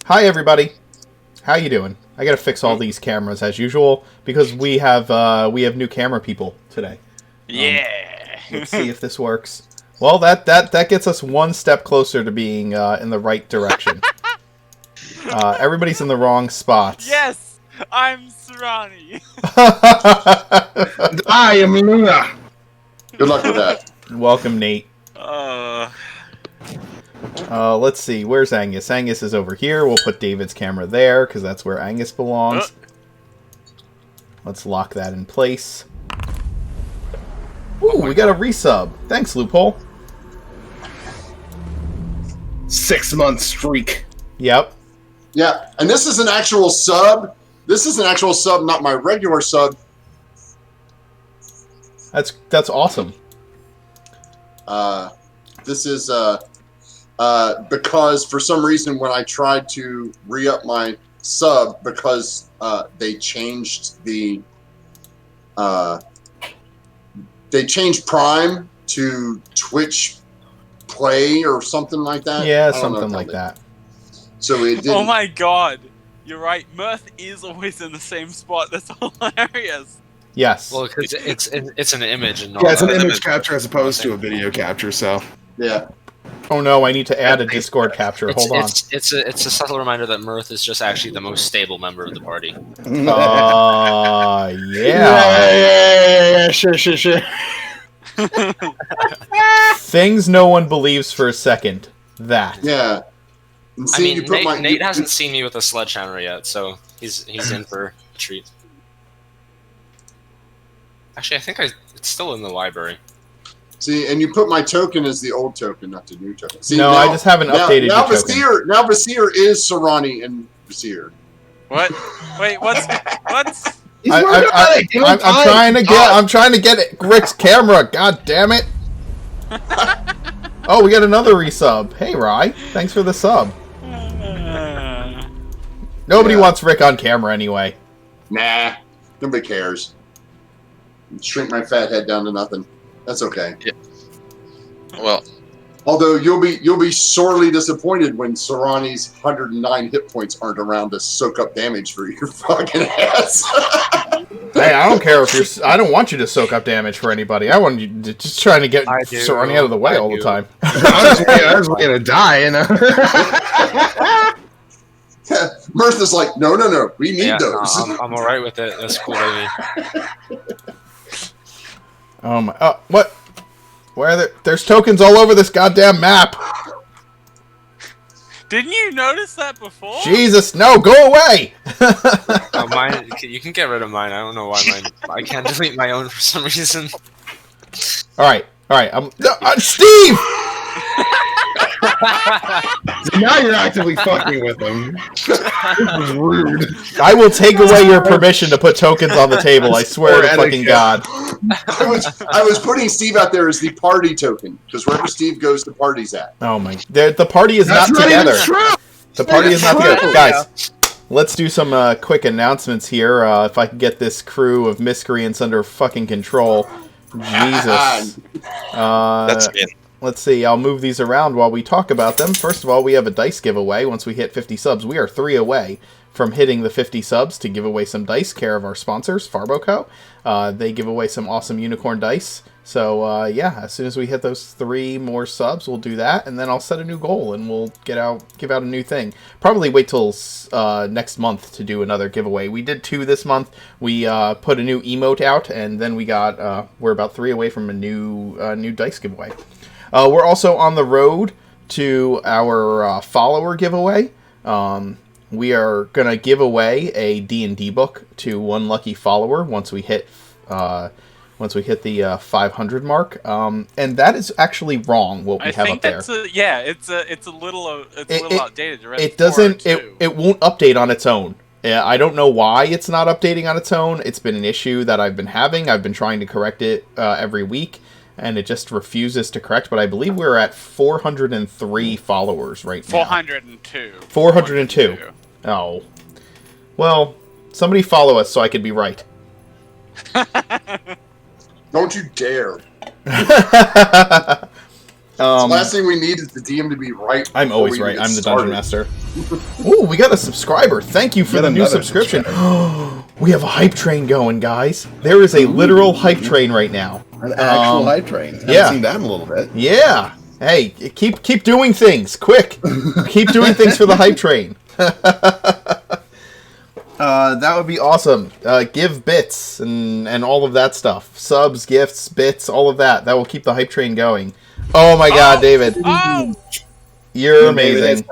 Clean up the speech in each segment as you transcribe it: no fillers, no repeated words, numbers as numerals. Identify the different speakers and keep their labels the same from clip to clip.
Speaker 1: Hi, everybody. How you doing? I gotta fix all these cameras as usual because we have new camera people today.
Speaker 2: Yeah.
Speaker 1: Let's see if this works. Well, that gets us one step closer to being in the right direction. Everybody's in the wrong spots.
Speaker 2: Yes, I'm Serrani.
Speaker 3: I am Luna.
Speaker 4: Good luck with that.
Speaker 1: Welcome, Nate.
Speaker 2: Uh,
Speaker 1: Let's see. Where's Anghus? Anghus is over here. We'll put David's camera there because that's where Anghus belongs. Let's lock that in place. Ooh, we got a resub. Thanks, Loophole.
Speaker 3: 6-month streak.
Speaker 1: Yep.
Speaker 4: Yeah, and this is an actual sub. This is an actual sub, not my regular sub.
Speaker 1: That's awesome.
Speaker 4: This is because for some reason when I tried to re-up my sub because they changed Prime to Twitch Play or something like that.
Speaker 1: Yeah, something like that.
Speaker 4: So it did.
Speaker 2: oh my god, you're right. Mirth is always in the same spot. That's hilarious.
Speaker 1: Yes.
Speaker 5: Well, because it's an image and not
Speaker 3: Yeah, it's an image capture as opposed to a video capture, so.
Speaker 4: Yeah.
Speaker 1: Oh no, I need to add a Discord capture. Hold on.
Speaker 5: It's a subtle reminder that Mirth is just actually the most stable member of the party.
Speaker 1: Yeah.
Speaker 3: Sure.
Speaker 1: Things no one believes for a second. That.
Speaker 4: Yeah. And
Speaker 5: I
Speaker 4: see,
Speaker 5: mean, Nate hasn't seen me with a sledgehammer yet, so he's in for a treat. Actually, I think it's still in the library.
Speaker 4: See, and you put my token as the old token, not the new token. See,
Speaker 1: No, I just haven't updated
Speaker 4: now
Speaker 1: your token.
Speaker 4: Now Vasir is Serrani and Vasir.
Speaker 2: What? Wait, what's?
Speaker 1: I'm trying to get Rick's camera. God damn it! Oh, we got another resub. Hey, Rye, thanks for the sub. Nobody wants Rick on camera anyway.
Speaker 4: Nah, nobody cares. Shrink my fat head down to nothing. That's okay.
Speaker 6: Yeah. Well,
Speaker 4: although you'll be sorely disappointed when Serrani's 109 hit points aren't around to soak up damage for your fucking ass.
Speaker 1: Hey, I don't care if you're. I don't want you to soak up damage for anybody. I want you to just trying to get Serrani out of the way all the time.
Speaker 3: I was gonna die, you know.
Speaker 4: Mirtha's like, no, we need those.
Speaker 5: I'm all right with it. That's cool, baby.
Speaker 1: Oh my! Oh, what? Where are there? There's tokens all over this goddamn map.
Speaker 2: Didn't you notice that before?
Speaker 1: Jesus, no! Go away!
Speaker 5: Oh, mine. You can get rid of mine. I don't know why mine. I can't delete my own for some reason.
Speaker 1: All right. Steve.
Speaker 3: So now you're actively fucking with him. This is rude.
Speaker 1: I will take away your permission to put tokens on the table. I swear to fucking God.
Speaker 4: I was putting Steve out there as the party token because wherever Steve goes, the party's at.
Speaker 1: Oh my! The party is not together. The party is not together, guys. Let's do some quick announcements here. If I can get this crew of miscreants under fucking control. Jesus.
Speaker 6: that's it.
Speaker 1: Let's see, I'll move these around while we talk about them. First of all, we have a dice giveaway once we hit 50 subs. We are 3 away from hitting the 50 subs to give away some dice, care of our sponsors, Farboco. They give away some awesome unicorn dice. So, yeah, as soon as we hit those 3 more subs, we'll do that, and then I'll set a new goal, and we'll give out a new thing. Probably wait till next month to do another giveaway. We did 2 this month. We put a new emote out, and then we got, we're about 3 away from a new dice giveaway. We're also on the road to our follower giveaway. We are going to give away a D&D book to one lucky follower once we hit the 500 mark. And that is actually wrong what we have up there.
Speaker 2: It's a little outdated.
Speaker 1: It won't update on its own. I don't know why it's not updating on its own. It's been an issue that I've been having. I've been trying to correct it every week. And it just refuses to correct, but I believe we're at 403 followers right now.
Speaker 2: 402.
Speaker 1: 402. Oh. Well, somebody follow us so I could be right.
Speaker 4: Don't you dare. The last thing we need is the DM to be right.
Speaker 1: I'm always right. I'm the Dungeon Master. Ooh, we got a subscriber. Thank you for
Speaker 3: Yet
Speaker 1: the new
Speaker 3: another
Speaker 1: subscription. We have a hype train going, guys. There is a literal hype train right now.
Speaker 3: An actual hype train. Haven't
Speaker 1: yeah.
Speaker 3: seen that in a little bit.
Speaker 1: Yeah. Hey, keep doing things. Quick. Keep doing things for the hype train. That would be awesome. Give bits and all of that stuff. Subs, gifts, bits, all of that. That will keep the hype train going. Oh my god, David.
Speaker 2: Oh!
Speaker 1: You're
Speaker 3: David,
Speaker 1: amazing.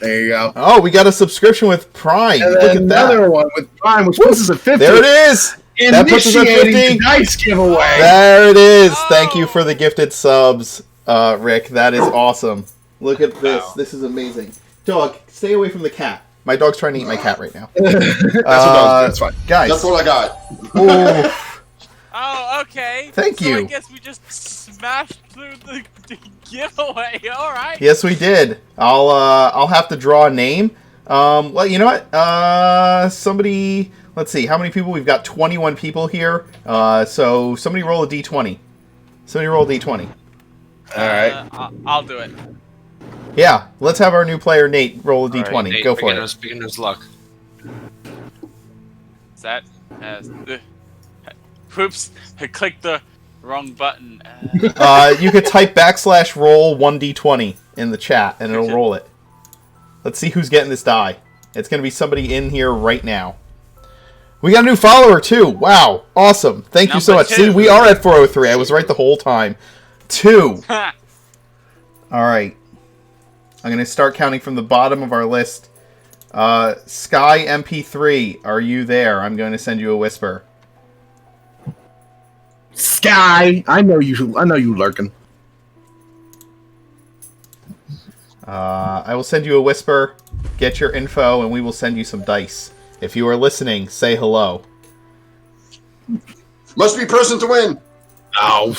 Speaker 3: There you go.
Speaker 1: Oh, we got a subscription with Prime.
Speaker 3: And
Speaker 1: Look
Speaker 3: then
Speaker 1: at
Speaker 3: another
Speaker 1: that.
Speaker 3: one with Prime, which puts us at 50.
Speaker 1: There it is. That puts us at
Speaker 3: Initiating
Speaker 1: 50.
Speaker 3: the dice giveaway.
Speaker 1: There it is. Thank you for the gifted subs, Rick. That is awesome. Look at this.
Speaker 2: Wow.
Speaker 1: This is amazing. Dog, stay away from the cat. My dog's trying to eat my cat right now.
Speaker 3: That's what I was doing. It's fine.
Speaker 1: Guys.
Speaker 4: That's what I got.
Speaker 1: Ooh,
Speaker 2: Oh, okay.
Speaker 1: Thank
Speaker 2: so
Speaker 1: you.
Speaker 2: I guess we just smashed through the giveaway. All right.
Speaker 1: yes, we did. I'll have to draw a name. Well, you know what? Somebody. Let's see. How many people? We've got 21 people here. So somebody roll a d20. Somebody roll a d20.
Speaker 3: All right.
Speaker 2: I'll do it.
Speaker 1: Yeah, let's have our new player Nate roll a d20.
Speaker 5: All right, Nate,
Speaker 1: Go for it.
Speaker 5: beginner's luck.
Speaker 2: Is that? Whoops! I clicked the wrong button.
Speaker 1: You could type /roll 1d20 in the chat, and it'll roll it. Let's see who's getting this die. It's going to be somebody in here right now. We got a new follower, too. Wow. Awesome. Thank you so
Speaker 2: Number
Speaker 1: much.
Speaker 2: 2.
Speaker 1: See, we are at 403. I was right the whole time. 2. All right. I'm going to start counting from the bottom of our list. Sky MP3, are you there? I'm going to send you a whisper.
Speaker 3: Sky, I know you lurking.
Speaker 1: I will send you a whisper. Get your info, and we will send you some dice. If you are listening, say hello.
Speaker 4: Must be present to win.
Speaker 3: Oh,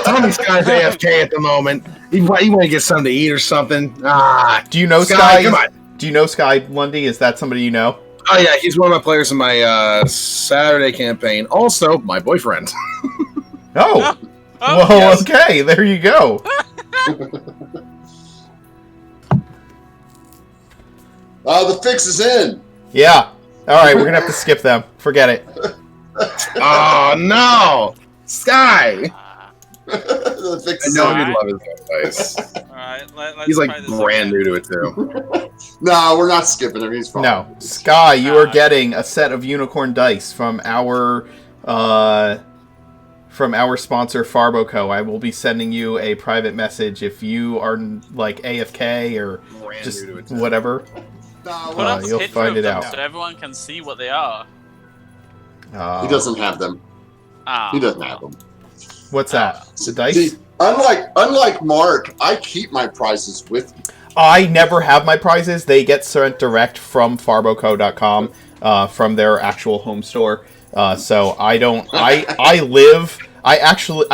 Speaker 3: tell me Sky's AFK at the moment. You want to get something to eat or something? Ah,
Speaker 1: Do you know
Speaker 3: Sky,
Speaker 1: Sky?
Speaker 3: come on.
Speaker 1: Do you know Sky Lundy? Is that somebody you know?
Speaker 3: Oh yeah, he's one of my players in my Saturday campaign. Also, my boyfriend.
Speaker 1: Oh,
Speaker 2: Oh,
Speaker 1: well,
Speaker 3: yes.
Speaker 1: okay. There you go.
Speaker 4: The fix is in.
Speaker 1: Yeah. All right, we're gonna have to skip them. Forget it.
Speaker 3: Oh no, Sky!
Speaker 4: The fix
Speaker 3: I
Speaker 4: is
Speaker 3: know
Speaker 4: in.
Speaker 3: you'd love his advice.
Speaker 2: Alright, let's
Speaker 3: He's
Speaker 2: try
Speaker 3: like
Speaker 2: this
Speaker 3: brand
Speaker 2: again.
Speaker 3: new to it too.
Speaker 4: No, we're not skipping him. He's fine.
Speaker 1: No, Sky, you are getting a set of unicorn dice from our sponsor Farboco. I will be sending you a private message if you are like AFK or
Speaker 3: Brand
Speaker 1: just
Speaker 3: new to it too.
Speaker 1: whatever.
Speaker 4: No,
Speaker 2: Put up a
Speaker 1: you'll
Speaker 2: picture
Speaker 1: find
Speaker 2: of
Speaker 1: it
Speaker 2: them
Speaker 1: out.
Speaker 2: so everyone can see what they are.
Speaker 4: he doesn't have them.
Speaker 2: Ah.
Speaker 4: He doesn't have them.
Speaker 1: What's that? The dice?
Speaker 4: See, unlike Mark, I keep my prizes with me.
Speaker 1: I never have my prizes. They get sent direct from farboco.com, from their actual home store. So I don't. I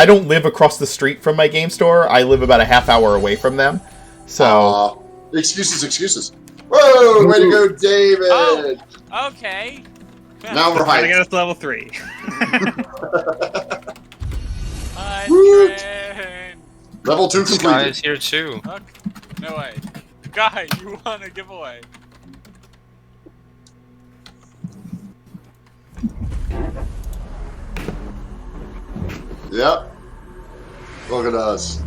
Speaker 1: don't live across the street from my game store. I live about a half hour away from them. So
Speaker 4: Excuses. Whoa, way to go, David.
Speaker 2: Oh. Okay.
Speaker 4: Now we're
Speaker 7: I
Speaker 4: hyped.
Speaker 7: got us to level 3.
Speaker 2: Train.
Speaker 4: Level 2
Speaker 5: Sky
Speaker 4: completed.
Speaker 5: is here too.
Speaker 2: Okay. No way. Guy, you won a giveaway.
Speaker 4: Yep. Look at us.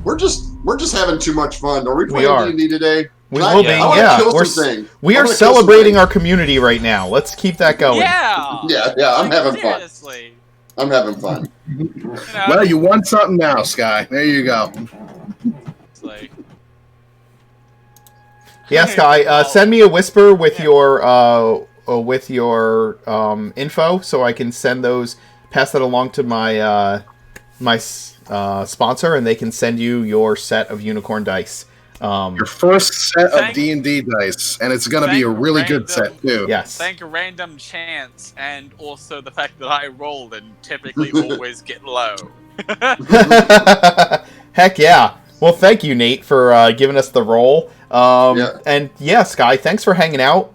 Speaker 4: We're just having too much fun. Are we
Speaker 1: We
Speaker 4: playing
Speaker 1: are.
Speaker 4: D&D today?
Speaker 1: we
Speaker 4: Can I-
Speaker 1: will be.
Speaker 4: I wanna
Speaker 1: Yeah,
Speaker 4: kill
Speaker 1: we're
Speaker 4: some things.
Speaker 1: we
Speaker 4: I
Speaker 1: are
Speaker 4: wanna kill some
Speaker 1: celebrating
Speaker 4: things.
Speaker 1: our community right now. Let's keep that going.
Speaker 2: Yeah.
Speaker 4: Yeah, I'm having fun.
Speaker 2: Seriously.
Speaker 4: I'm having fun.
Speaker 2: You know,
Speaker 3: Well, you won something now, Sky. There you go.
Speaker 2: it's like,
Speaker 1: Yeah, Sky.
Speaker 2: Well,
Speaker 1: Send me a whisper with
Speaker 2: yeah.
Speaker 1: your info, so I can send those. Pass that along to my sponsor, and they can send you your set of unicorn dice.
Speaker 3: Your first set of
Speaker 2: Thank-
Speaker 3: D&D dice, and it's going to be a
Speaker 2: thank
Speaker 3: really good
Speaker 2: random-
Speaker 3: set too.
Speaker 1: Yes.
Speaker 2: thank a random chance and also the fact that I rolled and typically always get low.
Speaker 1: Heck yeah. Well, thank you, Nate, for giving us the roll.
Speaker 4: Yeah.
Speaker 1: And yeah, Sky, thanks for hanging out.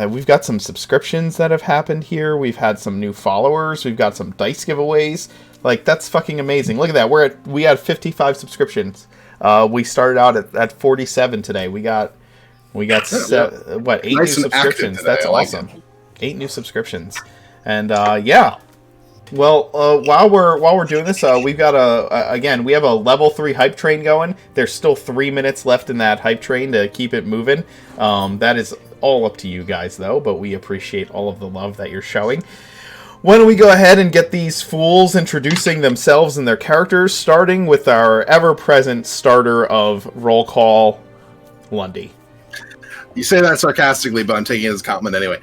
Speaker 1: We've got some subscriptions that have happened here. We've had some new followers. We've got some dice giveaways. Like, that's fucking amazing. Look at that. We had 55 subscriptions. We started out at 47 today. We got eight
Speaker 3: Nice
Speaker 1: new
Speaker 3: and
Speaker 1: subscriptions.
Speaker 3: active today.
Speaker 1: That's
Speaker 3: I like
Speaker 1: awesome. 8 new subscriptions, and yeah. Well, while we're doing this, we've got we have a level 3 hype train going. There's still 3 minutes left in that hype train to keep it moving. That is all up to you guys, though, but we appreciate all of the love that you're showing. Why don't we go ahead and get these fools introducing themselves and their characters, starting with our ever-present starter of Roll Call, Lundy.
Speaker 3: You say that sarcastically, but I'm taking it as a compliment anyway.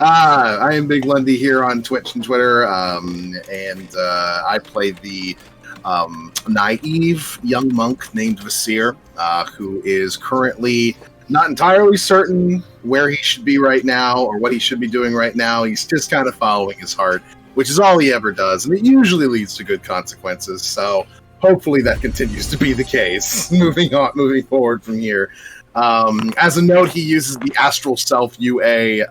Speaker 3: I am Big Lundy here on Twitch and Twitter, and I play the naive young monk named Vasir, who is currently not entirely certain where he should be right now or what he should be doing right now. He's just kind of following his heart, which is all he ever does, and it usually leads to good consequences. So hopefully that continues to be the case moving forward from here. As a note, he uses the Astral Self UA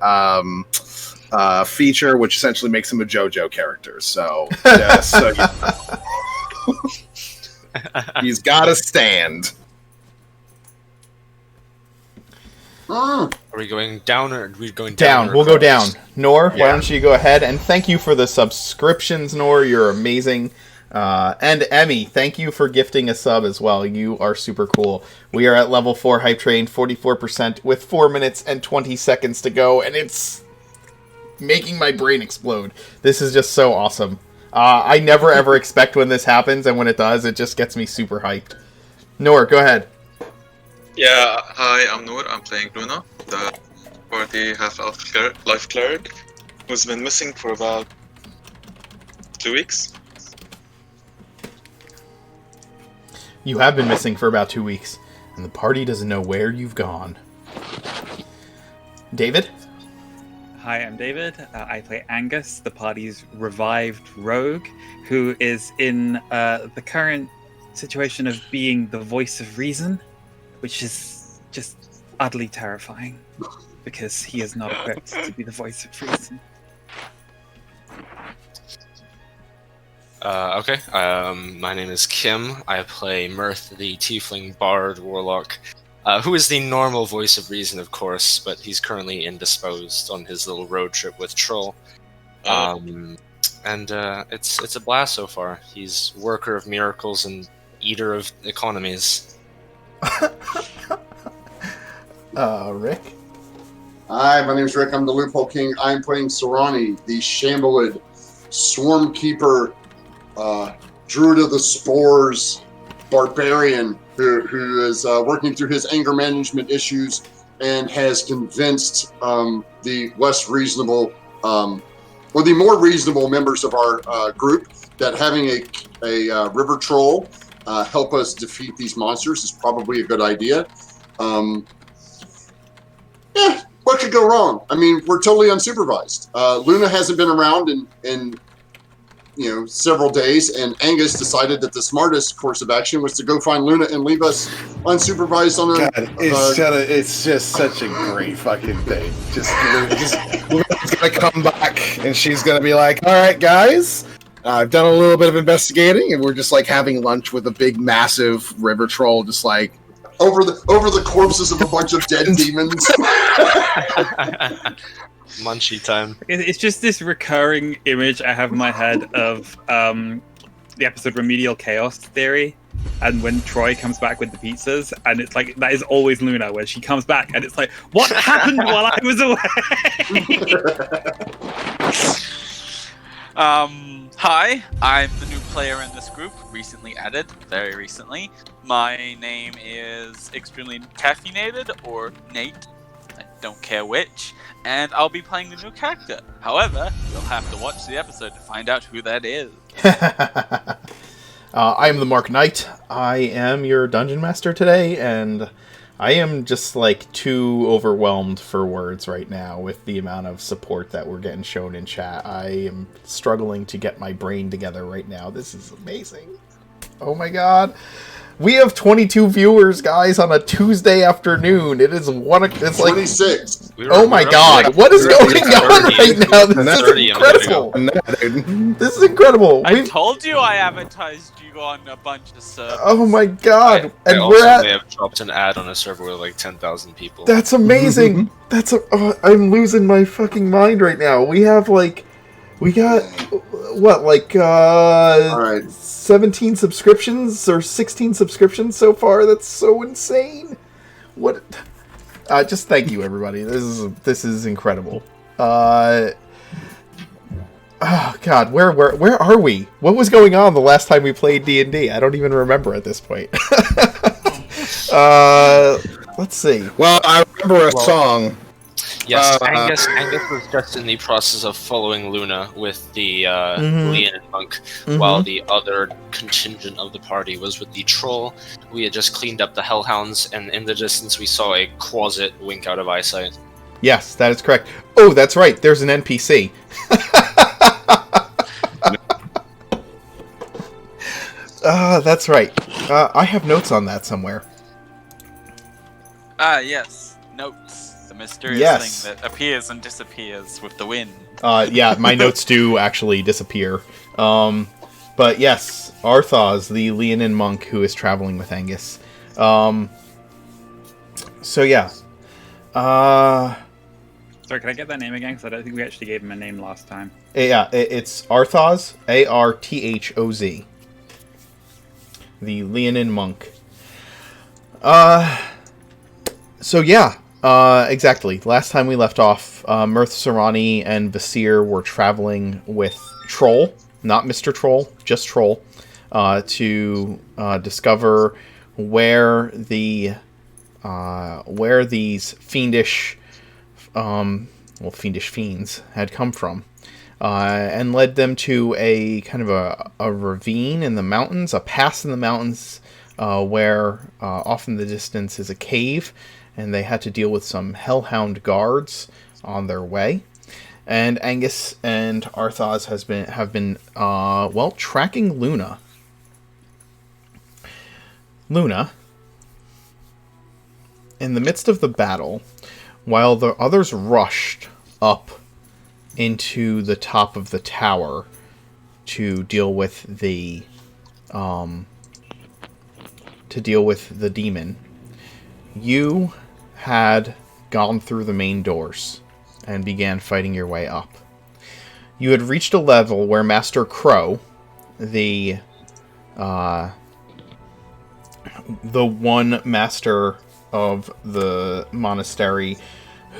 Speaker 3: feature, which essentially makes him a JoJo character. So, he's got to stand.
Speaker 5: Are we going down or are we going
Speaker 1: Down.
Speaker 5: down?
Speaker 1: We'll go down. Nor, why
Speaker 3: Yeah.
Speaker 1: don't you go ahead, and thank you for the subscriptions, Nor. You're amazing. And Emmy, thank you for gifting a sub as well. You are super cool. We are at level 4 hype train, 44% with 4 minutes and 20 seconds to go, and it's making my brain explode. This is just so awesome. I never ever expect when this happens, and when it does, it just gets me super hyped. Nor, go ahead.
Speaker 6: Yeah, hi, I'm Noor. I'm playing Luna, the party half-elf life cleric, who's been missing for about 2 weeks.
Speaker 1: You have been missing for about 2 weeks, and the party doesn't know where you've gone. David?
Speaker 7: Hi, I'm David. I play Anghus, the party's revived rogue, who is in the current situation of being the voice of reason, which is just utterly terrifying, because he is not equipped to be the voice of reason.
Speaker 5: Okay. My name is Kim. I play Mirth, the Tiefling Bard Warlock, who is the normal voice of reason, of course, but he's currently indisposed on his little road trip with Troll. And it's a blast so far. He's worker of miracles and eater of economies.
Speaker 1: Rick?
Speaker 4: Hi, my name's Rick. I'm the Loophole King. I'm playing Sorani, the Shambulid Swarm Keeper, Druid of the Spores barbarian who is working through his anger management issues and has convinced the less reasonable, or the more reasonable members of our group that having a river troll help us defeat these monsters is probably a good idea. Yeah, what could go wrong? I mean, we're totally unsupervised. Luna hasn't been around in several days, and Anghus decided that the smartest course of action was to go find Luna and leave us unsupervised on a.
Speaker 3: God, it's just such a great fucking thing. Luna's gonna come back, and she's gonna be like, "All right, guys, I've done a little bit of investigating, and we're just like having lunch with a big, massive river troll, just like
Speaker 4: over the corpses of a bunch of dead demons."
Speaker 5: Munchie time.
Speaker 7: It's just this recurring image I have in my head of the episode Remedial Chaos Theory, and when Troy comes back with the pizzas, and it's like, that is always Luna, where she comes back, and it's like, what happened while I was away?
Speaker 2: Hi, I'm the new player in this group, recently added, very recently. My name is Extremely Caffeinated, or Nate, I don't care which, and I'll be playing the new character. However, you'll have to watch the episode to find out who that is.
Speaker 1: I am the Mark Knight. I am your dungeon master today, and I am just like too overwhelmed for words right now with the amount of support that we're getting shown in chat. I am struggling to get my brain together right now. This is amazing. Oh my god. We have 22 viewers, guys, on a Tuesday afternoon. It is it's like
Speaker 4: 26.
Speaker 1: oh my god, what is going on right now? This is incredible. This is incredible.
Speaker 2: I told you I advertised you on a bunch of servers.
Speaker 1: Oh my god.
Speaker 5: I also may have dropped an ad on a server with like 10,000 people.
Speaker 1: That's amazing. I'm losing my fucking mind right now. We got what, like
Speaker 4: All right.
Speaker 1: 17 subscriptions or 16 subscriptions so far. That's so insane. What? Just thank you, everybody. This is incredible. Oh God, where are we? What was going on the last time we played D&D? I don't even remember at this point. Let's see.
Speaker 3: Well, I remember a song.
Speaker 5: Yes, Angus was just in the process of following Luna with the Leon and Monk, while the other contingent of the party was with the troll. We had just cleaned up the hellhounds, and in the distance we saw a closet wink out of eyesight.
Speaker 1: Yes, that is correct. Oh, that's right. There's an NPC. That's right. I have notes on that somewhere.
Speaker 2: Yes. Notes. The mysterious thing that appears and disappears with the wind.
Speaker 1: Yeah, my notes do actually disappear. But yes, Arthaz, the Leonin monk who is traveling with Anghus. So yeah.
Speaker 7: Sorry, can I get that name again? Because I don't think we actually gave him a name last time.
Speaker 1: Yeah, it's Arthaz, Arthoz. The Leonin monk. So yeah. Exactly. Last time we left off, Mirth, Sarani, and Vasir were traveling with Troll, not Mr. Troll, just Troll, to discover where these fiendish fiends had come from, and led them to a kind of a ravine in the mountains, a pass in the mountains, where off in the distance is a cave. And they had to deal with some hellhound guards on their way. And Anghus and Arthaz have been tracking Luna. Luna, in the midst of the battle, while the others rushed up into the top of the tower to deal with the demon, you had gone through the main doors and began fighting your way up. You had reached a level where Master Crow, the one master of the monastery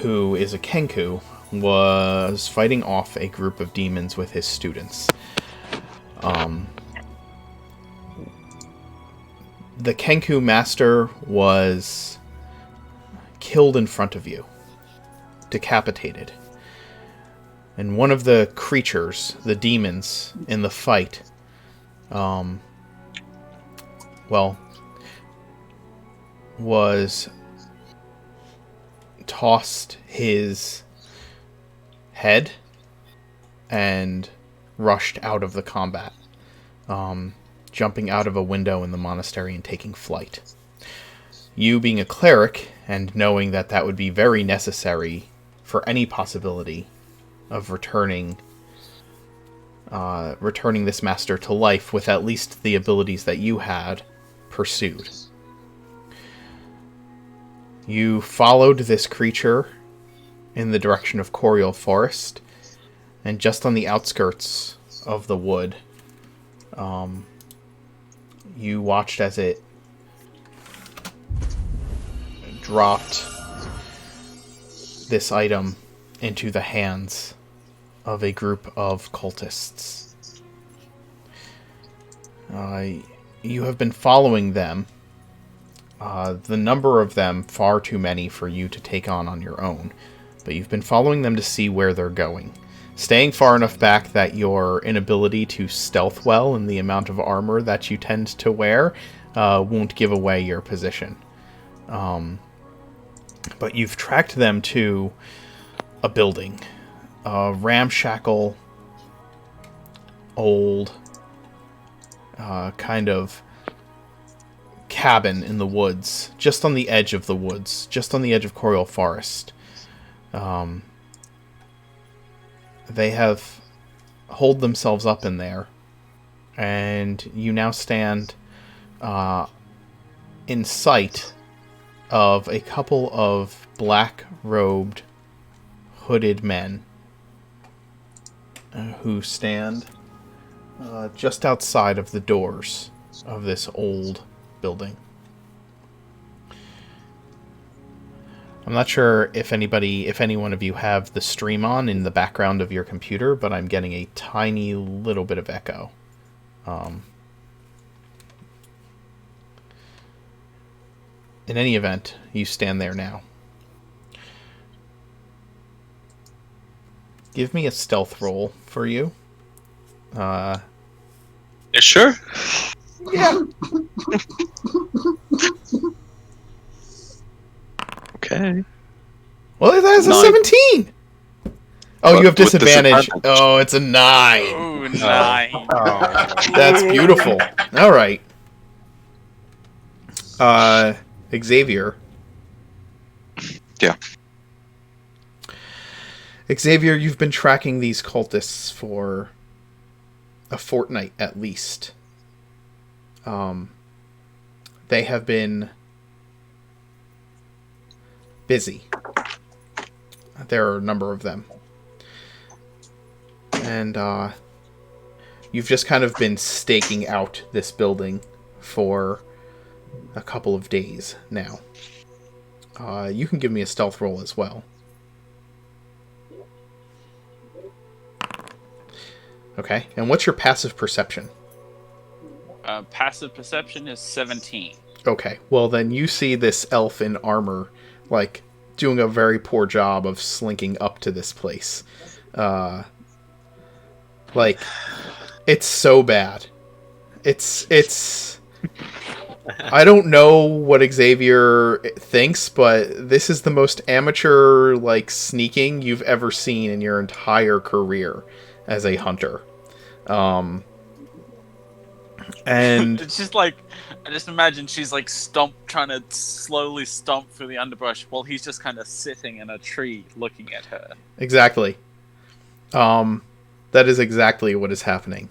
Speaker 1: who is a Kenku, was fighting off a group of demons with his students. The Kenku master was killed in front of you, decapitated. And one of the creatures, the demons, in the fight, was tossed his head and rushed out of the combat, jumping out of a window in the monastery and taking flight. You, being a cleric, and knowing that that would be very necessary for any possibility of returning this master to life with at least the abilities that you had, pursued. You followed this creature in the direction of Coriol Forest, and just on the outskirts of the wood, you watched as it dropped this item into the hands of a group of cultists. You have been following them. The number of them far too many for you to take on your own, but you've been following them to see where they're going. Staying far enough back that your inability to stealth well and the amount of armor that you tend to wear won't give away your position. But you've tracked them to a building. A ramshackle, old, kind of cabin in the woods, just on the edge of the woods, just on the edge of Coriol Forest. They have holed themselves up in there, and you now stand in sight of a couple of black-robed, hooded men who stand just outside of the doors of this old building. I'm not sure if any one of you have the stream on in the background of your computer, but I'm getting a tiny little bit of echo. In any event, you stand there now. Give me a stealth roll for you.
Speaker 6: You sure?
Speaker 1: Yeah.
Speaker 6: Okay.
Speaker 1: Well, that's a
Speaker 6: 9.
Speaker 1: 17! Oh,
Speaker 6: But
Speaker 1: you have
Speaker 6: with
Speaker 1: disadvantage.
Speaker 6: disadvantage.
Speaker 1: Oh, it's a 9.
Speaker 2: Oh, 9.
Speaker 1: That's beautiful. All right. Xavier.
Speaker 6: Yeah.
Speaker 1: Xavier, you've been tracking these cultists for a fortnight at least. They have been busy. There are a number of them. And you've just kind of been staking out this building for a couple of days now. You can give me a stealth roll as well. Okay, and what's your passive perception?
Speaker 2: Passive perception is 17.
Speaker 1: Okay, well then you see this elf in armor, like, doing a very poor job of slinking up to this place. Like, it's so bad. It's... I don't know what Xavier thinks, but this is the most amateur, like, sneaking you've ever seen in your entire career as a hunter. And
Speaker 2: It's just like, I just imagine she's like trying to slowly stomp through the underbrush while he's just kind of sitting in a tree looking at her.
Speaker 1: exactly. That is exactly what is happening.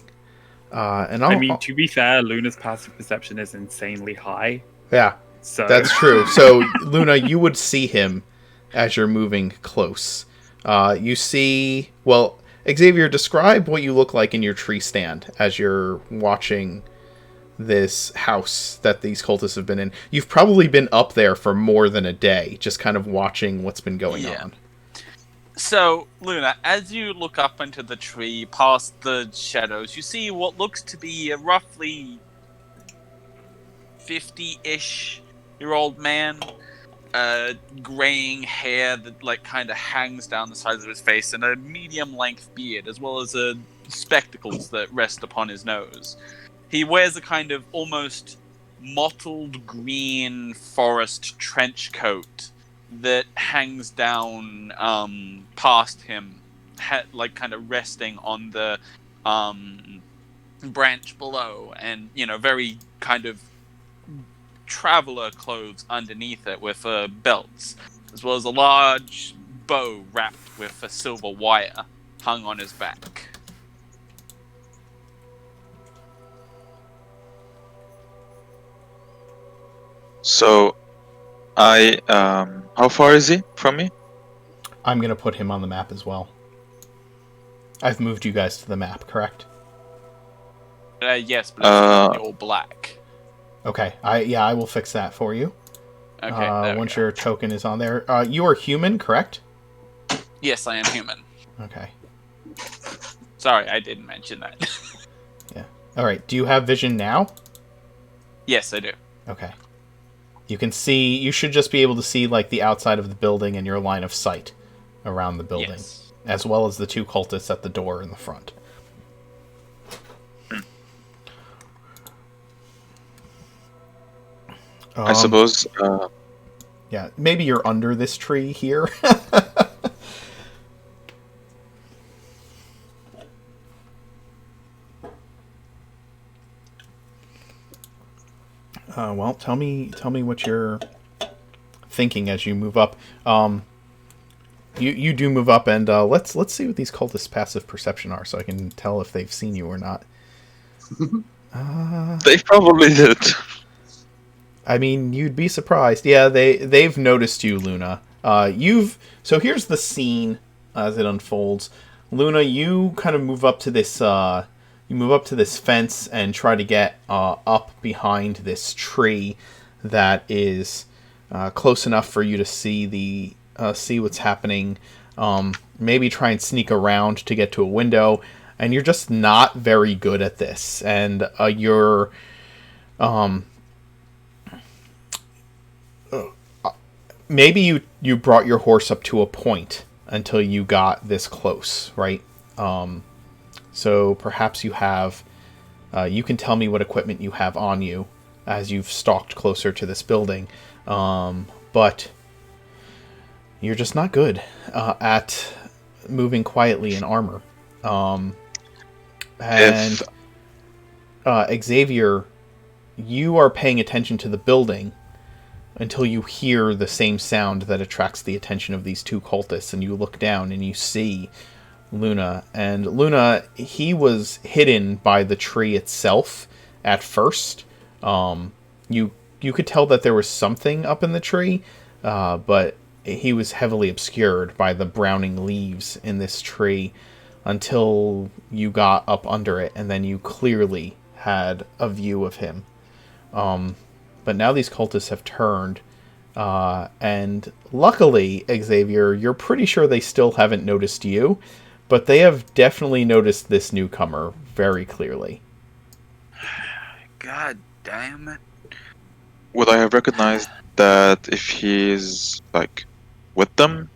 Speaker 1: And
Speaker 7: I mean, to be fair, Luna's passive perception is insanely high.
Speaker 1: Yeah,
Speaker 7: So
Speaker 1: that's true. So, Luna, you would see him as you're moving close. You see... Well, Xavier, describe what you look like in your tree stand as you're watching this house that these cultists have been in. You've probably been up there for more than a day, just kind of watching what's been going on.
Speaker 2: So, Luna, as you look up into the tree, past the shadows, you see what looks to be a roughly 50-ish year old man, graying hair that like kind of hangs down the sides of his face, and a medium-length beard, as well as spectacles that rest upon his nose. He wears a kind of almost mottled green forest trench coat that hangs down past him, like kind of resting on the branch below, and very kind of traveler clothes underneath it with belts, as well as a large bow wrapped with a silver wire hung on his back.
Speaker 6: So, how far is he from me?
Speaker 1: I'm going to put him on the map as well. I've moved you guys to the map, correct?
Speaker 2: Yes, but it's all black.
Speaker 1: Okay, I will fix that for you.
Speaker 2: Okay,
Speaker 1: once your token is on there. You are human, correct?
Speaker 2: Yes, I am human.
Speaker 1: Okay.
Speaker 2: Sorry, I didn't mention that.
Speaker 1: Yeah. All right. Do you have vision now?
Speaker 2: Yes, I do.
Speaker 1: Okay. You can see. You should just be able to see like the outside of the building and your line of sight around the building,
Speaker 2: Yes.
Speaker 1: as well as the two cultists at the door in the front.
Speaker 6: I suppose.
Speaker 1: Yeah, maybe you're under this tree here. Well, tell me what you're thinking as you move up. You do move up, and let's see what these cultists' passive perception are, so I can tell if they've seen you or not.
Speaker 6: They probably did.
Speaker 1: I mean, you'd be surprised. Yeah, they've noticed you, Luna. So here's the scene as it unfolds. Luna, you kind of move up to this fence and try to get up behind this tree that is close enough for you to see what's happening. Maybe try and sneak around to get to a window, and you're just not very good at this. And maybe you brought your horse up to a point until you got this close, right? So perhaps you have. You can tell me what equipment you have on you as you've stalked closer to this building, but you're just not good at moving quietly in armor. And Xavier, you are paying attention to the building until you hear the same sound that attracts the attention of these two cultists, and you look down and you see Luna. And Luna, he was hidden by the tree itself at first. You could tell that there was something up in the tree, but he was heavily obscured by the browning leaves in this tree until you got up under it, and then you clearly had a view of him. But now these cultists have turned, and luckily, Xavier, you're pretty sure they still haven't noticed you, but they have definitely noticed this newcomer very clearly.
Speaker 2: God damn it.
Speaker 6: Would I have recognized that if he's, like, with them?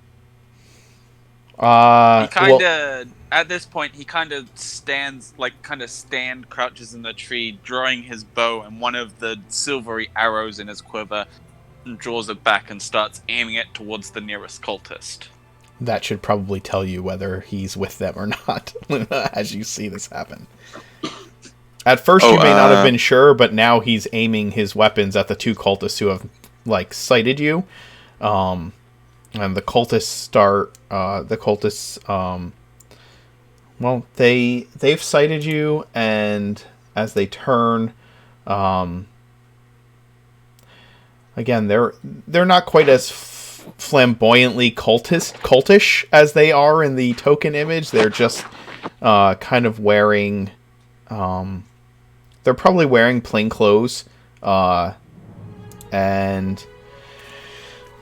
Speaker 2: He kind of, at this point, he kind of crouches in the tree, drawing his bow and one of the silvery arrows in his quiver, and draws it back and starts aiming it towards the nearest cultist.
Speaker 1: That should probably tell you whether he's with them or not, as you see this happen. At first, you may not have been sure, but now he's aiming his weapons at the two cultists who have, like, sighted you. And the cultists well, they've sighted you, and as they turn, again, they're not quite as flamboyantly cultish as they are in the token image. They're just kind of wearing, they're probably wearing plain clothes, and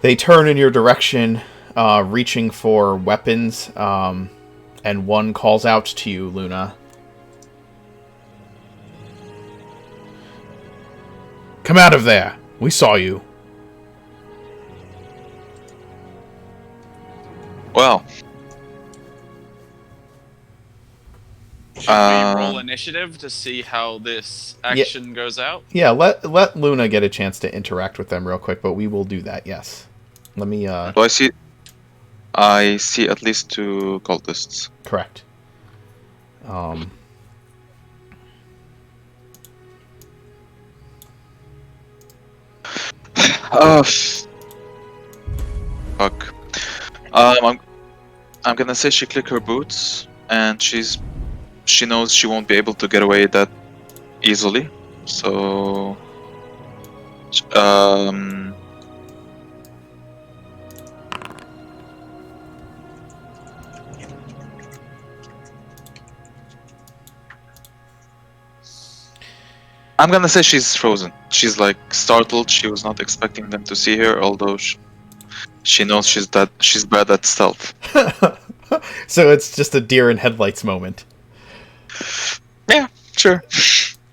Speaker 1: they turn in your direction, reaching for weapons, and one calls out to you, Luna. Come out of there! We saw you.
Speaker 6: Well.
Speaker 2: Should we roll initiative to see how this action goes out?
Speaker 1: Yeah, let Luna get a chance to interact with them real quick, but we will do that, yes. Let me,
Speaker 6: So I see at least two cultists.
Speaker 1: Correct.
Speaker 6: Oh, fuck. I'm gonna say she clicked her boots, and she knows she won't be able to get away that easily. So, I'm gonna say she's frozen. She's like startled. She was not expecting them to see her, although she knows she's bad at stealth.
Speaker 1: So it's just a deer in headlights moment.
Speaker 6: Yeah, sure.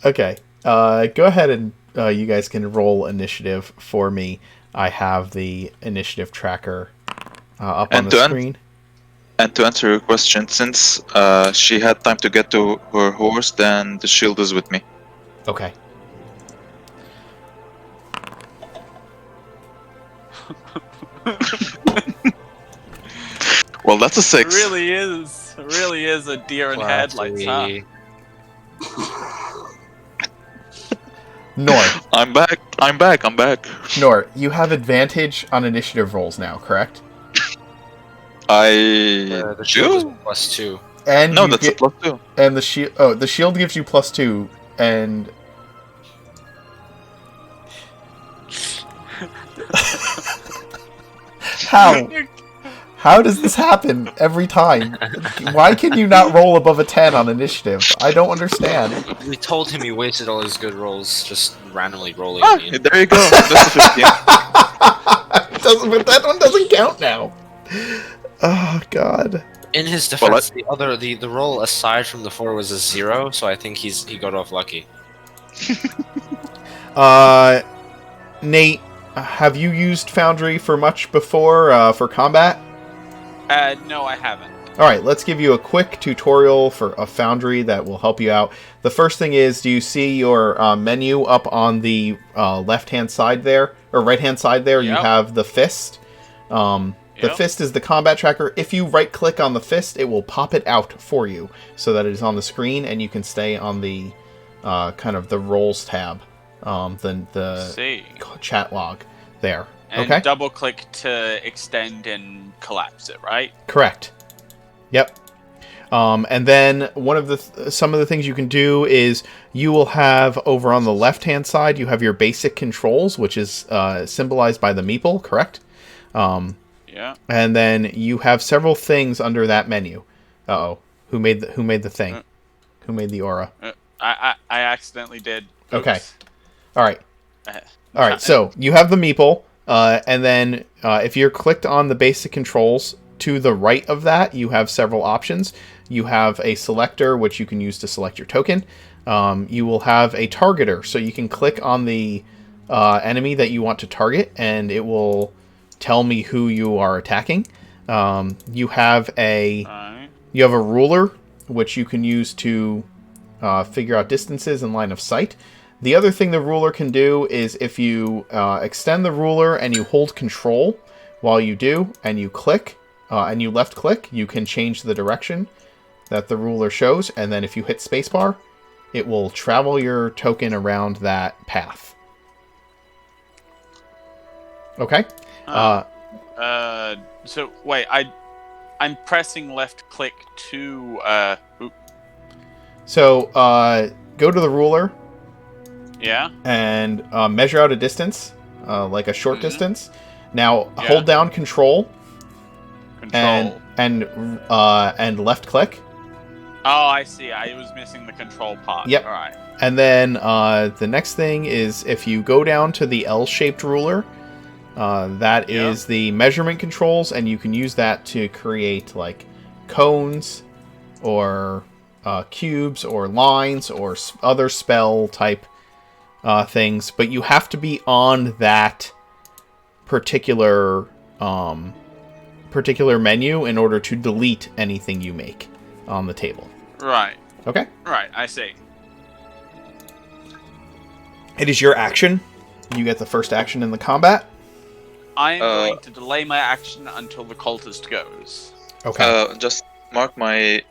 Speaker 1: Okay. Go ahead and you guys can roll initiative for me. I have the initiative tracker up on the screen.
Speaker 6: And to answer your question, since she had time to get to her horse, then the shield is with me.
Speaker 1: Okay.
Speaker 6: Well, that's a 6.
Speaker 2: It really is a deer in headlights, huh?
Speaker 1: North.
Speaker 6: I'm back. I'm back. I'm back.
Speaker 1: Nor, you have advantage on initiative rolls now, correct?
Speaker 6: I
Speaker 5: The shield is
Speaker 6: do?
Speaker 5: +2.
Speaker 1: And
Speaker 6: No,
Speaker 1: you
Speaker 6: that's a
Speaker 1: get
Speaker 6: +2.
Speaker 1: and the shield. Oh, the shield gives you +2, and how? How does this happen every time? Why can you not roll above a 10 on initiative? I don't understand.
Speaker 5: We told him he wasted all his good rolls just randomly rolling
Speaker 6: Ah,
Speaker 5: me.
Speaker 6: there you go. That's a 15.
Speaker 1: But that one doesn't count now. Oh god.
Speaker 5: In his
Speaker 6: Well,
Speaker 5: defense, the roll aside from the 4 was a 0, so I think he got off lucky.
Speaker 1: Nate, have you used Foundry for much before for combat?
Speaker 2: No, I haven't.
Speaker 1: All right, let's give you a quick tutorial for a Foundry that will help you out. The first thing is, do you see your menu up on the left-hand side there, or right-hand side there? You
Speaker 2: Yep.
Speaker 1: have the fist. The
Speaker 2: Yep.
Speaker 1: fist is the combat tracker. If you right-click on the fist, it will pop it out for you so that it is on the screen, and you can stay on the kind of the roles tab, the
Speaker 2: See.
Speaker 1: chat log there.
Speaker 2: And
Speaker 1: Okay.
Speaker 2: double click to extend and collapse it, right?
Speaker 1: Correct. Yep. And then some of the things you can do is you will have over on the left hand side you have your basic controls, which is symbolized by the meeple, correct?
Speaker 2: Yeah.
Speaker 1: And then you have several things under that menu. Uh-oh. Who made the thing? Who made the aura?
Speaker 2: I accidentally did. Oops.
Speaker 1: Okay. All right.
Speaker 2: Uh,
Speaker 1: All right. So you have the meeple, and then if you're clicked on the basic controls, to the right of that, you have several options. You have a selector, which you can use to select your token. You will have a targeter, so you can click on the enemy that you want to target, and it will tell me who you are attacking. You have a
Speaker 2: Alright.
Speaker 1: ruler, which you can use to figure out distances and line of sight. The other thing the ruler can do is if you extend the ruler and you hold control while you do, and you click, and you left click, you can change the direction that the ruler shows, and then if you hit spacebar, it will travel your token around that path. Okay?
Speaker 2: So wait, I'm pressing left click to
Speaker 1: So, go to the ruler
Speaker 2: yeah.
Speaker 1: and measure out a distance, like a short
Speaker 2: Mhm.
Speaker 1: distance. Now,
Speaker 2: Yeah.
Speaker 1: hold down control
Speaker 2: Control.
Speaker 1: and left click.
Speaker 2: Oh, I see. I was missing the control part.
Speaker 1: Yep.
Speaker 2: All right.
Speaker 1: And then the next thing is if you go down to the L-shaped ruler, that is the measurement controls, and you can use that to create like cones or cubes or lines or other spell type things. But you have to be on that particular menu in order to delete anything you make on the table.
Speaker 2: Right.
Speaker 1: Okay?
Speaker 2: Right. I see.
Speaker 1: It is your action. You get the first action in the combat.
Speaker 2: I am going to delay my action until the cultist goes.
Speaker 1: Okay.
Speaker 6: Just mark my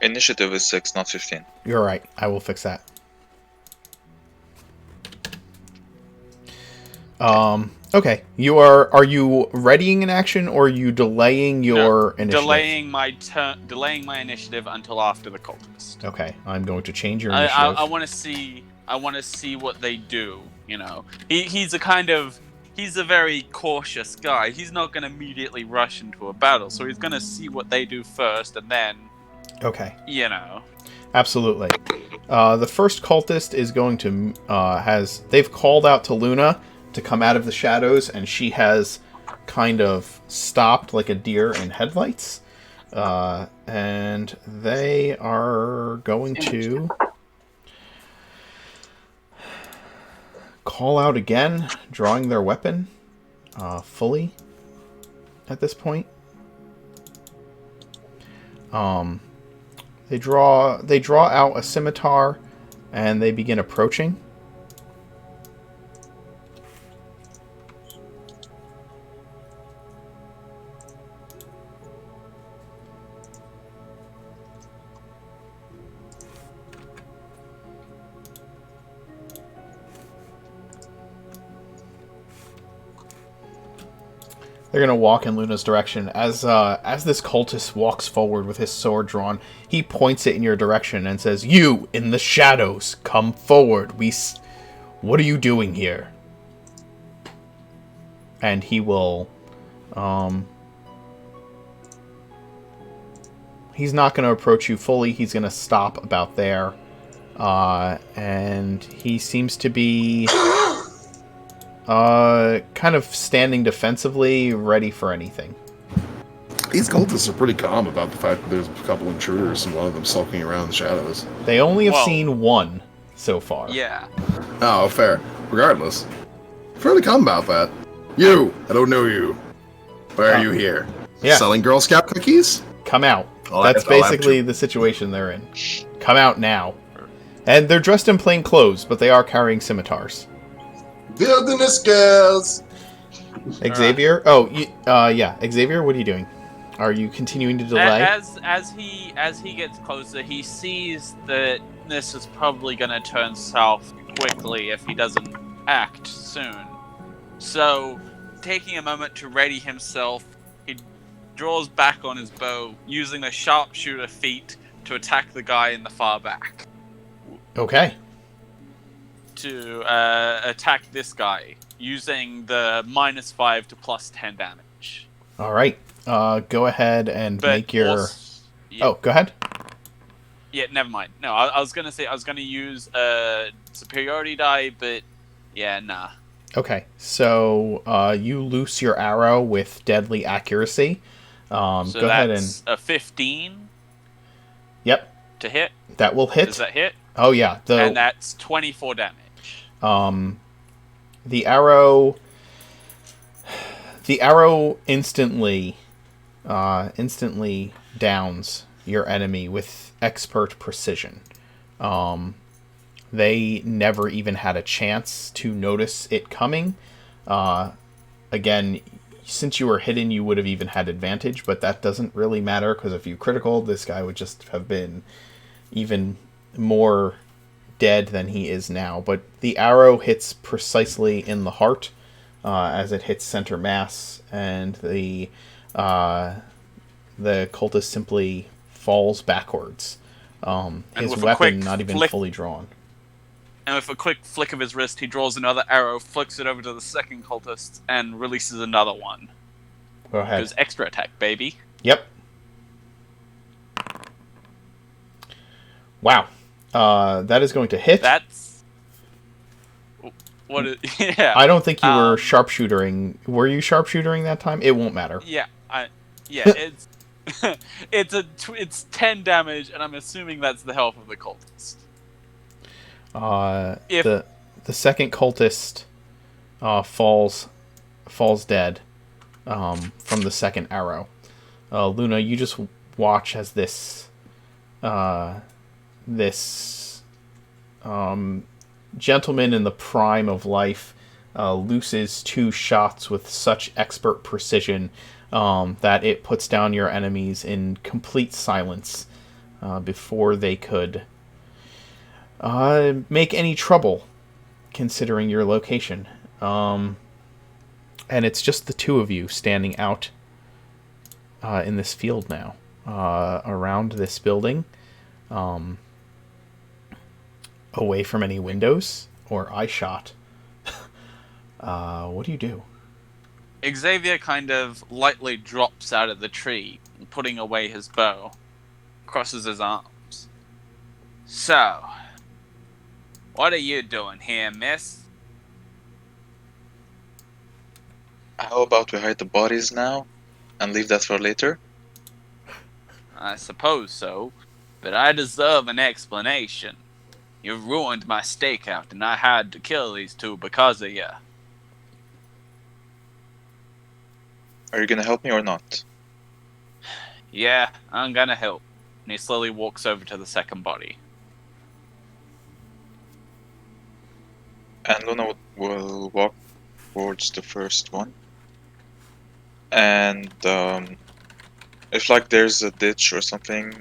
Speaker 6: initiative is 6, not 15.
Speaker 1: You're right. I will fix that. Okay. Are you readying an action, or are you delaying your initiative?
Speaker 2: Delaying my initiative until after the cultist.
Speaker 1: Okay. I'm going to change your initiative.
Speaker 2: I want to see. I want to see what they do. You know, he's a very cautious guy. He's not going to immediately rush into a battle, so he's going to see what they do first, and then.
Speaker 1: Okay.
Speaker 2: You know.
Speaker 1: Absolutely. The first cultist is going to they've called out to Luna to come out of the shadows, and she has kind of stopped like a deer in headlights. And they are going to call out again, drawing their weapon fully at this point. They draw out a scimitar, and they begin approaching. They're gonna walk in Luna's direction. As this cultist walks forward with his sword drawn, he points it in your direction and says, "You in the shadows, come forward. What are you doing here?" And he will, he's not going to approach you fully. He's going to stop about there, and he seems to be kind of standing defensively, ready for anything.
Speaker 3: These cultists are pretty calm about the fact that there's a couple intruders and one of them sulking around the shadows.
Speaker 1: They only have
Speaker 2: Whoa.
Speaker 1: seen one so far.
Speaker 2: Yeah.
Speaker 3: Oh, fair. Regardless, fairly calm about that. You, I don't know you. Why are you here?
Speaker 1: Yeah.
Speaker 3: Selling Girl Scout cookies?
Speaker 1: Come out.
Speaker 3: I'll
Speaker 1: That's
Speaker 3: have- I'll have
Speaker 1: basically
Speaker 3: to-
Speaker 1: the situation they're in. Come out now. And they're dressed in plain clothes, but they are carrying scimitars.
Speaker 4: Wilderness girls.
Speaker 1: Xavier? Oh, yeah. Xavier, what are you doing? Are you continuing to delay?
Speaker 2: As he gets closer, he sees that this is probably going to turn south quickly if he doesn't act soon. So, taking a moment to ready himself, he draws back on his bow, using a sharpshooter feat to attack the guy in the far back.
Speaker 1: Okay.
Speaker 2: To attack this guy, using the -5 to +10 damage.
Speaker 1: All right. Go ahead and
Speaker 2: But
Speaker 1: make your...
Speaker 2: also- yeah,
Speaker 1: Oh, go ahead.
Speaker 2: yeah, never mind. No, I was gonna say I was gonna use a superiority die, but yeah, nah.
Speaker 1: Okay. So, you loose your arrow with deadly accuracy.
Speaker 2: So
Speaker 1: Go ahead and...
Speaker 2: that's a 15
Speaker 1: Yep.
Speaker 2: to hit.
Speaker 1: That will hit.
Speaker 2: Does that hit?
Speaker 1: Oh, yeah.
Speaker 2: And that's 24 damage.
Speaker 1: The arrow instantly downs your enemy with expert precision. They never even had a chance to notice it coming. Again, since you were hidden, you would have even had advantage, but that doesn't really matter, because if you critical, this guy would just have been even more dead than he is now. But the arrow hits precisely in the heart as it hits center mass, and the cultist simply falls backwards. His
Speaker 2: with a
Speaker 1: weapon
Speaker 2: quick
Speaker 1: not even
Speaker 2: flick-
Speaker 1: fully drawn.
Speaker 2: And with a quick flick of his wrist, he draws another arrow, flicks it over to the second cultist, and releases another one.
Speaker 1: Go ahead.
Speaker 2: Goes extra attack, baby.
Speaker 1: Yep. Wow. That is going to hit.
Speaker 2: That's what? Yeah.
Speaker 1: I don't think you were sharpshootering. Were you sharpshootering that time? It won't matter.
Speaker 2: Yeah. It's it's 10 damage, and I'm assuming that's the health of the cultist.
Speaker 1: The second cultist falls dead from the second arrow. Luna, you just watch as this gentleman in the prime of life looses 2 shots with such expert precision that it puts down your enemies in complete silence before they could make any trouble, considering your location. And it's just the 2 of you standing out in this field now, around this building, away from any windows or eye shot. What do you do?
Speaker 2: Xavier kind of lightly drops out of the tree, putting away his bow, crosses his arms. So, what are you doing here, miss?
Speaker 6: How about we hide the bodies now and leave that for later?
Speaker 2: I suppose so, but I deserve an explanation. You ruined my stakeout, and I had to kill these 2 because of you.
Speaker 6: Are you gonna help me or not?
Speaker 2: Yeah, I'm gonna help. And he slowly walks over to the second body.
Speaker 6: And Luna will walk towards the first one. And if like there's a ditch or something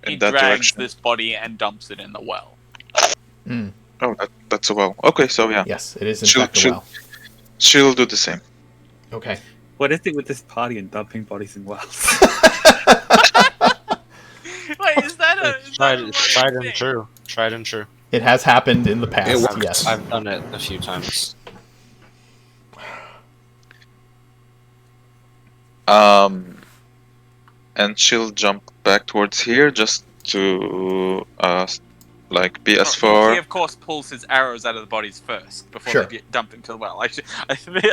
Speaker 6: in
Speaker 2: He
Speaker 6: that
Speaker 2: drags
Speaker 6: direction.
Speaker 2: this body and dumps it in the well.
Speaker 6: Oh, that's a well. Okay, so yeah,
Speaker 1: Yes, it is in
Speaker 6: She'll-
Speaker 1: fact a
Speaker 6: she'll-
Speaker 1: well.
Speaker 6: she'll do the same.
Speaker 1: Okay.
Speaker 7: What is it with this party and dumping bodies in wells?
Speaker 2: Wait, is that a running
Speaker 5: Tried and
Speaker 2: thing?
Speaker 5: true. Tried and true.
Speaker 1: It has happened in the past,
Speaker 3: It works.
Speaker 1: yes.
Speaker 5: I've done it a few times.
Speaker 6: And she'll jump back towards here just to like be as
Speaker 2: He
Speaker 6: far.
Speaker 2: of course pulls his arrows out of the bodies first before
Speaker 1: Sure.
Speaker 2: they get dumped into the well. I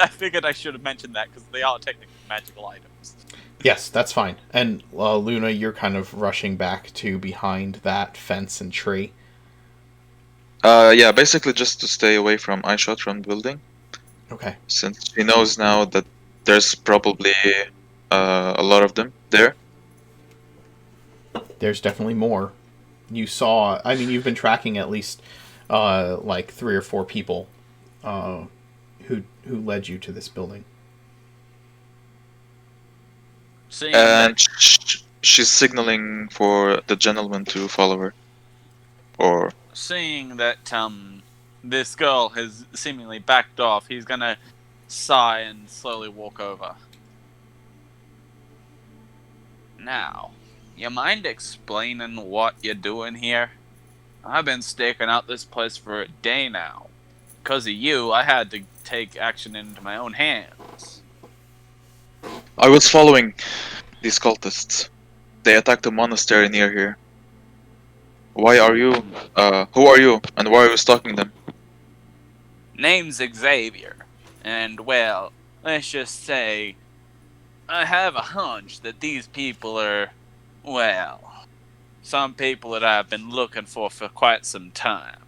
Speaker 2: figured I should have mentioned that because they are technically magical items.
Speaker 1: Yes, that's fine. And Luna, you're kind of rushing back to behind that fence and tree.
Speaker 6: Yeah, basically just to stay away from eye shot from the building,
Speaker 1: Okay.
Speaker 6: since she knows now that there's probably a lot of them there.
Speaker 1: There's definitely more. You saw... I mean, you've been tracking at least, like, 3 or 4 people who led you to this building.
Speaker 2: Seeing
Speaker 6: And
Speaker 2: that,
Speaker 6: she's signaling for the gentleman to follow her. Or
Speaker 2: seeing that this girl has seemingly backed off, he's gonna sigh and slowly walk over. Now, you mind explaining what you're doing here? I've been staking out this place for a day now. Because of you, I had to take action into my own hands.
Speaker 6: I was following these cultists. They attacked a monastery near here. Why are you? Who are you? And why are you stalking them?
Speaker 2: Name's Xavier. And, well, let's just say, I have a hunch that these people are, well, some people that I've been looking for quite some time.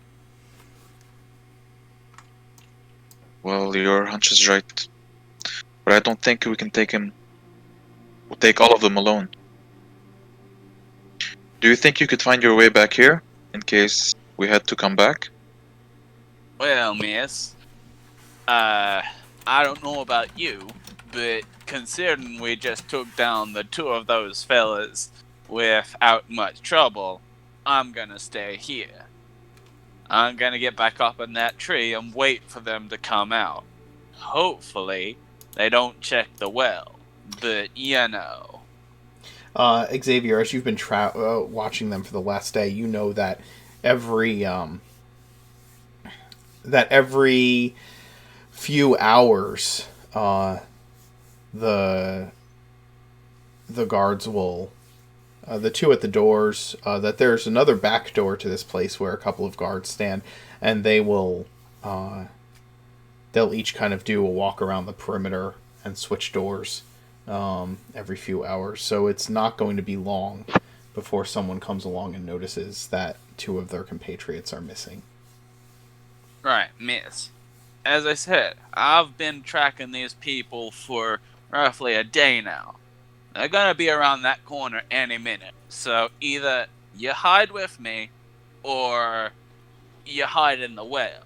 Speaker 6: Well, your hunch is right. But I don't think we can take him. We'll take all of them alone. Do you think you could find your way back here, in case we had to come back?
Speaker 2: Well, miss, I don't know about you, but considering we just took down the 2 of those fellas without much trouble, I'm gonna stay here. I'm gonna get back up in that tree and wait for them to come out. Hopefully, they don't check the well, but you know.
Speaker 1: Xavier, as you've been watching them for the last day, you know that every few hours, the guards will, the 2 at the doors, that there's another back door to this place where a couple of guards stand, and they will, they'll each kind of do a walk around the perimeter and switch doors every few hours. So it's not going to be long before someone comes along and notices that 2 of their compatriots are missing.
Speaker 2: Right, miss. As I said, I've been tracking these people for roughly a day now. They're gonna be around that corner any minute. So either you hide with me, or you hide in the well.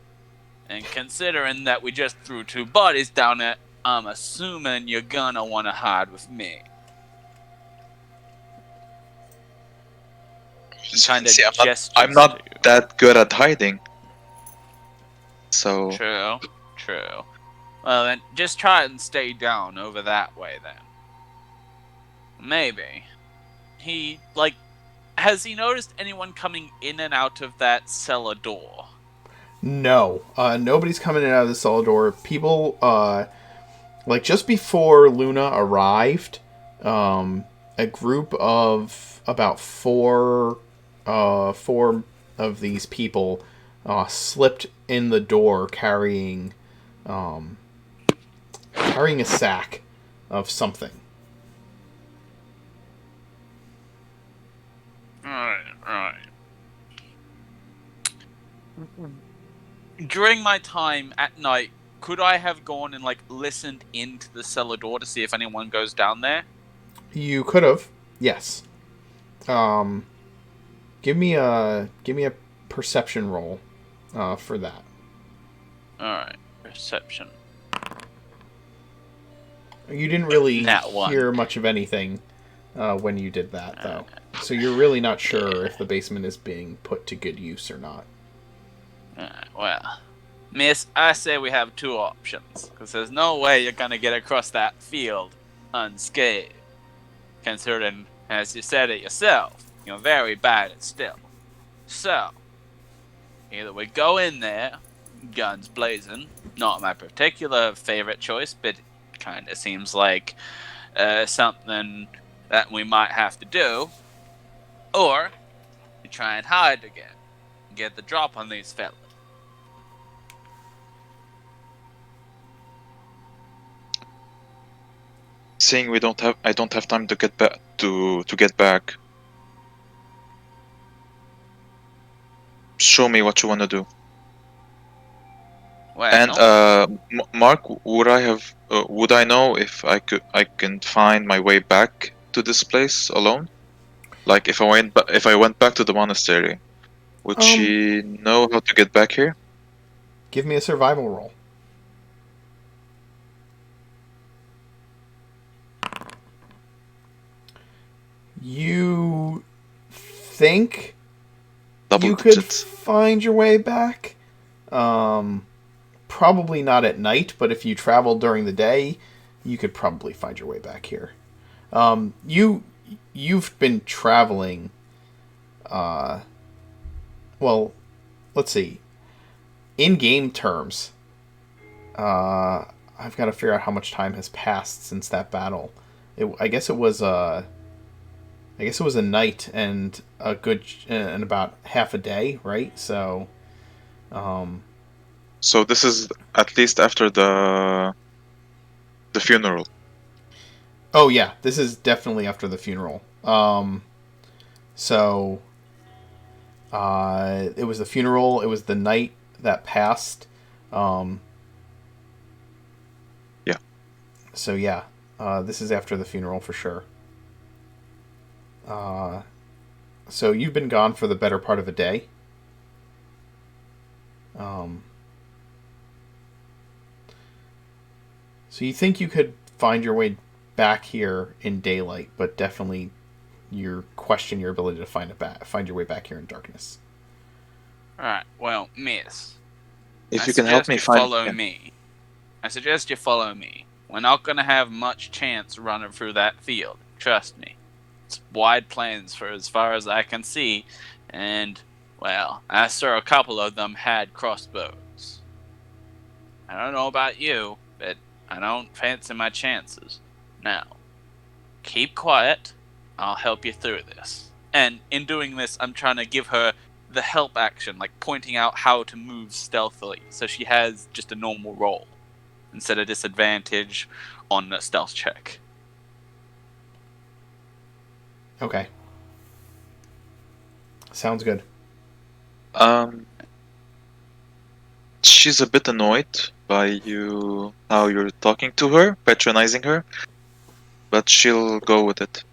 Speaker 2: And considering that we just threw 2 bodies down there, I'm assuming you're gonna want to hide with me. Kinda
Speaker 6: See,
Speaker 2: gestures
Speaker 6: I'm not
Speaker 2: to you.
Speaker 6: that good at hiding. So
Speaker 2: True. Well then, just try and stay down over that way then. Maybe. Has he noticed anyone coming in and out of that cellar door?
Speaker 1: No, nobody's coming in and out of the cellar door. People, like just before Luna arrived, a group of about four of these people slipped in the door carrying a sack of something.
Speaker 2: Right. During my time at night, could I have gone and listened into the cellar door to see if anyone goes down there?
Speaker 1: You could have, yes. Give me a perception roll for that.
Speaker 2: All right, perception.
Speaker 1: You didn't really
Speaker 2: That one.
Speaker 1: hear much of anything when you did that, though. So you're really not sure if the basement is being put to good use or not.
Speaker 2: Well, Miss, I say we have two options, because there's no way you're gonna get across that field unscathed. Considering, as you said it yourself, you're very bad at stealth. So, either we go in there, guns blazing, not my particular favorite choice, but it kinda seems like something that we might have to do, or we try and hide again, and get the drop on these fellas.
Speaker 6: Seeing I don't have time to get back to get back. Show me what you want to do.
Speaker 2: Well,
Speaker 6: And Mark, would I know if I can find my way back to this place alone? Like if I went back to the monastery, would she know how to get back here?
Speaker 1: Give me a survival roll. You think
Speaker 6: Double
Speaker 1: you could
Speaker 6: digits.
Speaker 1: find your way back? Probably not at night, but if you traveled during the day, you could probably find your way back here. You've been traveling. Well, let's see. In game terms, I've got to figure out how much time has passed since that battle. I guess it was a night and and about half a day, right? So,
Speaker 6: So this is at least after the funeral.
Speaker 1: oh yeah, this is definitely after the funeral. So, it was the funeral. It was the night that passed.
Speaker 6: Yeah.
Speaker 1: So yeah, this is after the funeral for sure. So you've been gone for the better part of a day. So you think you could find your way back here in daylight, but definitely you question your ability to find your way back here in darkness.
Speaker 2: alright, well, miss.
Speaker 6: If
Speaker 2: I
Speaker 6: you can help
Speaker 2: suggest
Speaker 6: me
Speaker 2: you
Speaker 6: find
Speaker 2: follow me. I suggest you follow me. We're not gonna have much chance running through that field. Trust me. It's wide plains for as far as I can see, and, well, I saw a couple of them had crossbows. I don't know about you, but I don't fancy my chances. Now, keep quiet. I'll help you through this. And in doing this, I'm trying to give her the help action, like pointing out how to move stealthily, so she has just a normal roll instead of disadvantage on a stealth check.
Speaker 1: Okay. Sounds good.
Speaker 6: She's a bit annoyed by how you're talking to her, patronizing her, but she'll go with it.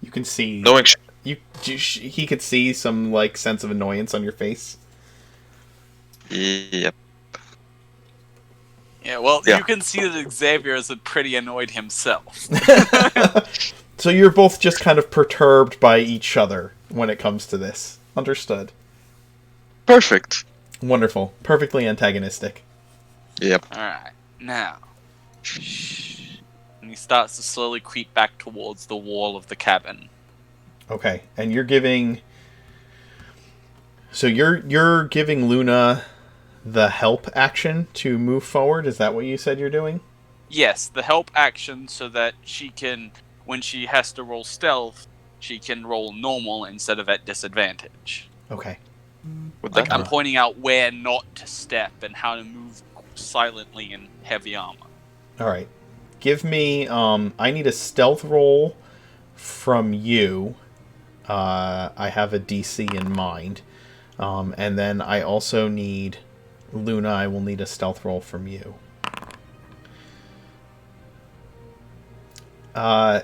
Speaker 1: You can see
Speaker 6: Knowing
Speaker 1: he could see some like sense of annoyance on your face.
Speaker 6: Yep.
Speaker 2: Yeah, well,
Speaker 6: Yeah.
Speaker 2: you can see that Xavier is pretty annoyed himself.
Speaker 1: So you're both just kind of perturbed by each other when it comes to this. Understood.
Speaker 6: Perfect.
Speaker 1: Wonderful. Perfectly antagonistic.
Speaker 6: Yep.
Speaker 2: Alright, now. Shh. And he starts to slowly creep back towards the wall of the cabin.
Speaker 1: Okay, and you're giving. So you're giving Luna the help action to move forward. Is that what you said you're doing?
Speaker 2: Yes, the help action so that she can, when she has to roll stealth, she can roll normal instead of at disadvantage.
Speaker 1: Okay.
Speaker 2: Like, I'm pointing out where not to step and how to move silently in heavy armor.
Speaker 1: All right. Give me. I need a stealth roll from you. I have a DC in mind, and then I also need Luna. I will need a stealth roll from you.
Speaker 6: Yeah.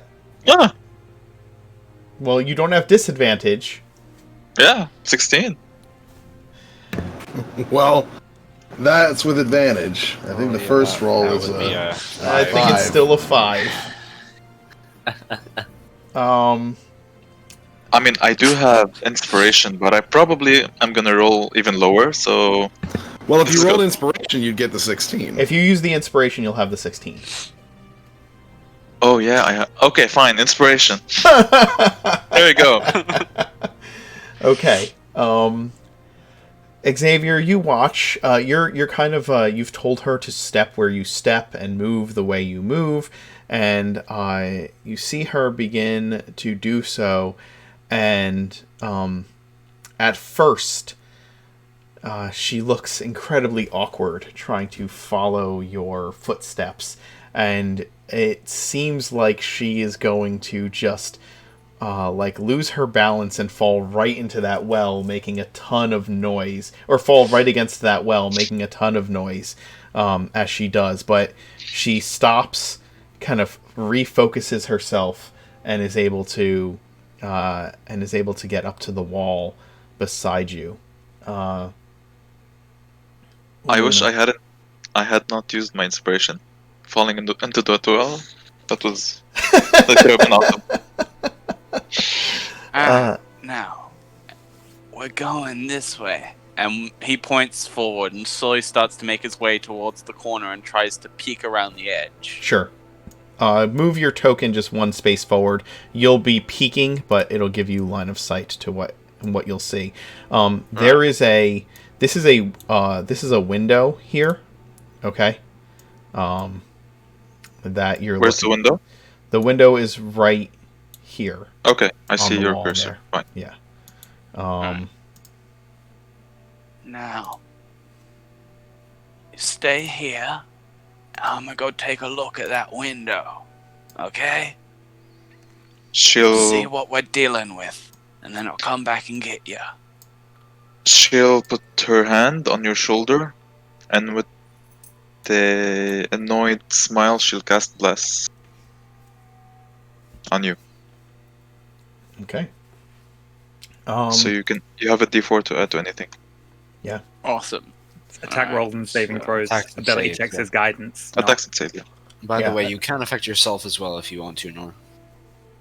Speaker 1: Well, you don't have disadvantage.
Speaker 6: Yeah. 16.
Speaker 3: Well, that's with advantage. I think the first roll
Speaker 5: that
Speaker 3: was
Speaker 5: would be a
Speaker 1: I think it's still a 5.
Speaker 6: I mean, I do have inspiration, but I probably am gonna roll even lower. So
Speaker 3: Well, if you
Speaker 6: Let's
Speaker 3: rolled
Speaker 6: go.
Speaker 3: inspiration, you'd get the 16.
Speaker 1: If you use the inspiration, you'll have the 16.
Speaker 6: Oh yeah, okay, fine. Inspiration. There we go.
Speaker 1: Okay. Xavier, you watch. You're kind of. You've told her to step where you step and move the way you move, and you see her begin to do so. And at first, she looks incredibly awkward trying to follow your footsteps, and it seems like she is going to just lose her balance and fall right into that well, making a ton of noise, or fall right against that well, making a ton of noise as she does. But she stops, kind of refocuses herself, and is able to get up to the wall beside you.
Speaker 6: I wish I had not used my inspiration. Falling into the well. That could have been awesome.
Speaker 2: Now, we're going this way. And he points forward and slowly starts to make his way towards the corner and tries to peek around the edge.
Speaker 1: Sure. Move your token just one space forward. You'll be peeking, but it'll give you line of sight to what you'll see. There is a. This is a window here. Okay. That you're.
Speaker 6: Where's the window?
Speaker 1: The window is right here.
Speaker 6: Okay, I see
Speaker 1: the
Speaker 6: your
Speaker 1: wall
Speaker 6: cursor.
Speaker 1: there.
Speaker 6: Fine.
Speaker 1: Yeah.
Speaker 2: Now, stay here. I'm gonna go take a look at that window. Okay? See
Speaker 6: She'll
Speaker 2: what we're dealing with. And then I'll come back and get you.
Speaker 6: she'll put her hand on your shoulder, and with the annoyed smile, she'll cast bless on you.
Speaker 1: Okay.
Speaker 6: So you have a D4 to add to anything.
Speaker 2: Awesome.
Speaker 7: Attack
Speaker 2: Alright,
Speaker 7: rolls and saving
Speaker 2: so-
Speaker 7: throws.
Speaker 5: Attacks and
Speaker 7: Ability
Speaker 5: saves,
Speaker 7: checks
Speaker 5: yeah.
Speaker 7: as guidance. not-
Speaker 6: Attacks and save, yeah.
Speaker 5: By
Speaker 1: Yeah.
Speaker 5: the way, you can affect yourself as well if you want to, Nor.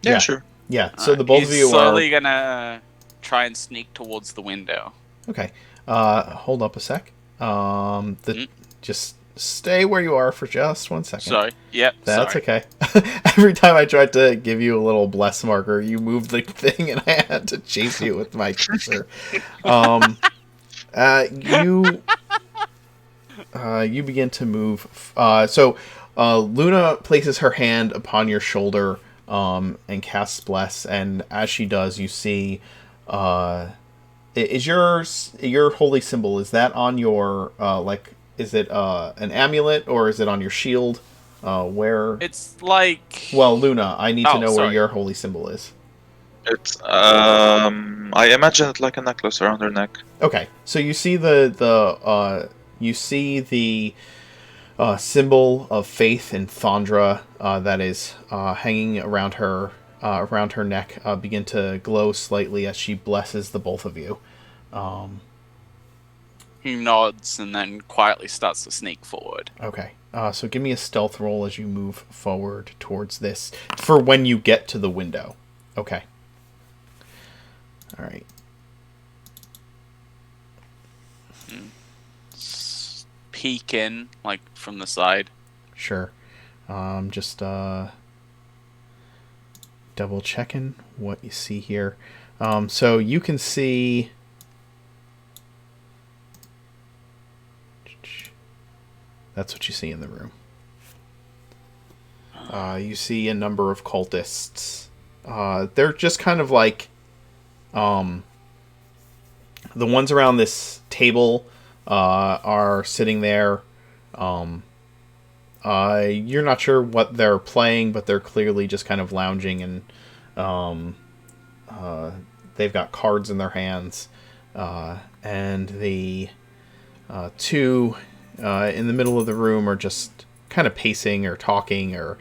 Speaker 6: Yeah, sure.
Speaker 1: Yeah. So the both
Speaker 2: He's
Speaker 1: of you
Speaker 2: slowly
Speaker 1: are.
Speaker 2: gonna try and sneak towards the window.
Speaker 1: Okay. Hold up a sec. Just stay where you are for just 1 second.
Speaker 2: Sorry. Yep.
Speaker 1: That's
Speaker 2: sorry.
Speaker 1: okay. Every time I tried to give you a little bless marker, you moved the thing, and I had to chase you with my cursor. You begin to move. So Luna places her hand upon your shoulder and casts bless, and as she does, you see. Is your holy symbol? Is that on your Is it an amulet or is it on your shield? Where?
Speaker 2: It's like.
Speaker 1: Well, Luna, I need to
Speaker 2: Oh,
Speaker 1: know where
Speaker 2: sorry.
Speaker 1: your holy symbol is.
Speaker 6: It's I imagine it like a necklace around her neck.
Speaker 1: Okay, so you see the symbol of faith in Thondra that is hanging around her neck begin to glow slightly as she blesses the both of you.
Speaker 2: He nods and then quietly starts to sneak forward.
Speaker 1: Okay, so give me a stealth roll as you move forward towards this for when you get to the window. Okay. All right.
Speaker 2: Peek in, like, from the side.
Speaker 1: Sure. Just double checking what you see here. So you can see. That's what you see in the room. You see a number of cultists. They're just kind of like the ones around this table are sitting there. You're not sure what they're playing, but they're clearly just kind of lounging, and they've got cards in their hands. And the two in the middle of the room are just kind of pacing or talking, or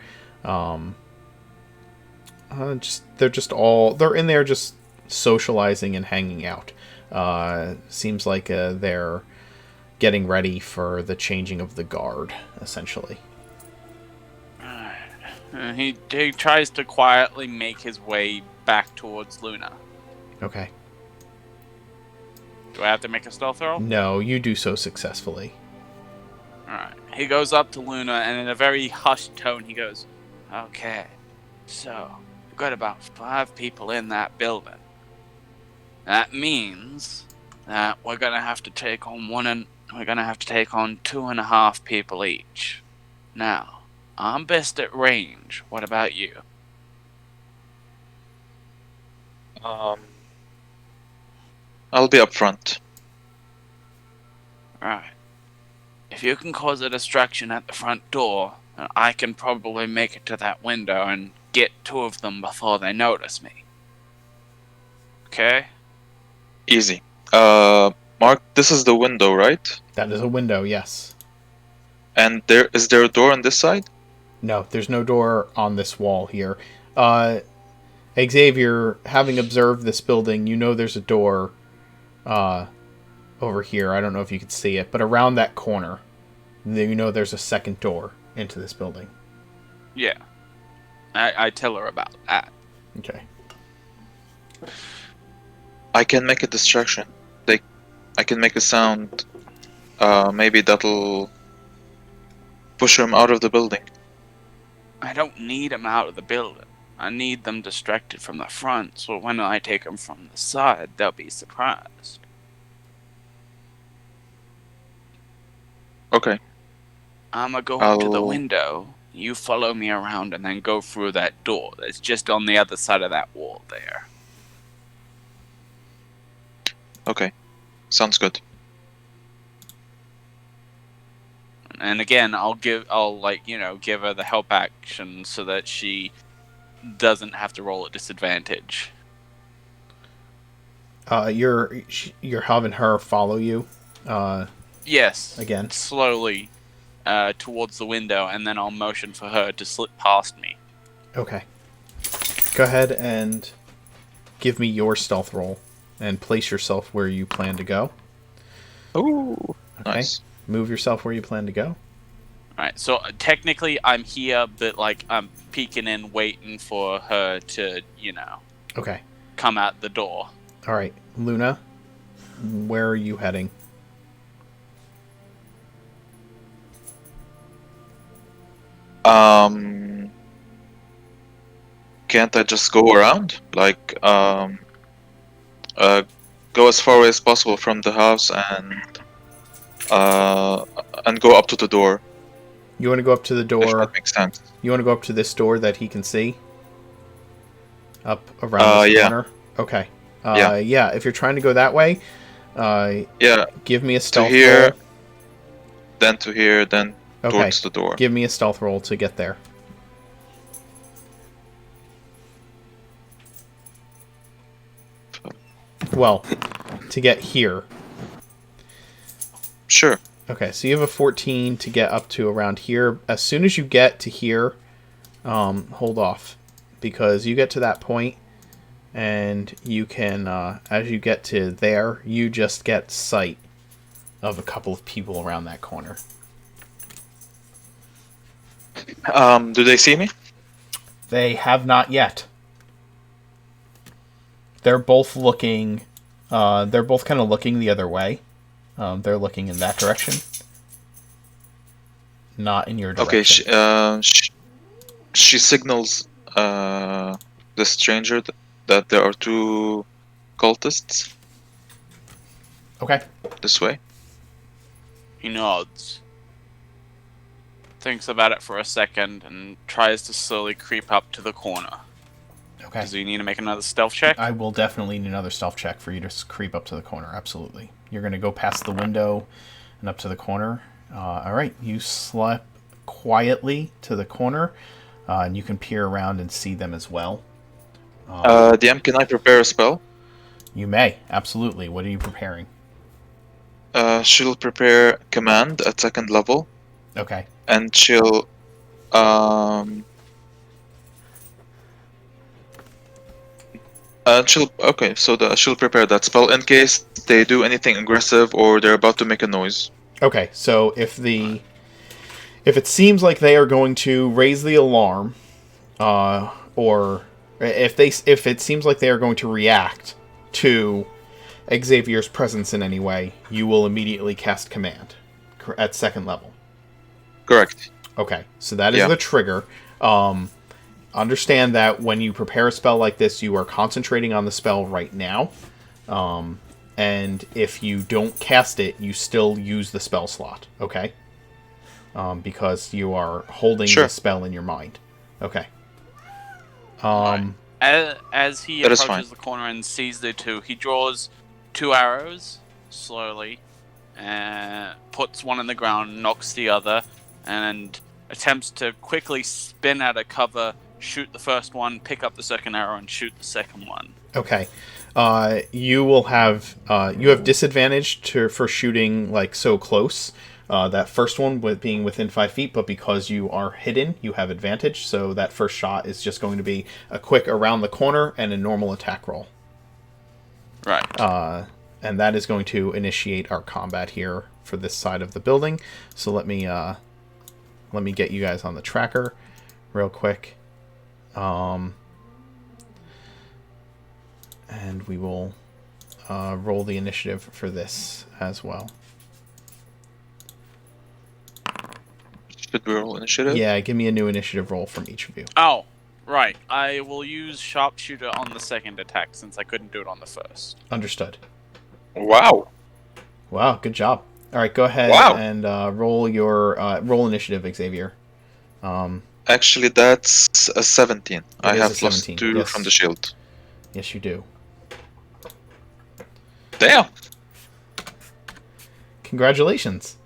Speaker 1: they're in there just socializing and hanging out. Seems like they're getting ready for the changing of the guard, essentially.
Speaker 2: He tries to quietly make his way back towards Luna.
Speaker 1: Okay.
Speaker 2: Do I have to make a stealth roll?
Speaker 1: No, you do so successfully.
Speaker 2: Alright. He goes up to Luna, and in a very hushed tone, he goes, "Okay, so we've got about 5 people in that building. That means that we're gonna have to take on 2.5 people each. Now, I'm best at range. What about you?"
Speaker 6: I'll be up front.
Speaker 2: Alright. If you can cause a distraction at the front door, then I can probably make it to that window and get 2 of them before they notice me. Okay?
Speaker 6: Easy. Mark, this is the window, right?
Speaker 1: That is a window, yes.
Speaker 6: And is there a door on this side?
Speaker 1: No, there's no door on this wall here. Xavier, having observed this building, you know there's a door over here. I don't know if you can see it, but around that corner, you know there's a second door into this building.
Speaker 2: Yeah. I tell her about that.
Speaker 1: Okay.
Speaker 6: I can make a distraction. I can make a sound. Maybe that'll push him out of the building.
Speaker 2: I don't need them out of the building. I need them distracted from the front, so when I take them from the side, they'll be surprised.
Speaker 6: Okay.
Speaker 2: I'ma go into the window, you follow me around, and then go through that door that's just on the other side of that wall there.
Speaker 6: Okay. Sounds good.
Speaker 2: And again, I'll give her the help action so that she doesn't have to roll at disadvantage.
Speaker 1: You're having her follow you.
Speaker 2: Yes.
Speaker 1: Again.
Speaker 2: Slowly towards the window, and then I'll motion for her to slip past me.
Speaker 1: Okay. Go ahead and give me your stealth roll and place yourself where you plan to go.
Speaker 6: Ooh,
Speaker 1: okay.
Speaker 6: Nice.
Speaker 1: Move yourself where you plan to go.
Speaker 2: Alright, so technically I'm here, but I'm peeking in, waiting for her to,
Speaker 1: Okay.
Speaker 2: come out the door.
Speaker 1: Alright, Luna, where are you heading?
Speaker 6: Can't I just go around? Go as far away as possible from the house and go up to the door.
Speaker 1: You want to go up to the
Speaker 6: If
Speaker 1: door?
Speaker 6: that makes sense.
Speaker 1: You want to go up to this door that he can see? Up around this corner? Okay. Yeah, if you're trying to go that way, give me a stealth roll.
Speaker 6: Then to here, then
Speaker 1: Okay.
Speaker 6: towards the door.
Speaker 1: Give me a stealth roll to get there. Well, to get here.
Speaker 6: Sure.
Speaker 1: Okay, so you have a 14 to get up to around here. As soon as you get to here, hold off. Because you get to that point, and you can, as you get to there, you just get sight of a couple of people around that corner.
Speaker 6: Do they see me?
Speaker 1: They have not yet. They're both looking, they're both kind of looking the other way. They're looking in that direction. Not in your direction.
Speaker 6: Okay, she signals the stranger that there are 2 cultists.
Speaker 1: Okay.
Speaker 6: This way.
Speaker 2: He nods. Thinks about it for a second and tries to slowly creep up to the corner.
Speaker 1: Okay.
Speaker 2: Does he need to make another stealth check?
Speaker 1: I will definitely need another stealth check for you to creep up to the corner. Absolutely. You're going to go past the window and up to the corner. All right. You slip quietly to the corner, and you can peer around and see them as well.
Speaker 6: DM, can I prepare a spell?
Speaker 1: You may. Absolutely. What are you preparing?
Speaker 6: She'll prepare command at 2nd level.
Speaker 1: Okay.
Speaker 6: And she'll she'll prepare that spell in case they do anything aggressive or they're about to make a noise.
Speaker 1: Okay, so if it seems like they are going to raise the alarm, or if it seems like they are going to react to Xavier's presence in any way, you will immediately cast command at second level.
Speaker 6: Correct.
Speaker 1: Okay, so that is the trigger. Understand that when you prepare a spell like this, you are concentrating on the spell right now. And if you don't cast it, you still use the spell slot, okay? Because you are holding the spell in your mind. Okay.
Speaker 2: As he
Speaker 6: That is
Speaker 2: approaches the corner and sees the two, he draws 2 arrows slowly, and puts one in the ground, knocks the other, and attempts to quickly spin out of cover, shoot the first one, pick up the second arrow, and shoot the second one.
Speaker 1: Okay. You will have you have disadvantage for shooting like so close. That first one with being within 5 feet, but because you are hidden, you have advantage. So that first shot is just going to be a quick around the corner and a normal attack roll.
Speaker 2: Right.
Speaker 1: And that is going to initiate our combat here for this side of the building. So let me get you guys on the tracker real quick. And we will roll the initiative for this as well.
Speaker 6: Should we roll initiative?
Speaker 1: Yeah, give me a new initiative roll from each of you.
Speaker 2: Oh, right. I will use sharpshooter on the second attack since I couldn't do it on the first.
Speaker 1: Understood.
Speaker 6: Wow.
Speaker 1: Wow, good job. All right, go ahead and roll your roll initiative, Xavier.
Speaker 6: Actually, that's a 17. I have plus
Speaker 1: 17.
Speaker 6: 2 from the shield.
Speaker 1: Yes, you do.
Speaker 6: Damn.
Speaker 1: Congratulations.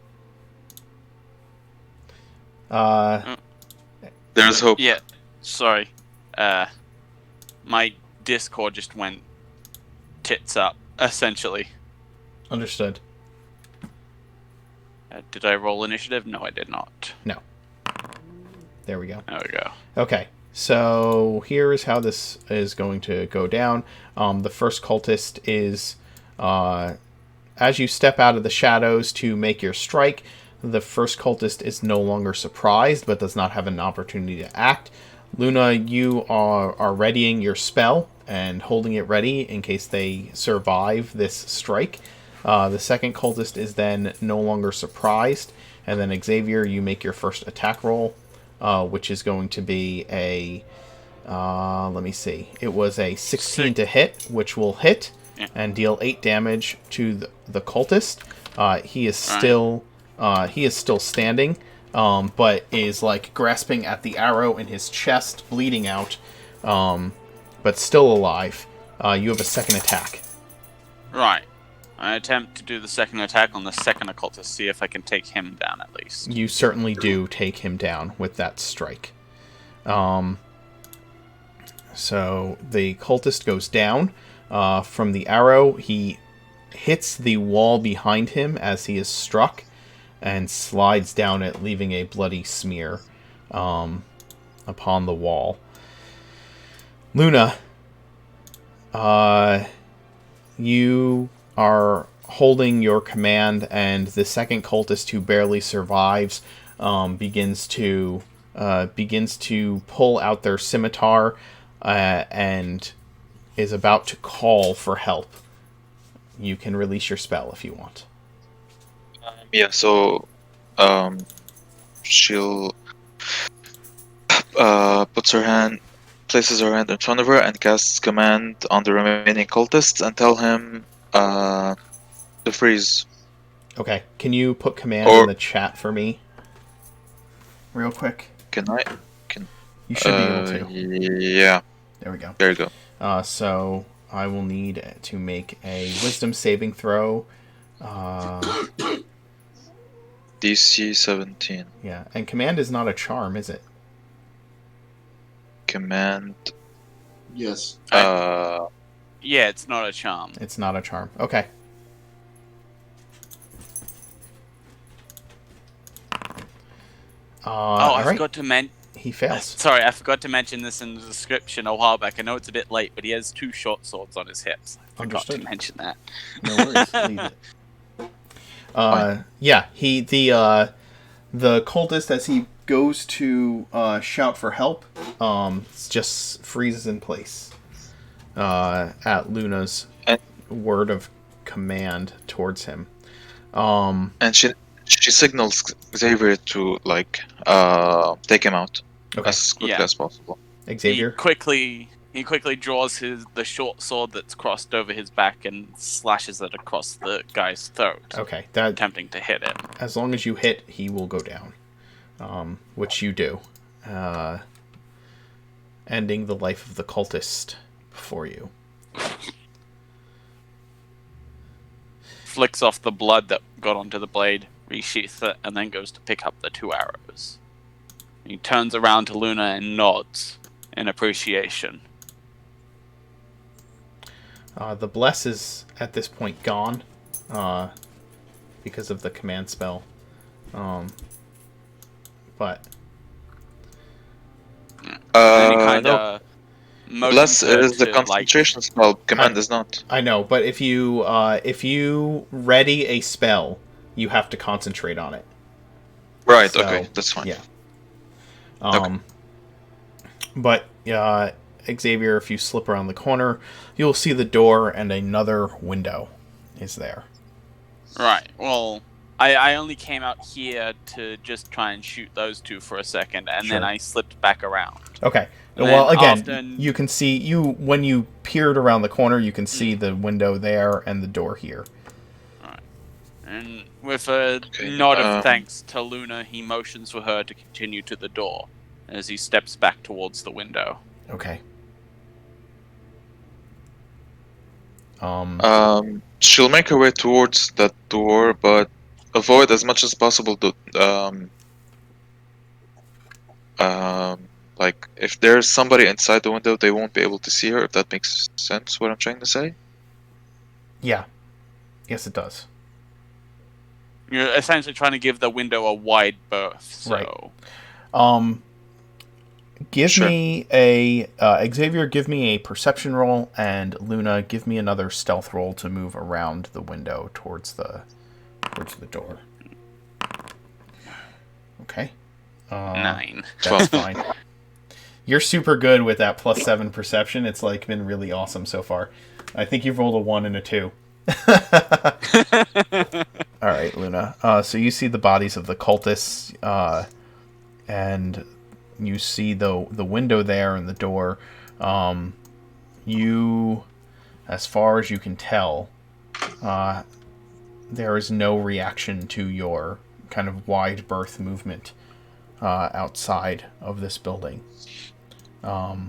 Speaker 6: There's hope.
Speaker 2: Yeah, sorry. My Discord just went tits up, essentially.
Speaker 1: Understood.
Speaker 2: Did I roll initiative? No, I did not.
Speaker 1: No. There we go.
Speaker 2: There we go.
Speaker 1: Okay, so here is how this is going to go down. The first cultist is, as you step out of the shadows to make your strike, the first cultist is no longer surprised, but does not have an opportunity to act. Luna, you are readying your spell and holding it ready in case they survive this strike. The second cultist is then no longer surprised. And then Xavier, you make your first attack roll, which is going to be a... let me see. It was a 16 to hit, which will hit and deal 8 damage to the cultist. He is still standing, but is like grasping at the arrow in his chest, bleeding out, but still alive. You have a second attack.
Speaker 2: Right. I attempt to do the second attack on the second occultist, see if I can take him down at least.
Speaker 1: You certainly do take him down with that strike. So the cultist goes down from the arrow. He hits the wall behind him as he is struck and slides down it, leaving a bloody smear upon the wall. Luna, you are holding your command, and the second cultist, who barely survives, begins to pull out their scimitar and is about to call for help. You can release your spell if you want.
Speaker 6: So she'll places her hand in front of her and casts command on the remaining cultists and tell him to freeze.
Speaker 1: Okay, can you put command in the chat for me? Real quick.
Speaker 6: Can I?
Speaker 1: You should be able to.
Speaker 6: Yeah.
Speaker 1: There we go.
Speaker 6: There you go.
Speaker 1: So I will need to make a wisdom saving throw.
Speaker 6: DC 17.
Speaker 1: Yeah, and command is not a charm, is it?
Speaker 6: Command.
Speaker 4: Yes.
Speaker 2: Yeah, it's not a charm.
Speaker 1: It's not a charm. Okay.
Speaker 2: I forgot to mention.
Speaker 1: He fails.
Speaker 2: Sorry, I forgot to mention this in the description a while back. I know it's a bit late, but he has 2 short swords on his hips. I forgot to mention that.
Speaker 1: No worries. Leave it. Yeah, the cultist, as he goes to shout for help, just freezes in place at Luna's word of command towards him.
Speaker 6: And she signals Xavier to take him out as quickly as possible.
Speaker 1: Xavier?
Speaker 2: He quickly draws the short sword that's crossed over his back and slashes it across the guy's throat.
Speaker 1: Okay,
Speaker 2: attempting to hit him.
Speaker 1: As long as you hit, he will go down, which you do, ending the life of the cultist before you.
Speaker 2: Flicks off the blood that got onto the blade, resheaths it, and then goes to pick up the 2 arrows. He turns around to Luna and nods in appreciation.
Speaker 1: The bless is at this point gone, because of the command spell. But
Speaker 6: no. Bless is the concentration spell. Command is not.
Speaker 1: I know, but if you ready a spell, you have to concentrate on it.
Speaker 6: Right. So, okay, that's fine.
Speaker 1: Yeah. But Xavier, if you slip around the corner, you'll see the door and another window is there.
Speaker 2: Right. Well, I only came out here to just try and shoot those 2 for a second, and then I slipped back around.
Speaker 1: Okay. Well, again, you can see when you peered around the corner, you can see the window there and the door here.
Speaker 2: Right. And with a nod of thanks to Luna, he motions for her to continue to the door as he steps back towards the window.
Speaker 1: Okay.
Speaker 6: She'll make her way towards that door, but avoid as much as possible like, if there's somebody inside the window, they won't be able to see her, if that makes sense, what I'm trying to say?
Speaker 1: Yeah. Yes, it does.
Speaker 2: You're essentially trying to give the window a wide berth, so...
Speaker 1: Right. Give me a... Xavier, give me a perception roll, and Luna, give me another stealth roll to move around the window towards the door. Okay.
Speaker 2: 9.
Speaker 1: That's fine. You're super good with that +7 perception. It's been really awesome so far. I think you've rolled a 1 and a 2. All right, Luna. So you see the bodies of the cultists, and you see the window there and the door. You, as far as you can tell, there is no reaction to your kind of wide berth movement outside of this building. You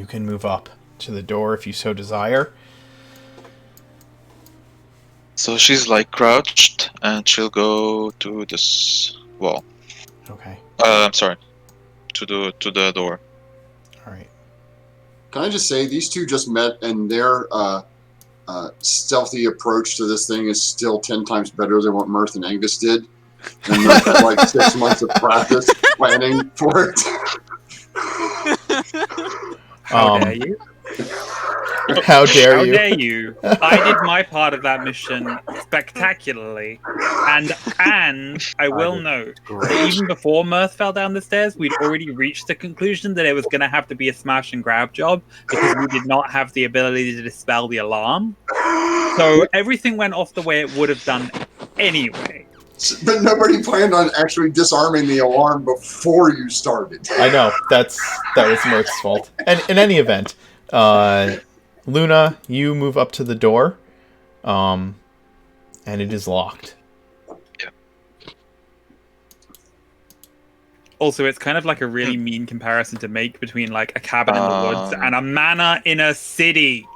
Speaker 1: can move up to the door if you so desire.
Speaker 6: So she's crouched, and she'll go to this wall.
Speaker 1: Okay.
Speaker 6: I'm sorry. To the door.
Speaker 1: All right.
Speaker 4: Can I just say, these two just met, and their stealthy approach to this thing is still 10 times better than what Mirth and Angus did. And Mirth had 6 months of practice planning for it.
Speaker 7: How dare you?
Speaker 1: How dare you?
Speaker 7: How dare you? I did my part of that mission spectacularly. And I will note that even before Mirth fell down the stairs, we'd already reached the conclusion that it was going to have to be a smash and grab job because we did not have the ability to dispel the alarm. So everything went off the way it would have done anyway.
Speaker 4: But nobody planned on actually disarming the alarm before you started.
Speaker 1: I know. That was Mirth's fault. And in any event, Luna, you move up to the door, and it is locked.
Speaker 6: Yeah.
Speaker 7: Also, it's kind of like a really mean comparison to make between a cabin in the woods and a manor in a city.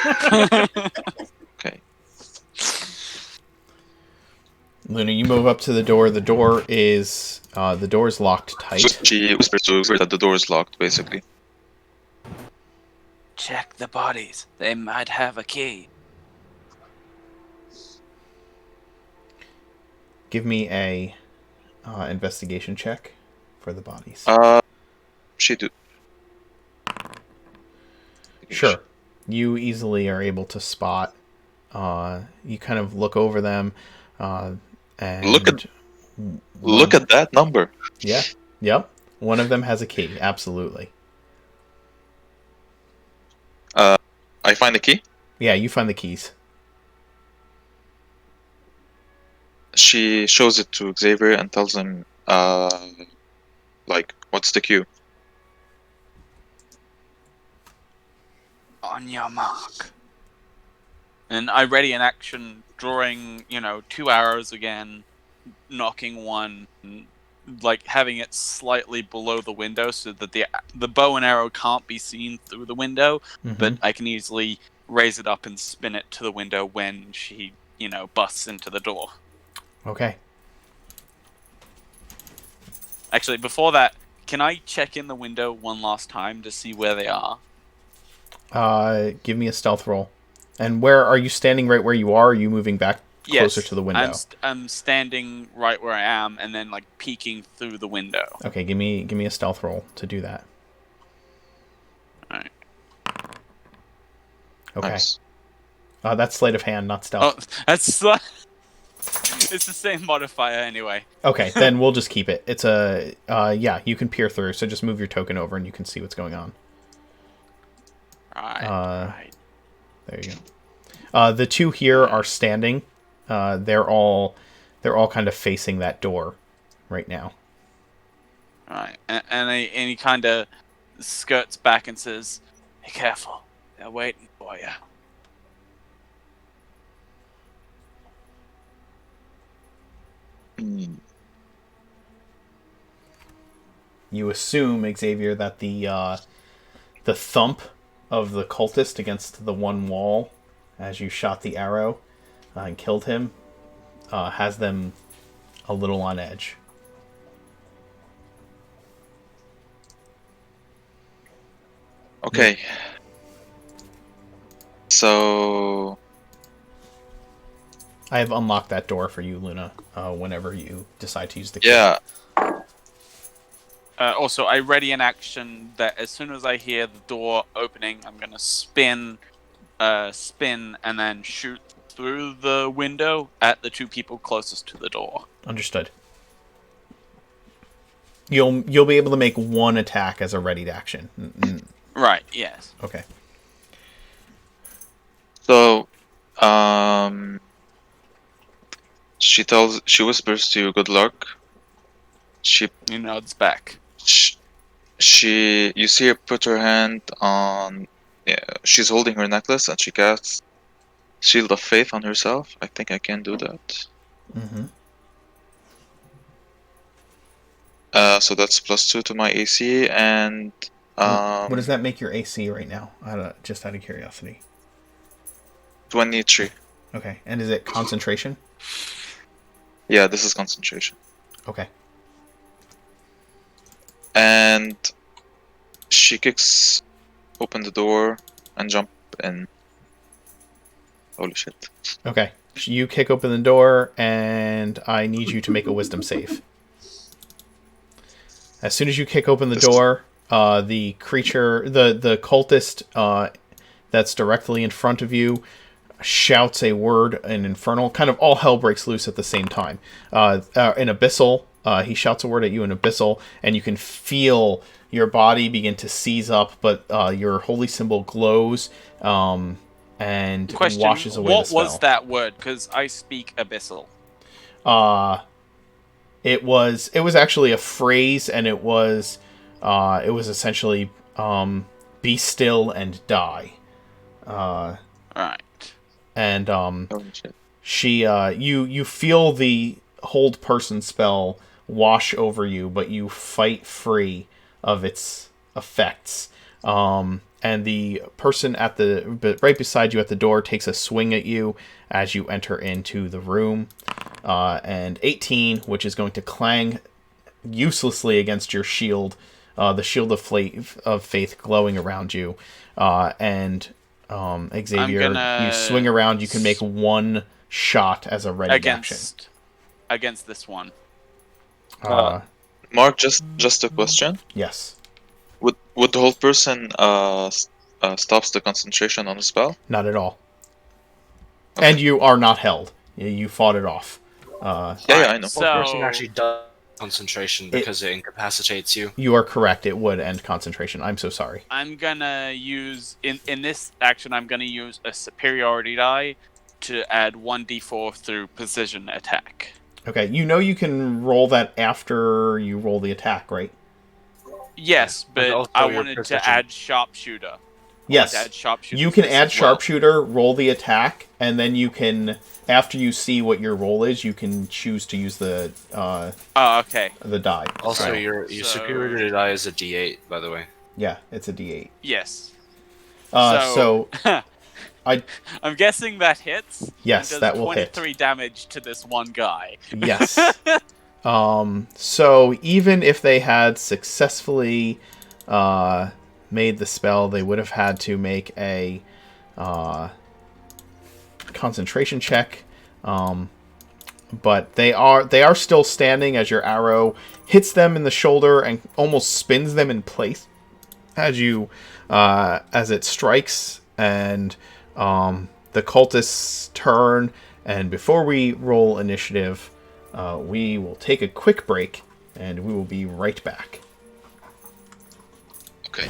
Speaker 6: Okay.
Speaker 1: Luna, you move up to the door. The door is locked tight.
Speaker 6: So she whispers to her that the door is locked, basically.
Speaker 2: Check the bodies. They might have a key.
Speaker 1: Give me a investigation check for the bodies.
Speaker 6: She do.
Speaker 1: Sure. You easily are able to spot. You kind of look over them. And
Speaker 6: Look at that number.
Speaker 1: Yeah. Yep. One of them has a key. Absolutely.
Speaker 6: I find the key.
Speaker 1: Yeah, you find the keys.
Speaker 6: she shows it to Xavier and tells him, like, what's the cue?
Speaker 2: On your mark. And I ready an action, drawing, 2 arrows again, knocking one, like having it slightly below the window so that the bow and arrow can't be seen through the window, but I can easily raise it up and spin it to the window when she, busts into the door.
Speaker 1: Okay.
Speaker 2: Actually, before that, can I check in the window one last time to see where they are?
Speaker 1: Give me a stealth roll. And where are you standing? Right where you are? Or are you moving back closer to the window?
Speaker 2: I'm standing right where I am, and then like peeking through the window.
Speaker 1: Okay, give me a stealth roll to do that.
Speaker 2: All right.
Speaker 1: Okay.
Speaker 6: Nice.
Speaker 1: That's sleight of hand, not stealth.
Speaker 2: Oh, that's it's the same modifier anyway.
Speaker 1: Okay, then we'll just keep it. It's a yeah, you can peer through. So just move your token over, and you can see what's going on.
Speaker 2: Right.
Speaker 1: There you go. The two here are standing. They're all kind of facing that door right now.
Speaker 2: Right, and he kind of skirts back and says, "Be careful, they're waiting for you."
Speaker 1: You assume, Xavier, that the thump of the cultist against the one wall as you shot the arrow and killed him has them a little on edge.
Speaker 6: Okay. So
Speaker 1: I have unlocked that door for you, Luna, whenever you decide to use the key.
Speaker 6: yeah,
Speaker 2: Also, I ready an action that as soon as I hear the door opening, I'm gonna spin, and then shoot through the window at the two people closest to the door.
Speaker 1: Understood. You'll be able to make one attack as a readied action.
Speaker 2: Right. Yes.
Speaker 1: Okay.
Speaker 6: so she whispers to you, good luck. She
Speaker 2: Nods back.
Speaker 6: you see her put her hand on, she's holding her necklace and she casts Shield of Faith on herself. I think I can do that.
Speaker 1: Mm-hmm.
Speaker 6: So that's +2 to my AC, and
Speaker 1: What does that make your AC right now? Just out of curiosity.
Speaker 6: 23.
Speaker 1: Okay, and is it concentration?
Speaker 6: Yeah, this is concentration.
Speaker 1: Okay.
Speaker 6: And she kicks open the door and jump in. Holy shit.
Speaker 1: Okay. You kick open the door, and I need you to make a wisdom save. As soon as you kick open the door, the creature, the cultist that's directly in front of you, shouts a word in Infernal. Kind of all hell breaks loose at the same time. In Abyssal, he shouts a word at you in Abyssal, and you can feel your body begin to seize up, but your holy symbol glows and
Speaker 2: Question:
Speaker 1: washes away the spell.
Speaker 2: What was that word? Because I speak Abyssal.
Speaker 1: It was actually a phrase, and it was essentially be still and die.
Speaker 2: Right.
Speaker 1: And
Speaker 6: Holy shit.
Speaker 1: she you feel the hold person spell wash over you, but you fight free of its effects. And the person right beside you at the door takes a swing at you as you enter into the room. And 18, which is going to clang uselessly against your shield, the shield of faith glowing around you. And Xavier, you swing around. You can make one shot as a ready action
Speaker 2: against this one.
Speaker 6: Mark, just a question.
Speaker 1: Yes.
Speaker 6: Would the whole person stops the concentration on the spell?
Speaker 1: Not at all.
Speaker 6: Okay.
Speaker 1: And you are not held. You fought it off.
Speaker 6: Yeah, I know.
Speaker 2: So,
Speaker 5: Person actually does concentration because it incapacitates you.
Speaker 1: You are correct. It would end concentration. I'm so sorry.
Speaker 2: I'm gonna use in this action. I'm gonna use a superiority die to add 1d4 through precision attack.
Speaker 1: Okay, you know you can roll that after you roll the attack, right?
Speaker 2: Yes,
Speaker 5: And
Speaker 2: but
Speaker 5: also
Speaker 2: I
Speaker 5: your
Speaker 2: wanted to
Speaker 5: precision.
Speaker 2: add sharpshooter. I want to
Speaker 1: Yes.
Speaker 2: add sharpshooter
Speaker 1: You
Speaker 2: to
Speaker 1: can
Speaker 2: this
Speaker 1: add
Speaker 2: as well.
Speaker 1: sharpshooter, roll the attack, and then you can, after you see what your roll is, you can choose to use the
Speaker 2: Oh, okay.
Speaker 1: die.
Speaker 5: Also,
Speaker 2: Right.
Speaker 5: your superior to die is a D8, by the way.
Speaker 1: Yeah, it's a D8.
Speaker 2: Yes. So
Speaker 1: So I
Speaker 2: I'm guessing that hits and
Speaker 1: yes,
Speaker 2: does
Speaker 1: that will hit.
Speaker 2: 23 damage to this one guy.
Speaker 1: Yes. So even if they had successfully made the spell, they would have had to make a concentration check. But they are still standing as your arrow hits them in the shoulder and almost spins them in place as it strikes, and the cultists turn. And before we roll initiative, we will take a quick break, and we will be right back.
Speaker 6: Okay.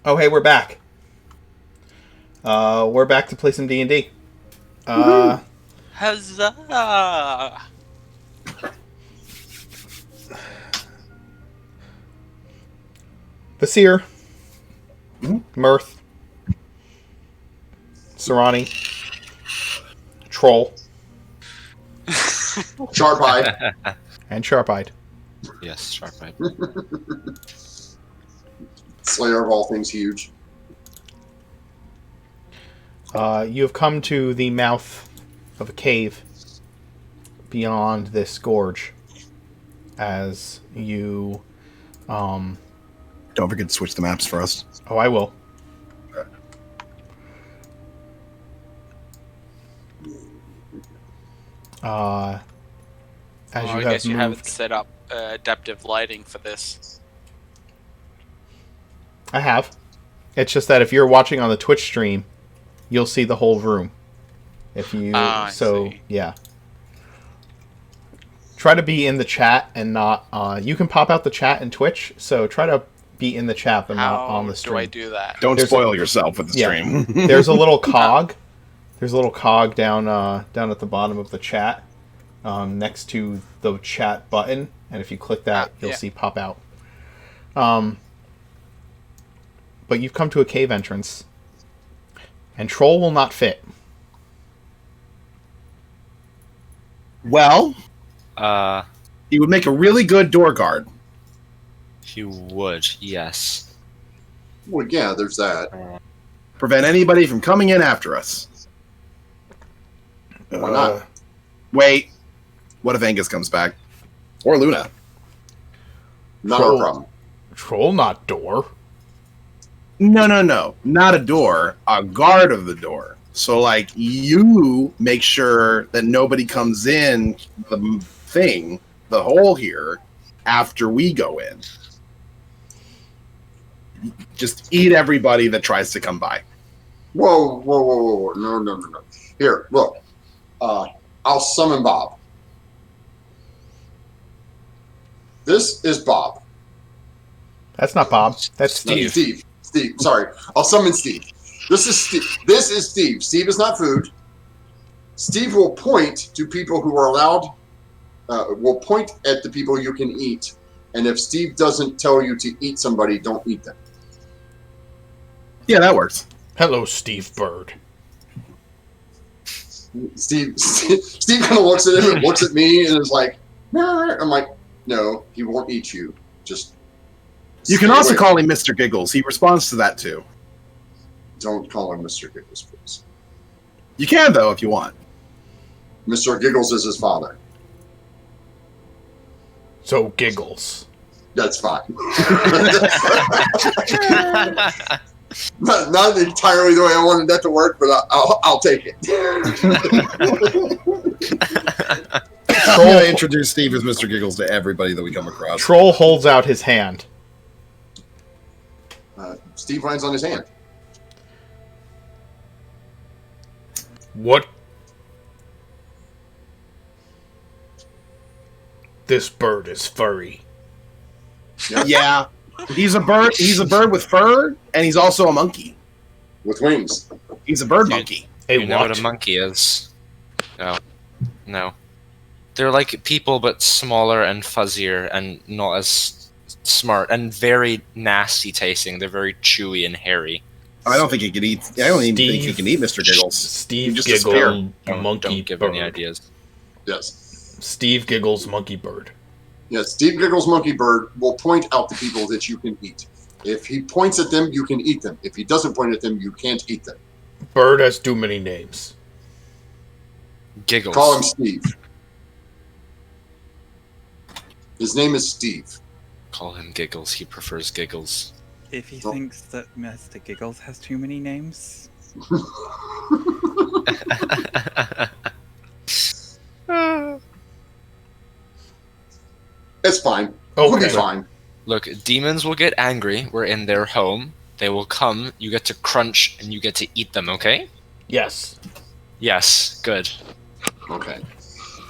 Speaker 1: Oh, hey, we're back. We're back to play some D&D.
Speaker 2: Huzzah!
Speaker 1: Vasir,
Speaker 3: Mhm.
Speaker 1: Mirth, Sarani, Troll,
Speaker 4: Sharp eye.
Speaker 1: and Sharp-Eyed.
Speaker 5: Yes, sharp-eyed.
Speaker 4: Slayer of all things huge.
Speaker 1: You have come to the mouth of a cave beyond this gorge. As you,
Speaker 3: Don't forget to switch the maps for us.
Speaker 1: oh, I will. As
Speaker 2: Oh,
Speaker 1: you
Speaker 2: I
Speaker 1: have
Speaker 2: guess you haven't
Speaker 1: moved,
Speaker 2: set up adaptive lighting for this.
Speaker 1: I have. It's just that if you're watching on the Twitch stream, you'll see the whole room. If you
Speaker 2: I see.
Speaker 1: yeah. Try to be in the chat and not. You can pop out the chat in Twitch, so try to be in the chat but not on the
Speaker 2: do
Speaker 1: stream.
Speaker 2: I do that?
Speaker 3: Don't
Speaker 1: There's
Speaker 3: spoil yourself with the
Speaker 1: Yeah.
Speaker 3: stream.
Speaker 1: There's a little cog. There's a little cog down down at the bottom of the chat, next to the chat button, and if you click that, you'll
Speaker 2: yeah.
Speaker 1: see pop out. But you've come to a cave entrance, and Troll will not fit.
Speaker 3: Well,
Speaker 5: Uh,
Speaker 3: he would make a really good door guard.
Speaker 5: he would, yes.
Speaker 4: Well, yeah, there's that.
Speaker 3: Prevent anybody from coming in after us.
Speaker 4: Why not?
Speaker 3: Wait. What if Angus comes back? Or Luna?
Speaker 4: Not
Speaker 1: Troll.
Speaker 4: our problem.
Speaker 1: Troll, not door.
Speaker 3: No. Not a door. A guard of the door. So, like, you make sure that nobody comes in the thing, the hole here, after we go in. Just eat everybody that tries to come by.
Speaker 4: Whoa. No. Here, look. I'll summon Bob. This is Bob.
Speaker 1: That's not Bob. That's
Speaker 4: No,
Speaker 1: Steve.
Speaker 4: Steve. Sorry. I'll summon Steve. This is Steve. This is Steve. Steve is not food. Steve will point to people who are allowed. Will point at the people you can eat. And if Steve doesn't tell you to eat somebody, don't eat them.
Speaker 3: Yeah, that works.
Speaker 1: Hello, Steve Bird.
Speaker 4: Steve kind of looks at him and looks at me and is like, "Nah." I'm like, no, he won't eat you. Just
Speaker 3: You can
Speaker 4: stay
Speaker 3: also
Speaker 4: away
Speaker 3: call
Speaker 4: from
Speaker 3: him Mr. Giggles. He responds to that, too.
Speaker 4: Don't call him Mr. Giggles, please.
Speaker 3: You can, though, if you want.
Speaker 4: Mr. Giggles is his father.
Speaker 1: So Giggles.
Speaker 4: That's fine. Not entirely the way I wanted that to work, but I'll take it.
Speaker 3: I'm going to introduce Steve as Mr. Giggles to everybody that we come across.
Speaker 1: Troll holds out his hand.
Speaker 4: Steve lands on his hand.
Speaker 1: What? This bird is furry.
Speaker 3: Yeah. He's a bird. He's a bird with fur, and he's also a monkey.
Speaker 4: With wings.
Speaker 3: He's a bird monkey.
Speaker 1: Hey,
Speaker 5: You know what a monkey is? No. They're like people, but smaller and fuzzier and not as smart and very nasty tasting. They're very chewy and hairy.
Speaker 3: I don't think he can eat. I don't even think he can eat Mr. Giggles.
Speaker 1: Steve
Speaker 3: just
Speaker 1: Giggle,
Speaker 3: disappear.
Speaker 1: monkey
Speaker 5: Don't give
Speaker 1: bird.
Speaker 5: any ideas.
Speaker 4: Yes.
Speaker 1: Steve Giggles, monkey bird.
Speaker 4: Yes, Steve Giggles Monkey Bird will point out the people that you can eat. If he points at them, you can eat them. If he doesn't point at them, you can't eat them.
Speaker 1: Bird has too many names.
Speaker 5: Giggles.
Speaker 4: Call him Steve. His name is Steve.
Speaker 5: Call him Giggles. He prefers Giggles.
Speaker 7: If he thinks that Mr. Giggles has too many names,
Speaker 4: It's fine. We'll be
Speaker 1: Okay.
Speaker 4: fine.
Speaker 5: Look, demons will get angry. We're in their home. They will come. You get to crunch and you get to eat them, okay?
Speaker 1: Yes.
Speaker 5: Yes, good.
Speaker 4: Okay.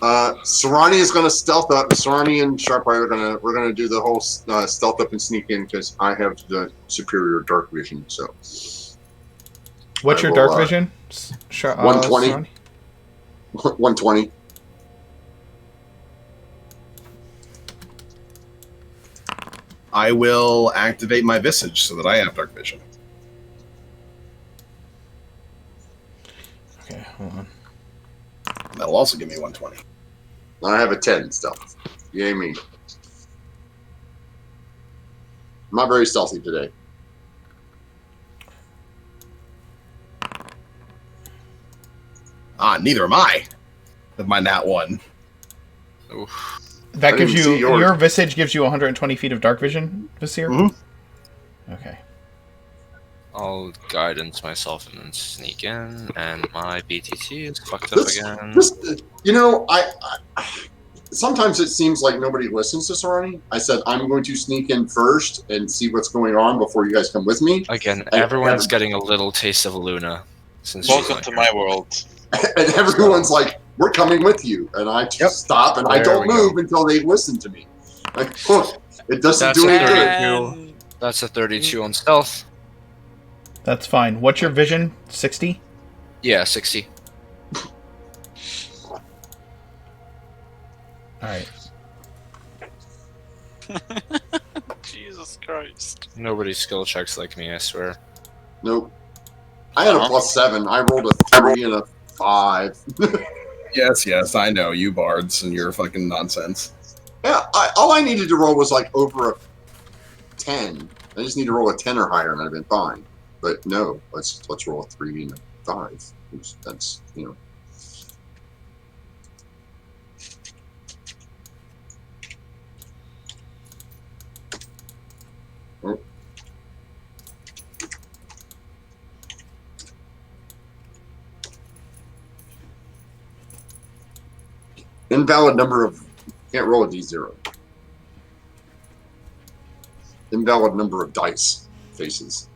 Speaker 4: Sarani is going to stealth up. Sarani and Sharpeye we're gonna do the whole stealth up and sneak in because I have the superior dark vision. So
Speaker 1: What's your dark vision?
Speaker 4: 120. 120.
Speaker 3: I will activate my visage so that I have dark vision.
Speaker 1: Okay, hold on.
Speaker 3: That'll also give me 120.
Speaker 4: I have a 10 stealth. Yay me. I'm not very stealthy today.
Speaker 3: Neither am I. With my nat 1.
Speaker 5: Oof.
Speaker 1: That
Speaker 4: I
Speaker 1: gives
Speaker 4: didn't
Speaker 1: you
Speaker 4: see yours.
Speaker 1: your visage gives you 120 feet of dark vision, Vizier.
Speaker 3: Mm-hmm.
Speaker 1: Okay.
Speaker 5: I'll guidance myself and then sneak in, and my BTT is fucked up again.
Speaker 4: Sometimes it seems like nobody listens to Sarani. I said I'm going to sneak in first and see what's going on before you guys come with me.
Speaker 5: Again,
Speaker 4: And
Speaker 5: everyone's getting a little taste of Luna since she's
Speaker 6: Welcome
Speaker 5: not
Speaker 6: to
Speaker 5: here.
Speaker 6: my world.
Speaker 4: And everyone's like, "We're coming with you," and I just stop and I
Speaker 5: There
Speaker 4: don't
Speaker 5: we
Speaker 4: move
Speaker 5: go.
Speaker 4: until they listen to me. Like, it doesn't
Speaker 5: That's
Speaker 4: do
Speaker 5: a
Speaker 4: any good.
Speaker 5: 32. That's a 32 on stealth.
Speaker 1: That's fine. What's your vision? 60?
Speaker 5: Yeah, 60.
Speaker 1: Alright.
Speaker 2: Jesus Christ.
Speaker 5: Nobody skill checks like me, I swear.
Speaker 4: Nope. I had a +7. I rolled a 3 and a 5.
Speaker 3: Yes, I know. You bards and your fucking nonsense.
Speaker 4: Yeah, all I needed to roll was like over a 10. I just need to roll a 10 or higher, and I'd have been fine. But no, let's roll a 3 and a 5. That's Oh. Invalid number of can't roll a D0. Invalid number of dice faces.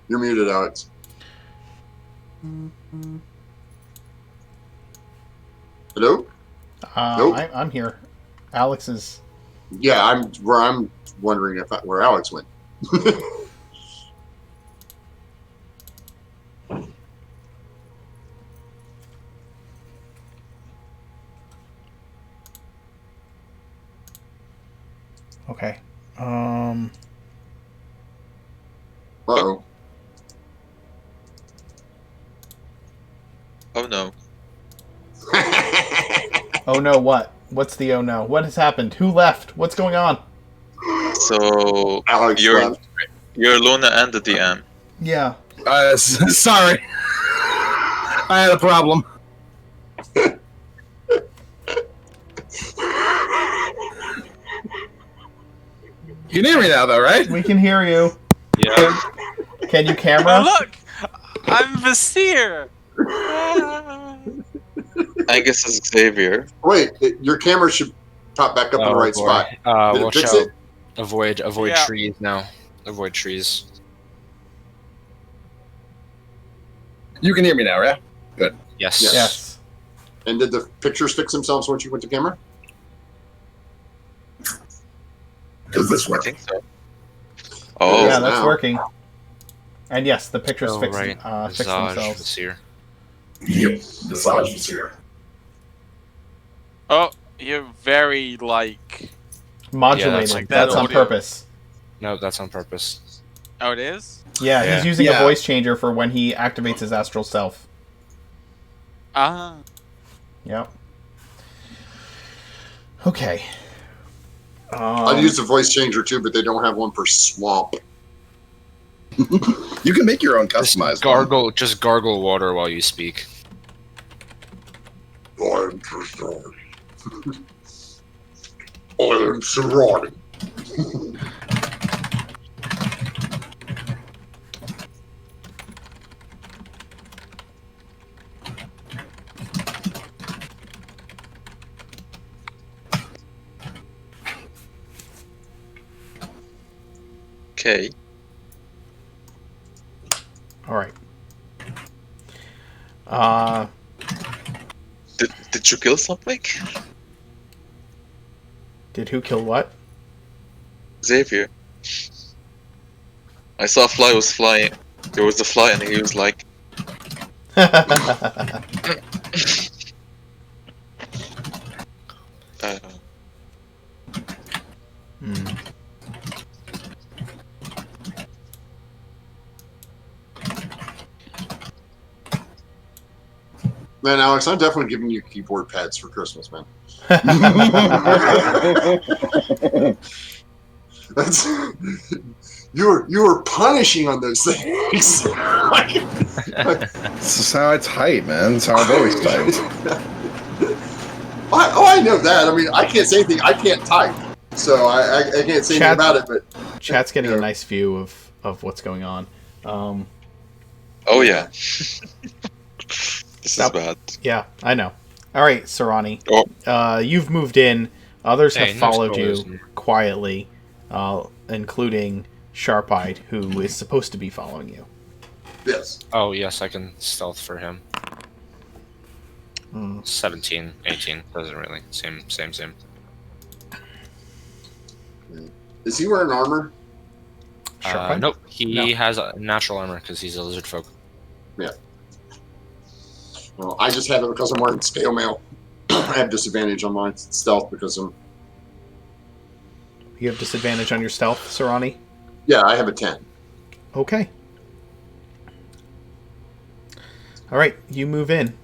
Speaker 4: You're muted, Alex. Hello? Nope.
Speaker 1: I'm here. Alex is...
Speaker 4: Yeah, I'm wondering where Alex went.
Speaker 1: Okay.
Speaker 4: Uh-oh.
Speaker 6: Oh no.
Speaker 1: Oh no, what? What's the oh no? What has happened? Who left? What's going on?
Speaker 6: So
Speaker 4: Alex
Speaker 6: you're
Speaker 4: left.
Speaker 6: Luna and the DM.
Speaker 1: Yeah.
Speaker 3: Sorry. I had a problem. You can hear me now, though, right?
Speaker 1: We can hear you.
Speaker 5: Yeah.
Speaker 1: Can you
Speaker 2: Oh,
Speaker 1: camera?
Speaker 2: look! I'm Vizier!
Speaker 6: Anghus is Xavier.
Speaker 4: Wait, your camera should pop back up in the right spot. Did it
Speaker 5: Watch
Speaker 4: fix
Speaker 5: out.
Speaker 4: it?
Speaker 5: Avoid
Speaker 2: Yeah.
Speaker 5: trees now. Avoid trees.
Speaker 3: You can hear me now, right?
Speaker 5: Yes.
Speaker 4: Yes.
Speaker 1: Yes.
Speaker 4: And did the pictures fix themselves once you went to camera?
Speaker 3: Does this
Speaker 6: I
Speaker 3: work?
Speaker 6: think so. Oh,
Speaker 1: Yeah, that's
Speaker 4: now.
Speaker 1: working. And yes, the pictures
Speaker 5: Oh,
Speaker 1: fix
Speaker 5: right.
Speaker 1: fix
Speaker 5: Visage,
Speaker 1: themselves.
Speaker 5: Vizier.
Speaker 3: Yep. The size is here.
Speaker 2: Oh, you're very,
Speaker 1: Modulated.
Speaker 5: like
Speaker 1: that's
Speaker 2: that
Speaker 1: on
Speaker 2: audio.
Speaker 1: purpose.
Speaker 5: No, that's on purpose.
Speaker 2: Oh, it is?
Speaker 1: Yeah,
Speaker 5: Yeah.
Speaker 1: he's using
Speaker 3: Yeah.
Speaker 1: a voice changer for when he activates his astral self.
Speaker 2: Ah.
Speaker 1: Yep. Okay.
Speaker 4: I'd use the voice changer too, but they don't have one for swamp.
Speaker 3: You can make your own
Speaker 5: Just
Speaker 3: customized one.
Speaker 5: gargle water while you speak.
Speaker 4: I'm Sarani. I am Sarani.
Speaker 6: okay.
Speaker 1: All right.
Speaker 6: Did you kill something?
Speaker 1: Did who kill what?
Speaker 6: Xavier. I saw a fly was flying. There was a fly, and he was like, uh,
Speaker 1: Hmm.
Speaker 4: Man, Alex, I'm definitely giving you keyboard pads for Christmas, man. That's you were punishing on those things.
Speaker 3: This is how I type, man. That's how I've always typed.
Speaker 4: I know that. I mean, I can't say anything. I can't type, so I can't say anything about it. But
Speaker 1: Chat's getting a nice view of what's going on.
Speaker 6: oh yeah. This is bad.
Speaker 1: Yeah, I know. All right, Sarani.
Speaker 6: Oh.
Speaker 1: You've moved in. Others have
Speaker 5: no
Speaker 1: followed
Speaker 5: spoilers.
Speaker 1: you quietly, including Sharp-Eyed, who is supposed to be following you.
Speaker 4: yes,
Speaker 5: Oh, yes, I can stealth for him.
Speaker 1: Hmm.
Speaker 5: 17, 18. Doesn't really. Same.
Speaker 4: is he wearing armor?
Speaker 1: Sharp-Eyed?
Speaker 5: Nope. He
Speaker 1: No.
Speaker 5: has a natural armor because he's a lizard folk.
Speaker 4: Yeah. Well, I just have it because I'm wearing scale mail. I have disadvantage on my stealth because I'm.
Speaker 1: You have disadvantage on your stealth, Sarani?
Speaker 4: Yeah, I have a 10.
Speaker 1: Okay. All right, you move in.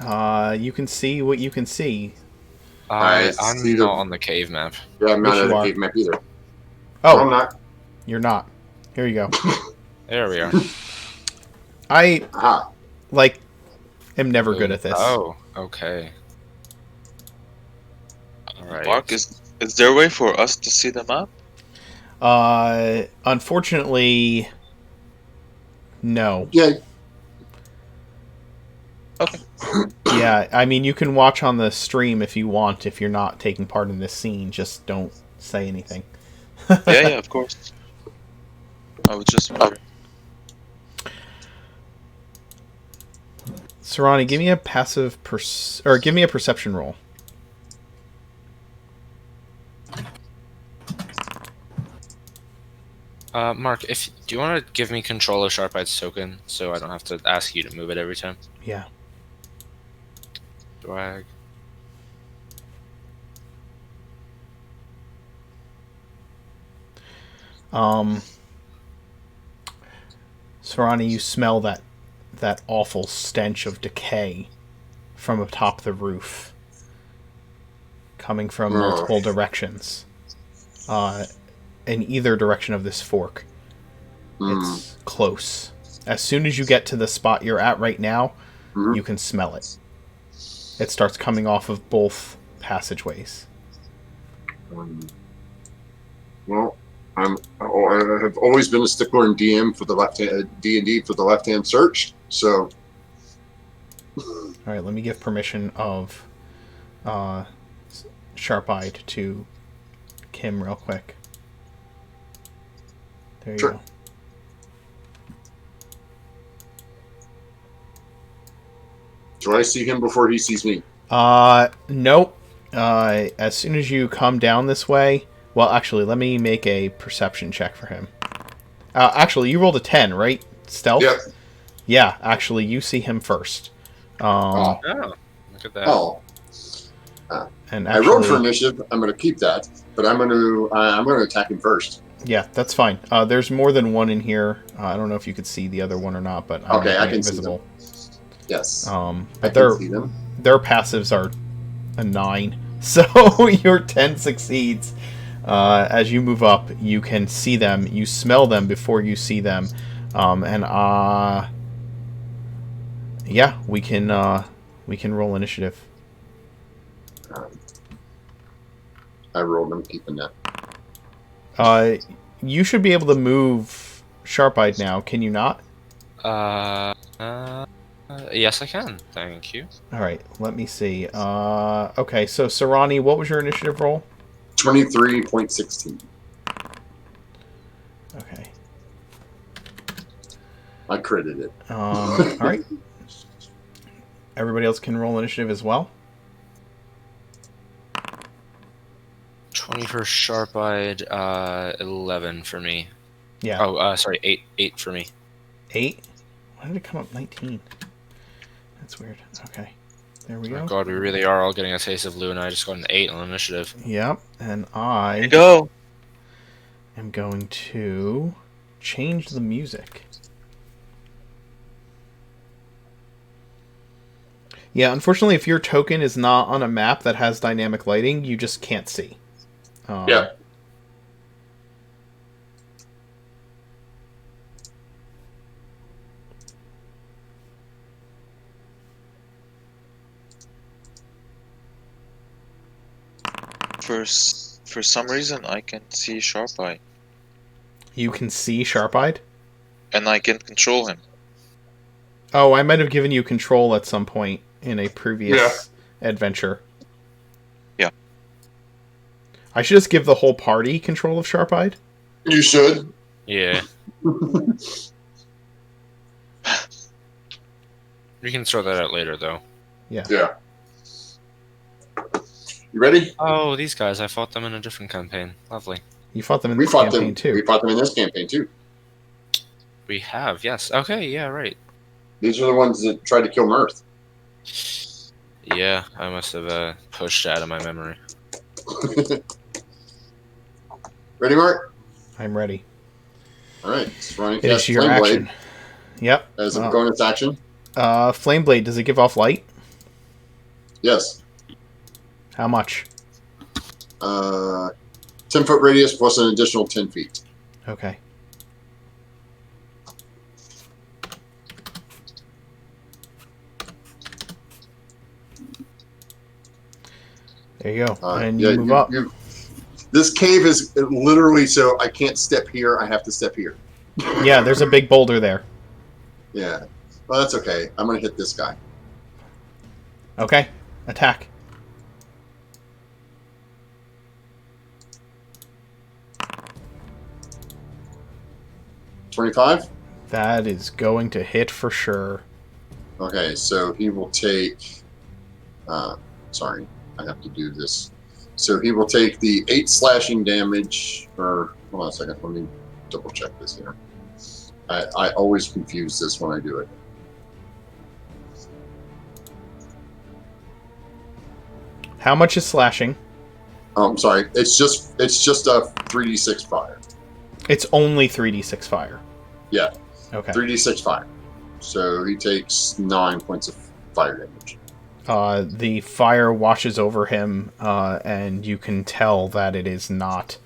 Speaker 1: You can see what you can see.
Speaker 4: I
Speaker 5: I'm
Speaker 4: see
Speaker 5: not on the cave map.
Speaker 4: Yeah, I'm not
Speaker 1: Yes,
Speaker 4: at
Speaker 1: you
Speaker 4: a
Speaker 1: are.
Speaker 4: cave map either.
Speaker 1: Oh,
Speaker 4: I'm not.
Speaker 1: you're not. Here you go.
Speaker 5: There we are.
Speaker 1: I,
Speaker 4: Aha.
Speaker 1: am never good at this.
Speaker 5: Oh, okay. Alright.
Speaker 6: Mark, is there a way for us to see the map?
Speaker 1: Unfortunately, no.
Speaker 4: Yeah.
Speaker 6: Okay.
Speaker 1: Yeah, I mean, you can watch on the stream if you want, if you're not taking part in this scene. Just don't say anything.
Speaker 6: Yeah, of course. I would just.
Speaker 1: Sarani, give me a passive or give me a perception roll.
Speaker 5: Mark, do you want to give me control of Sharp-Eye's token so I don't have to ask you to move it every time?
Speaker 1: Yeah.
Speaker 5: Drag.
Speaker 1: Sarani, you smell that awful stench of decay from atop the roof, coming from multiple directions. In either direction of this fork. It's close. As soon as you get to the spot you're at right now, you can smell it. It starts coming off of both passageways.
Speaker 4: Well, I have always been a stickler in DM for the D&D for the left-hand search. So.
Speaker 1: All right, let me give permission of Sharp-Eyed to Kim real quick. There you go.
Speaker 4: Do I see him before he sees me?
Speaker 1: Nope. As soon as you come down this way, well, actually, let me make a perception check for him. Actually, you rolled a 10, right? Stealth?
Speaker 4: Yep.
Speaker 1: Yeah, actually, you see him first.
Speaker 5: Oh, look at that.
Speaker 4: Oh.
Speaker 1: And
Speaker 4: I rolled for initiative. I'm going to keep that, but I'm going to attack him first.
Speaker 1: Yeah, that's fine. There's more than one in here. I don't know if you could see the other one or not, but
Speaker 4: okay, I can
Speaker 1: visible.
Speaker 4: see them. Yes.
Speaker 1: But
Speaker 4: see them.
Speaker 1: Their passives are a 9, so your 10 succeeds. As you move up, you can see them. You smell them before you see them, yeah, we can roll initiative.
Speaker 4: I rolled. I'm keeping that.
Speaker 1: You should be able to move Sharp-Eyed now. Can you not?
Speaker 5: Yes, I can. Thank you.
Speaker 1: All right, let me see. Okay, so Sarani, what was your initiative roll?
Speaker 4: 23.16.
Speaker 1: Okay.
Speaker 4: I critted it.
Speaker 1: All right. Everybody else can roll initiative as well.
Speaker 5: 20 for sharp-eyed, 11 for me.
Speaker 1: Yeah.
Speaker 5: Oh, sorry, 8 for me.
Speaker 1: 8? Why did it come up 19? That's weird. Okay. There we
Speaker 5: Oh
Speaker 1: go.
Speaker 5: god, we really are all getting a taste of Lou, and I just got an 8 on initiative.
Speaker 1: Yep. And I
Speaker 6: Go.
Speaker 1: am going to change the music. Yeah, unfortunately, if your token is not on a map that has dynamic lighting, you just can't see.
Speaker 4: Yeah.
Speaker 6: For some reason, I can see Sharp Eye,
Speaker 1: You can see Sharp-Eyed?
Speaker 6: and I can control him.
Speaker 1: Oh, I might have given you control at some point in a previous adventure.
Speaker 6: Yeah.
Speaker 1: I should just give the whole party control of Sharp-Eyed.
Speaker 4: You should.
Speaker 5: Yeah. We can sort that out later, though.
Speaker 1: Yeah.
Speaker 4: Yeah. You ready?
Speaker 5: Oh, these guys, I fought them in a different campaign. Lovely.
Speaker 1: You fought them in
Speaker 4: We
Speaker 1: this
Speaker 4: fought
Speaker 1: campaign
Speaker 4: them.
Speaker 1: too.
Speaker 4: We fought them in this campaign too.
Speaker 5: We have, yes. Okay, yeah, right.
Speaker 4: These are the ones that tried to kill Mirth.
Speaker 5: Yeah, I must have pushed out of my memory.
Speaker 4: Ready, Mark?
Speaker 1: I'm ready.
Speaker 4: All right. It's running
Speaker 1: It is your action. Yep.
Speaker 4: as a bonus action.
Speaker 1: Flame Blade, does it give off light?
Speaker 4: Yes.
Speaker 1: How much?
Speaker 4: 10-foot radius plus an additional 10 feet.
Speaker 1: Okay. There you go. And you move up.
Speaker 4: This cave is literally so I can't step here. I have to step here.
Speaker 1: Yeah, there's a big boulder there.
Speaker 4: Yeah. Well, that's okay. I'm going to hit this guy.
Speaker 1: Okay. Attack.
Speaker 4: $25?
Speaker 1: That is going to hit for sure.
Speaker 4: Okay, so he will take... sorry, I have to do this. So he will take the 8 slashing damage, or... Hold on a second, let me double check this here. I always confuse this when I do it.
Speaker 1: How much is slashing?
Speaker 4: Oh, I'm sorry. It's just a 3d6 fire.
Speaker 1: It's only 3d6 fire.
Speaker 4: Yeah.
Speaker 1: Okay.
Speaker 4: 3d6 fire. So he takes 9 points of fire damage.
Speaker 1: The fire washes over him, and you can tell that it is not...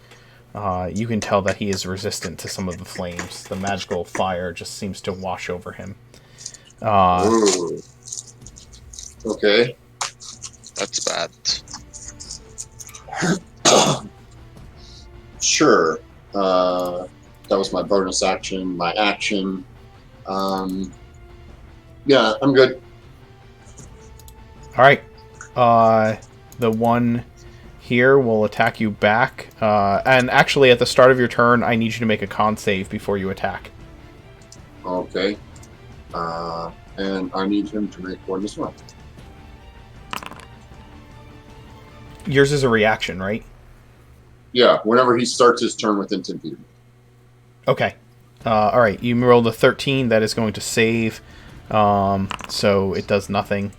Speaker 1: you can tell that he is resistant to some of the flames. The magical fire just seems to wash over him.
Speaker 4: Ooh. Okay.
Speaker 6: That's bad.
Speaker 4: Sure. That was my bonus action, my action. Yeah, I'm good.
Speaker 1: All right. The one here will attack you back. And actually, at the start of your turn, I need you to make a con save before you attack.
Speaker 4: Okay. And I need him to make one as well.
Speaker 1: Yours is a reaction, right?
Speaker 4: Yeah, whenever he starts his turn within 10 feet.
Speaker 1: Okay. All right. You rolled a 13. That is going to save. So it does nothing.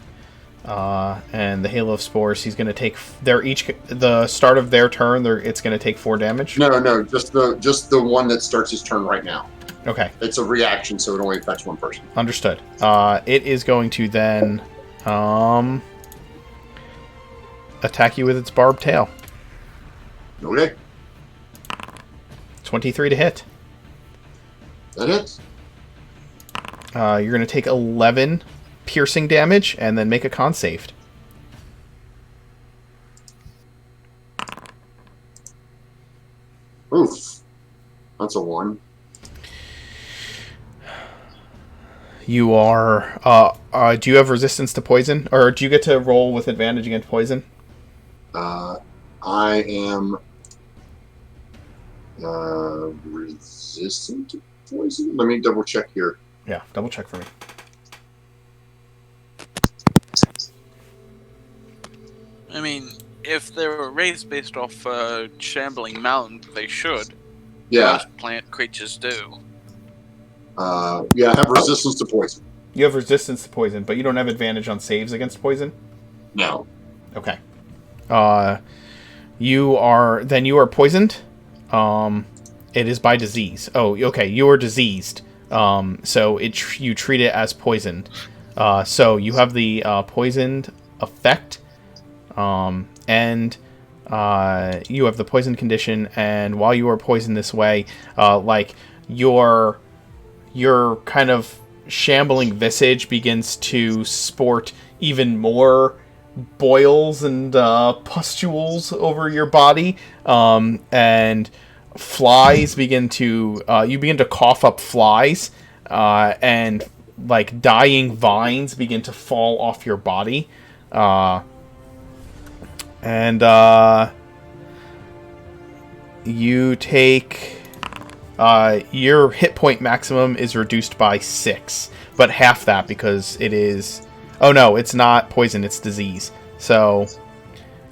Speaker 1: And the Halo of Spores, he's going to take... the start of their turn, it's going to take 4 damage?
Speaker 4: No, just the one that starts his turn right now.
Speaker 1: Okay.
Speaker 4: It's a reaction, so it only affects one person.
Speaker 1: Understood. It is going to then... attack you with its barbed tail.
Speaker 4: Okay.
Speaker 1: 23 to hit.
Speaker 4: That hits.
Speaker 1: You're going to take 11 piercing damage and then make a con save.
Speaker 4: Oof. That's a 1.
Speaker 1: You are... do you have resistance to poison? Or do you get to roll with advantage against poison?
Speaker 4: I am resistant to poison. Let me double check here.
Speaker 1: Yeah, double check for me.
Speaker 2: I mean, if they were raised based off shambling mountain, they should.
Speaker 4: Yeah.
Speaker 2: Most plant creatures do.
Speaker 4: Yeah, I have resistance to poison.
Speaker 1: You have resistance to poison, but you don't have advantage on saves against poison?
Speaker 4: No.
Speaker 1: Okay. You are poisoned. It is by disease. Oh, okay. You are diseased. So you treat it as poisoned. So you have the poisoned effect, and you have the poison condition. And while you are poisoned this way, like your kind of shambling visage begins to sport even more boils and pustules over your body, and flies begin to you begin to cough up flies, and like dying vines begin to fall off your body, and you take your hit point maximum is reduced by 6, but half that because it is. Oh no, it's not poison, it's disease. So,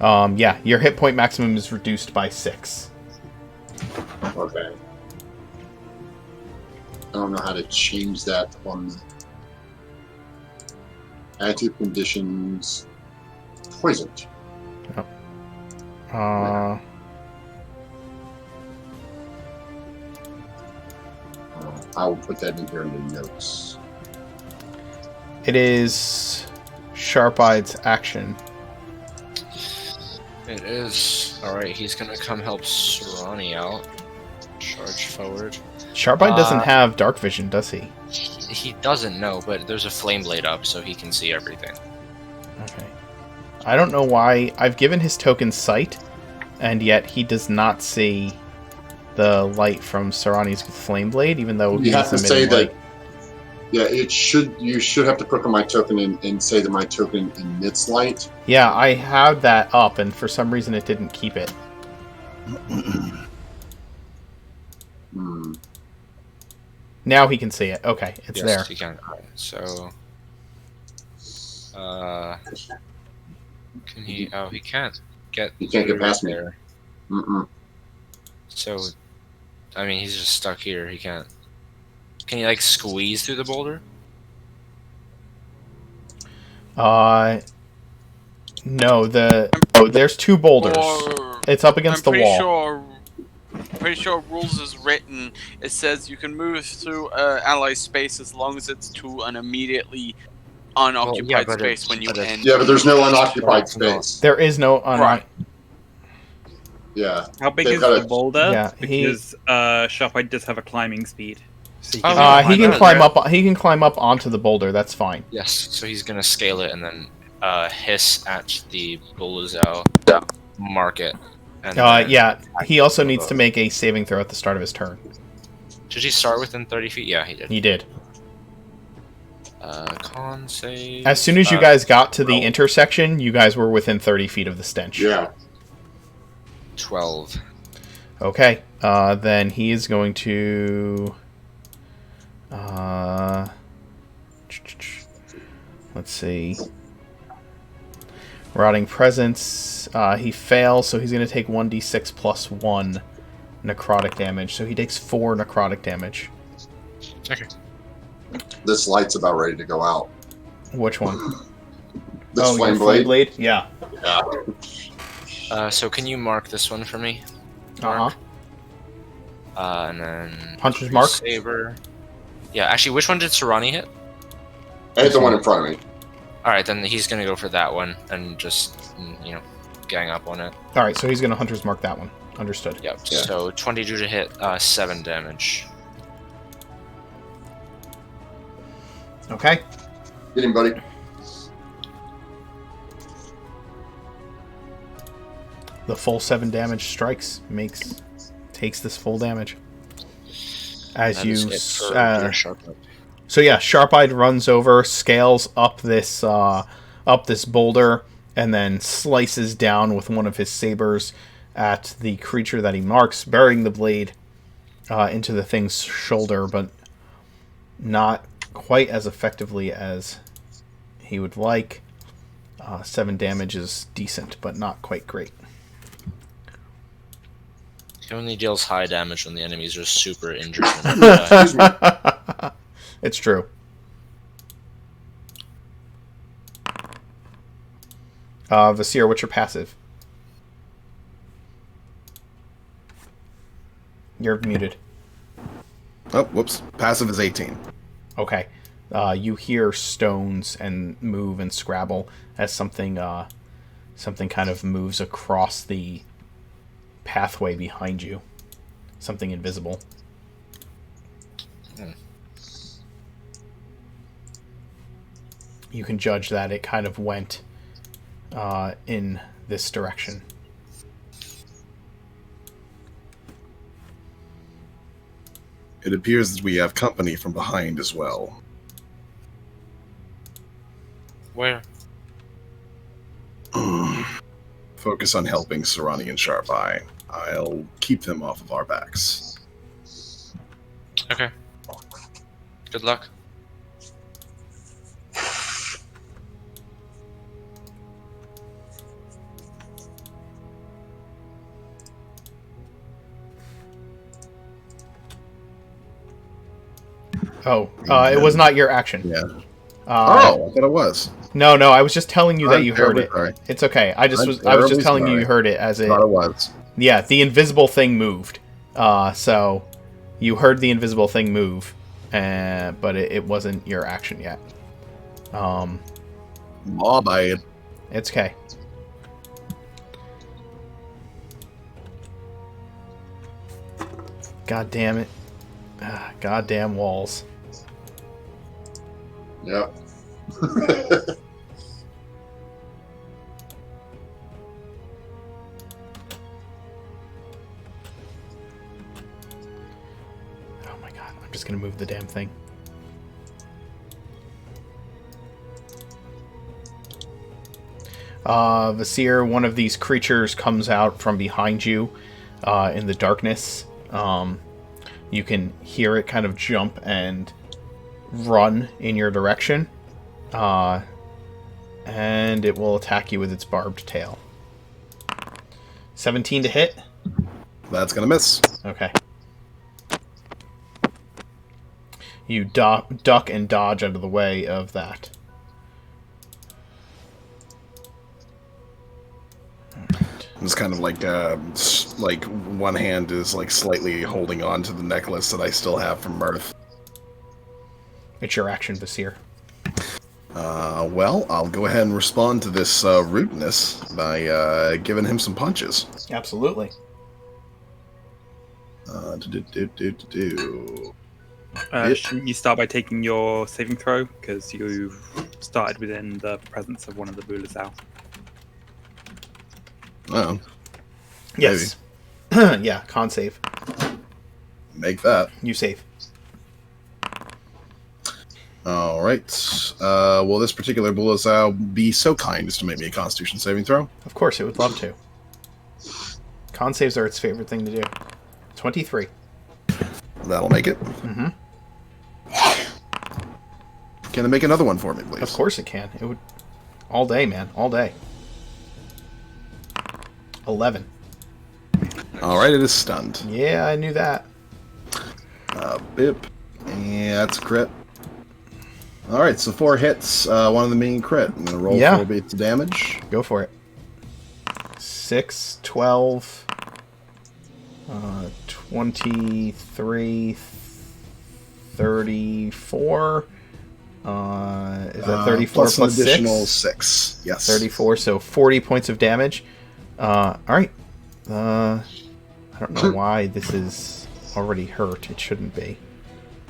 Speaker 1: yeah, your hit point maximum is reduced by 6.
Speaker 4: Okay. I don't know how to change that on active conditions. Poisoned. I will put that in here in the notes.
Speaker 1: It is Sharp-Eye's action.
Speaker 5: It is. Alright, he's gonna come help Sarani out. Charge forward.
Speaker 1: Sharp-Eye doesn't have dark vision, does he?
Speaker 5: He doesn't know, but there's a flame blade up, so he can see everything.
Speaker 1: Okay. I don't know why. I've given his token sight, and yet he does not see the light from Sarani's flame blade, even though
Speaker 4: You have to say
Speaker 1: light.
Speaker 4: that. Yeah, it should. You should have to click on my token and say that my token emits light.
Speaker 1: Yeah, I had that up, and for some reason it didn't keep it. Now he can see it. Okay, it's there.
Speaker 5: Yes, he can. Alright, so... Can he... Oh, he can't get...
Speaker 4: He can't get past me.
Speaker 5: there. So... I mean, he's just stuck here. He can't... Can you, like, squeeze through the boulder?
Speaker 1: No, there's 2 boulders. It's up against the wall.
Speaker 2: Pretty sure rules is written. It says you can move through ally space as long as it's to an immediately unoccupied space when you end.
Speaker 4: Yeah, but there's no unoccupied space.
Speaker 1: There is no
Speaker 2: Right.
Speaker 4: Yeah.
Speaker 7: How big is the boulder? Yeah, because Sharp-Eye does have a climbing speed. So
Speaker 1: he can climb up. He can climb up onto the boulder. That's fine.
Speaker 5: Yes. So he's gonna scale it and then hiss at the bullseye, mark it. And
Speaker 1: yeah. He also needs to make a saving throw at the start of his turn.
Speaker 5: Did he start within 30 feet? Yeah, he did.
Speaker 1: He did.
Speaker 5: Con save.
Speaker 1: As soon as you guys got to the intersection, you guys were within 30 feet of the stench.
Speaker 4: Yeah.
Speaker 5: 12.
Speaker 1: Okay. Then he is going to... let's see. Rotting Presence. He fails, so he's going to take 1d6 plus 1 necrotic damage. So he takes 4 necrotic damage.
Speaker 5: Okay.
Speaker 4: This light's about ready to go out.
Speaker 1: Which one?
Speaker 4: This flame blade?
Speaker 1: Yeah.
Speaker 5: Yeah. So can you mark this one for me?
Speaker 1: Uh-huh.
Speaker 5: And then...
Speaker 1: Hunter's Mark?
Speaker 5: Saber. Yeah, actually, which one did Sarani hit?
Speaker 4: I hit the one in front of me.
Speaker 5: Alright, then he's gonna go for that one, and just, gang up on it.
Speaker 1: Alright, so he's gonna Hunter's Mark that one. Understood.
Speaker 5: Yep, yeah. So 22 to hit, 7 damage.
Speaker 1: Okay.
Speaker 4: Get him, buddy.
Speaker 1: The full 7 damage strikes. Takes this full damage. As you... So yeah, Sharp-Eyed runs over, scales up this boulder, and then slices down with one of his sabers at the creature that he marks, burying the blade into the thing's shoulder, but not quite as effectively as he would like. 7 damage is decent, but not quite great.
Speaker 5: He only deals high damage when the enemies are super injured.
Speaker 4: Excuse me.
Speaker 1: It's true. Vasir, what's your passive? You're muted.
Speaker 3: Oh, whoops. Passive is 18.
Speaker 1: Okay. You hear stones and move and scrabble as something kind of moves across the pathway behind you. Something invisible. You can judge that it kind of went in this direction.
Speaker 3: It appears that we have company from behind as well.
Speaker 5: Where?
Speaker 3: Focus on helping Sarani and Sharp Eye. I'll keep them off of our backs.
Speaker 5: Okay. Good luck.
Speaker 1: Oh, it was not your action.
Speaker 3: Yeah. I thought it was.
Speaker 1: No, I was just telling you that you heard it.
Speaker 3: Sorry.
Speaker 1: It's okay. I was just
Speaker 3: terribly
Speaker 1: telling you
Speaker 3: sorry.
Speaker 1: you heard it as
Speaker 3: I
Speaker 1: it.
Speaker 3: thought it was.
Speaker 1: Yeah, the invisible thing moved. So you heard the invisible thing move, but it wasn't your action yet.
Speaker 3: Mob eye.
Speaker 1: It's okay. God damn it. Goddamn walls.
Speaker 4: Yep.
Speaker 1: Oh my god, I'm just gonna move the damn thing. Vasir, one of these creatures comes out from behind you in the darkness. You can hear it kind of jump and run in your direction. And it will attack you with its barbed tail. 17 to hit?
Speaker 3: That's gonna miss.
Speaker 1: Okay. You duck and dodge out of the way of that.
Speaker 3: It's kind of like one hand is like slightly holding on to the necklace that I still have from Mirth.
Speaker 1: It's your action, Vasir.
Speaker 3: Well, I'll go ahead and respond to this rudeness by giving him some punches.
Speaker 1: Absolutely.
Speaker 7: Shouldn't you start by taking your saving throw? Because you started within the presence of one of the rulers out.
Speaker 3: Oh,
Speaker 1: Yes. Yeah, con save.
Speaker 3: make that.
Speaker 1: You save.
Speaker 3: All right. Will this particular Bulazao be so kind as to make me a Constitution saving throw?
Speaker 1: Of course, it would love to. Con saves are its favorite thing to do. 23.
Speaker 3: That'll make it.
Speaker 1: Mm-hmm.
Speaker 3: Can it make another one for me, please?
Speaker 1: Of course it can. It would. All day, man. All day. 11.
Speaker 3: All right, it is stunned.
Speaker 1: Yeah, I knew that.
Speaker 3: Bip. Yeah, that's a crit. All right, so 4 hits, one of them being crit. I'm going to roll 4 bits of damage.
Speaker 1: Go for it. 6, 12, 23, 34. Is that 34
Speaker 3: plus an
Speaker 1: plus
Speaker 3: additional
Speaker 1: 6?
Speaker 3: 6. Yes.
Speaker 1: 34, so 40 points of damage. All right. I don't know why this is already hurt. It shouldn't be.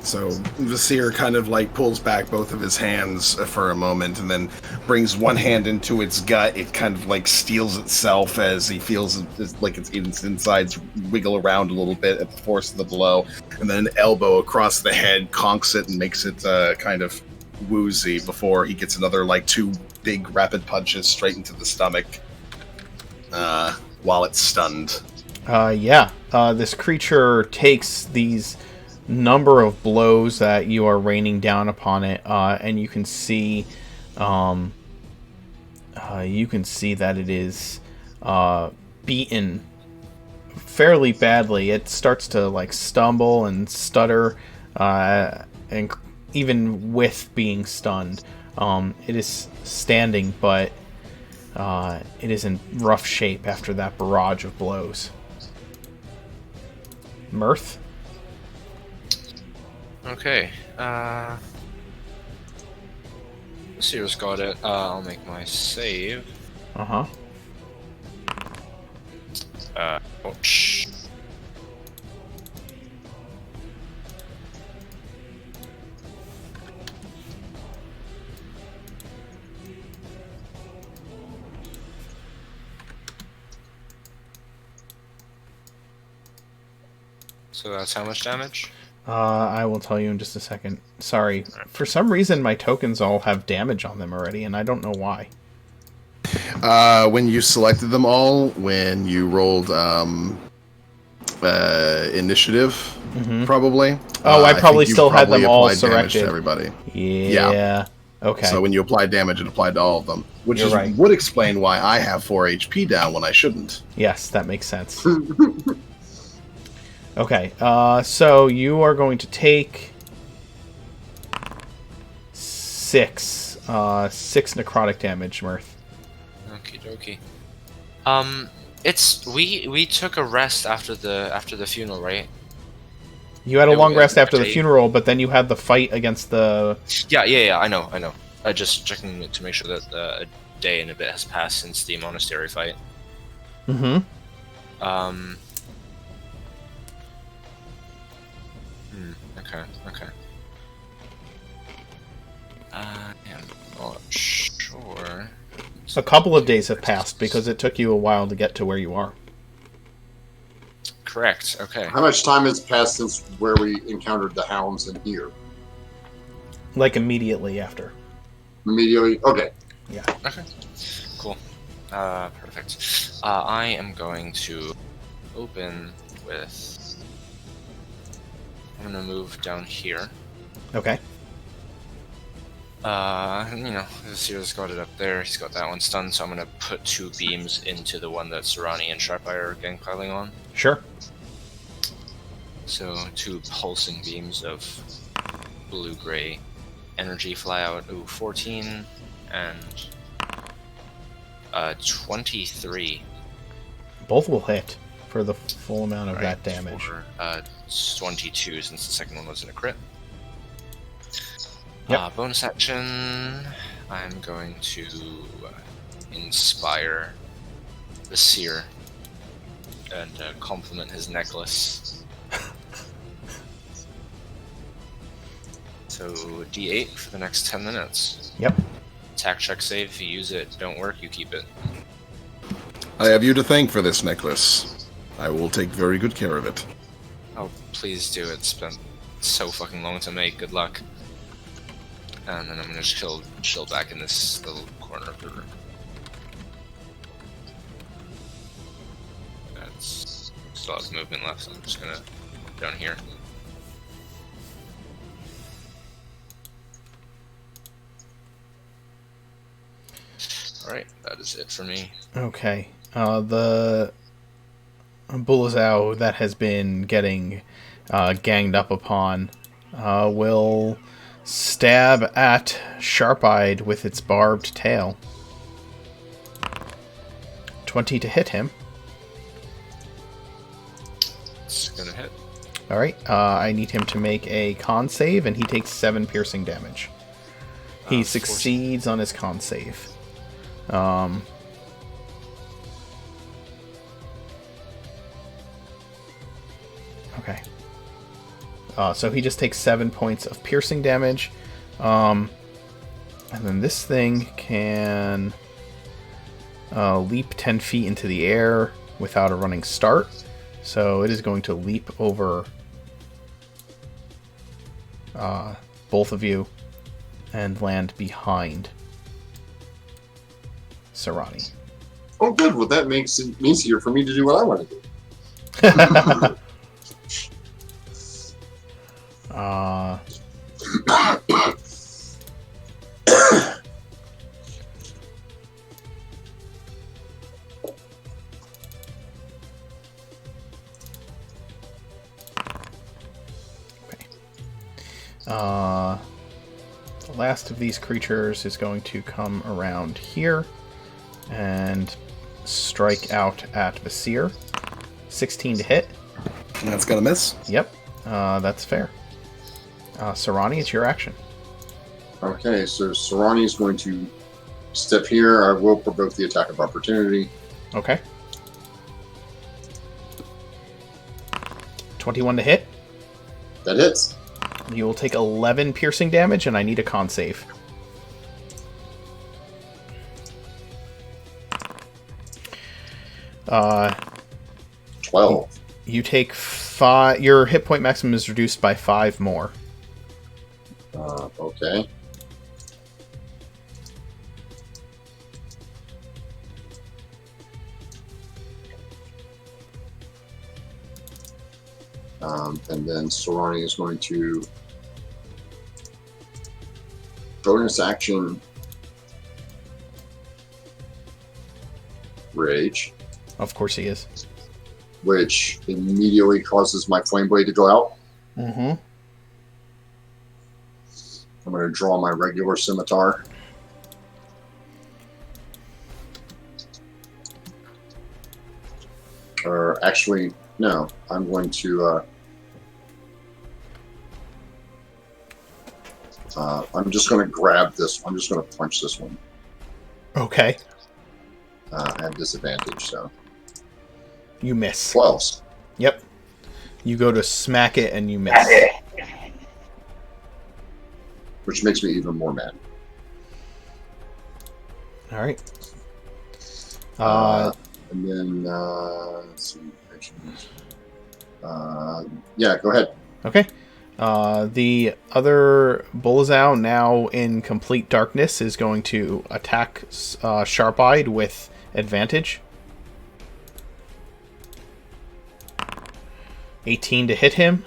Speaker 3: So Vasir kind of like pulls back both of his hands for a moment and then brings one hand into its gut. It kind of like steels itself as he feels like its insides wiggle around a little bit at the force of the blow. And then an elbow across the head conks it and makes it kind of woozy before he gets another like 2 big rapid punches straight into the stomach while it's stunned.
Speaker 1: This creature takes these number of blows that you are raining down upon it, and you can see that it is beaten fairly badly. It starts to like stumble and stutter, and even with being stunned, it is standing, but it is in rough shape after that barrage of blows. Mirth?
Speaker 5: Okay. Seer's got it. I'll make my save.
Speaker 1: Uh-huh.
Speaker 5: Ouch. So that's how much damage?
Speaker 1: I will tell you in just a second. Sorry. For some reason, my tokens all have damage on them already, and I don't know why.
Speaker 3: When you selected them all, when you rolled initiative, probably.
Speaker 1: Oh, I probably
Speaker 3: think you
Speaker 1: still had them all
Speaker 3: applied damage to
Speaker 1: selected.
Speaker 3: everybody.
Speaker 1: Yeah. Okay.
Speaker 3: So when you applied damage, it applied to all of them, which
Speaker 1: You're right.
Speaker 3: would explain why I have 4 HP down when I shouldn't.
Speaker 1: Yes, that makes sense. Okay, so you are going to take 6 necrotic damage, Mirth.
Speaker 5: Okie dokie. We took a rest after the funeral, right?
Speaker 1: You had a long rest after the
Speaker 5: day.
Speaker 1: funeral, but then you had the fight against the...
Speaker 5: Yeah, I know. Just checking to make sure that a day and a bit has passed since the monastery fight.
Speaker 1: Mm-hmm.
Speaker 5: Okay. I am not sure.
Speaker 1: A couple of days have passed because it took you a while to get to where you are.
Speaker 5: Correct, okay.
Speaker 4: How much time has passed since where we encountered the hounds in here?
Speaker 1: Like immediately after.
Speaker 4: Immediately? Okay.
Speaker 1: Yeah.
Speaker 5: Okay. Cool. Perfect. I am going to open with... I'm gonna move down here.
Speaker 1: Okay.
Speaker 5: Seer's got it up there. He's got that one stunned, so I'm gonna put 2 beams into the one that Serrani and Sharpeye are gangpiling on.
Speaker 1: Sure.
Speaker 5: So 2 pulsing beams of blue-gray energy fly out. Ooh, 14 and 23.
Speaker 1: Both will hit for the full amount of that damage.
Speaker 5: For 22 since the second one wasn't a crit.
Speaker 1: Yep.
Speaker 5: Bonus action, I'm going to inspire the seer and compliment his necklace. So D8 for the next 10 minutes.
Speaker 1: Yep.
Speaker 5: Attack check save. If you use it, don't work, you keep it.
Speaker 3: I have you to thank for this necklace. I will take very good care of it.
Speaker 5: Oh, please do. It's been so fucking long to make. Good luck. And then I'm gonna chill back in this little corner of the room. That's still has movement left, so I'm just gonna go down here. Alright, that is it for me.
Speaker 1: Okay. The Bulazao that has been getting ganged up upon will stab at Sharp-Eyed with its barbed tail. 20 to hit him.
Speaker 5: It's gonna hit.
Speaker 1: Alright, I need him to make a con save, and he takes 7 piercing damage. He succeeds on his con save. Okay. So he just takes 7 points of piercing damage. And then this thing can leap 10 feet into the air without a running start. So it is going to leap over both of you and land behind Serrani.
Speaker 4: Oh, good. Well, that makes it easier for me to do what I want to do.
Speaker 1: Uh, the last of these creatures is going to come around here and strike out at Vasir. 16 to hit.
Speaker 3: That's gonna miss.
Speaker 1: Yep, that's fair. Sarani, it's your action.
Speaker 4: Okay, so Sarani is going to step here. I will provoke the attack of opportunity.
Speaker 1: Okay. 21 to hit.
Speaker 4: That hits.
Speaker 1: You will take 11 piercing damage, and I need a con save. Uh,
Speaker 4: 12.
Speaker 1: you take 5. Your hit point maximum is reduced by 5 more.
Speaker 4: Okay. And then Sarani is going to bonus action rage,
Speaker 1: Of course he is.
Speaker 4: which immediately causes my flame blade to go out.
Speaker 1: Mm-hmm.
Speaker 4: I'm going to draw my regular scimitar. Or actually, no, I'm going to. I'm just going to grab this. I'm just going to punch this one
Speaker 1: Okay.
Speaker 4: at disadvantage. So
Speaker 1: You miss.
Speaker 4: 12.
Speaker 1: Yep. You go to smack it, and you miss.
Speaker 4: Which makes me even more mad.
Speaker 1: All right.
Speaker 4: And then let's see. Yeah, go ahead.
Speaker 1: Okay. The other Bullazao, now in complete darkness, is going to attack Sharp-Eyed with advantage. 18 to hit him.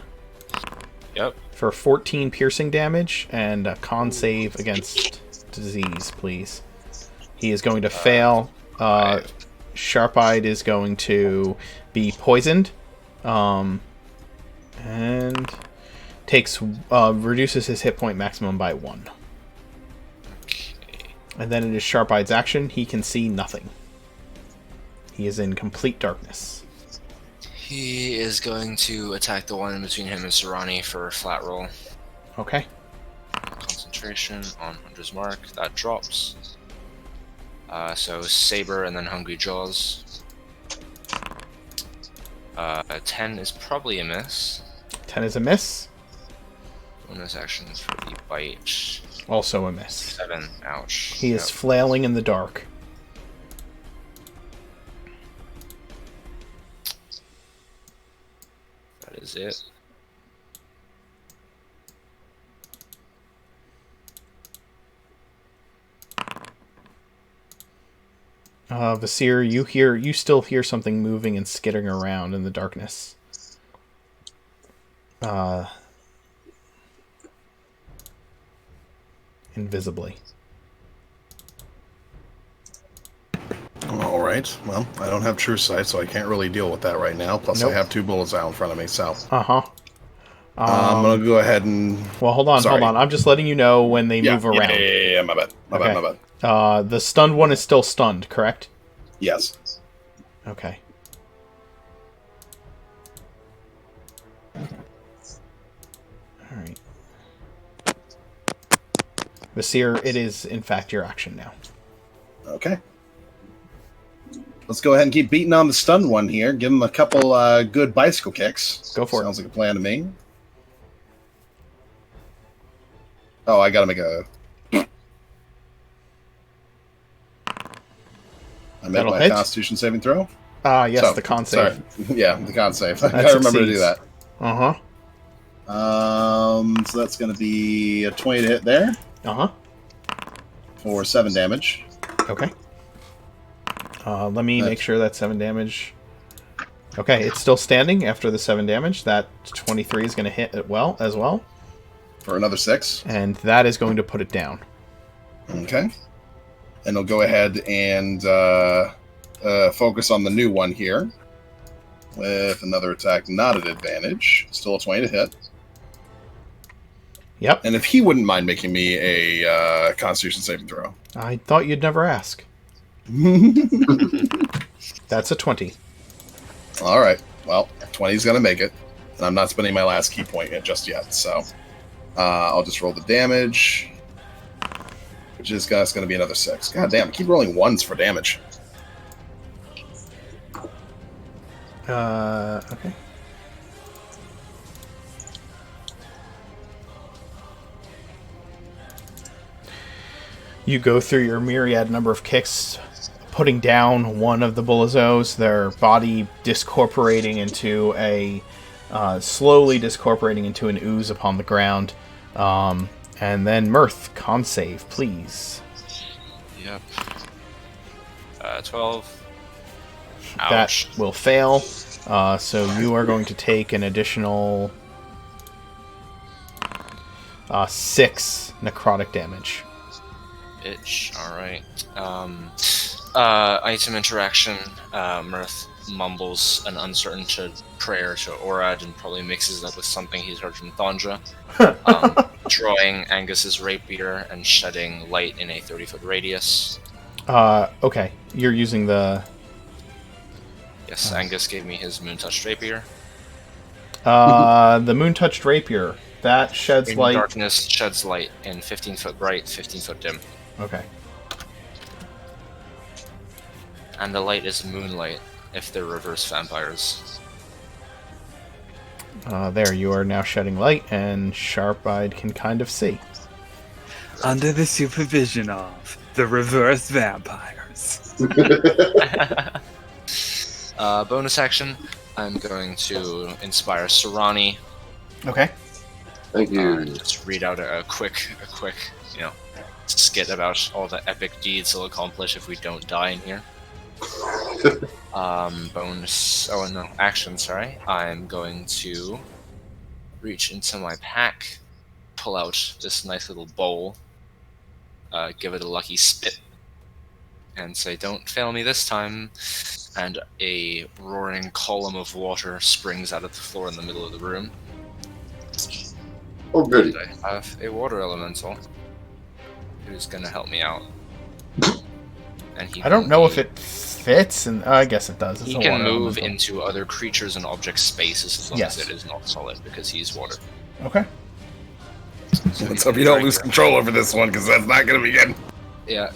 Speaker 5: Yep.
Speaker 1: For 14 piercing damage, and a con save against disease, please. He is going to fail. Sharp-Eyed is going to be poisoned. And takes reduces his hit point maximum by 1.
Speaker 5: Okay.
Speaker 1: And then it is Sharp-Eye's action. He can see nothing. He is in complete darkness.
Speaker 5: He is going to attack the one in between him and Sarani for a flat roll.
Speaker 1: Okay.
Speaker 5: Concentration on Hunter's Mark. That drops. So Saber and then Hungry Jaws. 10 is probably a miss.
Speaker 1: 10 is a miss.
Speaker 5: Bonus actions for the bite.
Speaker 1: Also a miss.
Speaker 5: 7. Ouch.
Speaker 1: He is flailing in the dark.
Speaker 5: That is it.
Speaker 1: Vasir, you still hear something moving and skittering around in the darkness. Invisibly.
Speaker 3: All right. Well, I don't have true sight, so I can't really deal with that right now. Plus,
Speaker 1: Nope.
Speaker 3: I have 2 bullets out in front of me, so
Speaker 1: Uh-huh.
Speaker 3: I'm gonna go ahead and.
Speaker 1: Well, hold on. I'm just letting you know when they move around.
Speaker 3: Yeah, my bad. My
Speaker 1: Okay.
Speaker 3: bad. My bad.
Speaker 1: The stunned one is still stunned, correct?
Speaker 3: Yes.
Speaker 1: Okay. Alright. Vasir, it is in fact your action now.
Speaker 3: Okay. Let's go ahead and keep beating on the stunned one here. Give him a couple good bicycle kicks.
Speaker 1: Go for it.
Speaker 3: Sounds like a plan to me. Oh, I gotta make a. I make
Speaker 1: That'll
Speaker 3: my
Speaker 1: hit.
Speaker 3: Constitution saving throw.
Speaker 1: Yes,
Speaker 3: So,
Speaker 1: the con save.
Speaker 3: Sorry. Yeah, the con save. I
Speaker 1: That
Speaker 3: gotta remember to do
Speaker 1: succeeds.
Speaker 3: that.
Speaker 1: Uh-huh.
Speaker 3: So that's gonna be a 20 to hit there
Speaker 1: Uh-huh.
Speaker 3: for 7 damage.
Speaker 1: Okay. Let me make sure that's 7 damage. Okay, it's still standing after the 7 damage. That 23 is going to hit it as well.
Speaker 3: for another 6.
Speaker 1: And that is going to put it down.
Speaker 3: Okay. And I'll go ahead and focus on the new one here with another attack not at advantage. Still a 20 to hit.
Speaker 1: Yep.
Speaker 3: And if he wouldn't mind making me a Constitution saving throw.
Speaker 1: I thought you'd never ask. That's a 20.
Speaker 3: All right. Well, 20's going to make it. And I'm not spending my last key point just yet. So I'll just roll the damage, which is going to be another 6. God damn, I keep rolling 1s for damage.
Speaker 1: Okay. You go through your myriad number of kicks, putting down one of the Bullazos, their body discorporating into slowly discorporating into an ooze upon the ground. And then Mirth, con save, please.
Speaker 5: Yep. 12.
Speaker 1: That will fail. So you are going to take an additional 6 necrotic damage.
Speaker 5: Bitch. Alright. Item interaction. Mirth mumbles an uncertain prayer to Orad and probably mixes it up with something he's heard from Thondra. Drawing Angus's rapier and shedding light in a 30-foot radius.
Speaker 1: Okay. You're using the...
Speaker 5: Yes, Anghus gave me his moon-touched rapier.
Speaker 1: The moon-touched rapier. That sheds
Speaker 5: In
Speaker 1: light...
Speaker 5: darkness sheds light in 15-foot bright, 15-foot dim.
Speaker 1: Okay.
Speaker 5: And the light is moonlight if they're reverse vampires.
Speaker 1: There, you are now shedding light, and Sharp-Eyed can kind of see.
Speaker 7: Under the supervision of the reverse vampires.
Speaker 5: Bonus action, I'm going to inspire Serani.
Speaker 1: Okay.
Speaker 4: Thank you.
Speaker 5: Just read out a quick, skit about all the epic deeds he'll accomplish if we don't die in here. Action, sorry. I'm going to reach into my pack, pull out this nice little bowl, give it a lucky spit, and say, "Don't fail me this time." And a roaring column of water springs out of the floor in the middle of the room.
Speaker 4: Oh, goody.
Speaker 5: And I have a water elemental who's gonna help me out. And
Speaker 1: I don't know if it fits, and I guess it does. It's
Speaker 5: he
Speaker 1: a
Speaker 5: can
Speaker 1: water
Speaker 5: move
Speaker 1: elemental.
Speaker 5: into other creatures and object spaces as long
Speaker 1: Yes.
Speaker 5: as it is not solid, because he's water.
Speaker 1: Okay.
Speaker 5: So
Speaker 3: Let's hope you don't lose control over this one, because that's not going to be good.
Speaker 5: Yeah,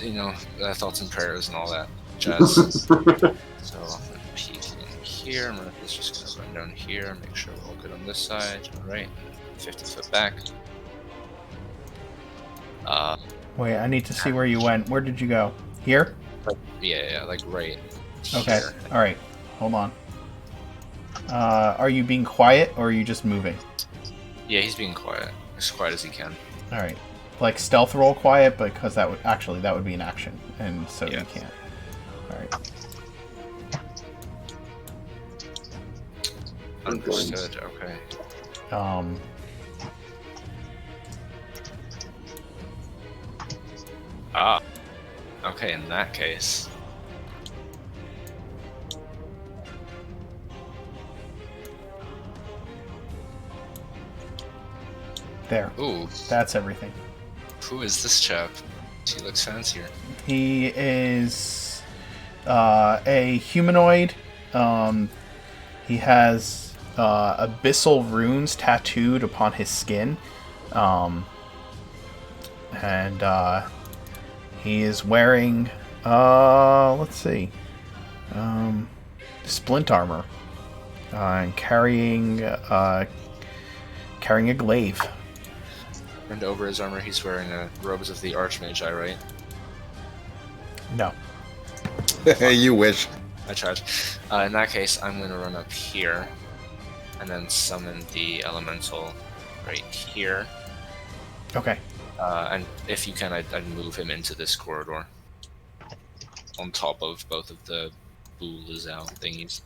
Speaker 5: thoughts and prayers and all that jazz. So I'm gonna peek in here. Mirth is just gonna run down here, make sure we're all good on this side. Alright. 50 foot back.
Speaker 1: Wait, I need to see where you went. Where did you go? Here?
Speaker 5: Yeah, like right
Speaker 1: Okay.
Speaker 5: here.
Speaker 1: Alright. Hold on. Are you being quiet, or are you just moving?
Speaker 5: Yeah, he's being quiet. As quiet as he can.
Speaker 1: Alright. Like stealth roll quiet, because that would be an action, and so
Speaker 5: Yeah.
Speaker 1: you can't. Alright.
Speaker 5: Understood, okay. Okay, in that case.
Speaker 1: There.
Speaker 5: Ooh,
Speaker 1: That's everything.
Speaker 5: who is this chap? He looks fancier.
Speaker 1: He is a humanoid. He has abyssal runes tattooed upon his skin. And he is wearing, let's see, splint armor. And carrying a glaive.
Speaker 5: And over his armor, he's wearing robes of the Archmage, right?
Speaker 1: No.
Speaker 3: You wish.
Speaker 5: I tried. In that case, I'm going to run up here, and then summon the elemental right here.
Speaker 1: Okay.
Speaker 5: And if you can, I'd move him into this corridor, on top of both of the Boo Lizao thingies.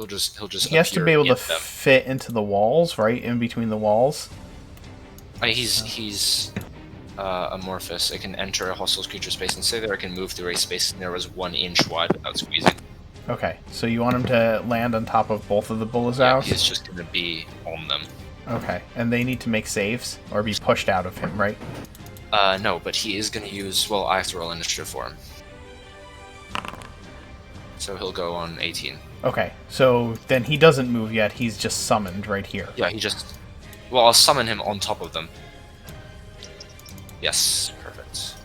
Speaker 5: He'll just
Speaker 1: He has to be able to fit into the walls, right? In between the walls.
Speaker 5: He's amorphous. It can enter a hostile creature space and stay there. It can move through a space narrows 1 inch wide without squeezing.
Speaker 1: Okay, so you want him to land on top of both of the Bullazows?
Speaker 5: Yeah, he's just going to be on them.
Speaker 1: Okay, and they need to make saves or be pushed out of him, right?
Speaker 5: No, but he is going to use... Well, I have to roll initiative for him. So he'll go on 18.
Speaker 1: Okay, so then he doesn't move yet. He's just summoned right here.
Speaker 5: Yeah, he just... Well, I'll summon him on top of them. Yes, perfect.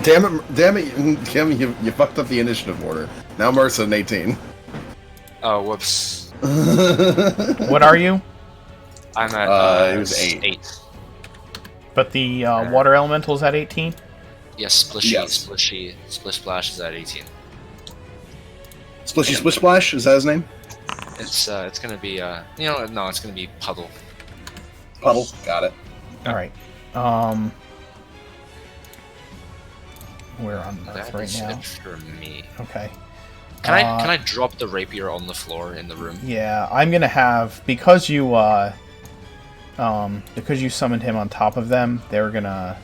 Speaker 3: Damn it, Kim, you fucked up the initiative order. Now Mert's an 18.
Speaker 5: Oh, whoops.
Speaker 1: What are you?
Speaker 5: I'm at
Speaker 3: it was 8.
Speaker 1: But the water elemental's at 18?
Speaker 5: Yes, Splishy,
Speaker 3: Yes.
Speaker 5: Splishy, Splish Splash is at 18.
Speaker 3: Splishy Splish Splash, is that his name?
Speaker 5: It's gonna be no, it's gonna be Puddle.
Speaker 3: Puddle, got it.
Speaker 1: Alright. We're on Earth
Speaker 5: That
Speaker 1: right
Speaker 5: is
Speaker 1: now.
Speaker 5: it for me.
Speaker 1: Okay.
Speaker 5: Can I drop the rapier on the floor in the room?
Speaker 1: Yeah, I'm gonna have, because you summoned him on top of them, they're gonna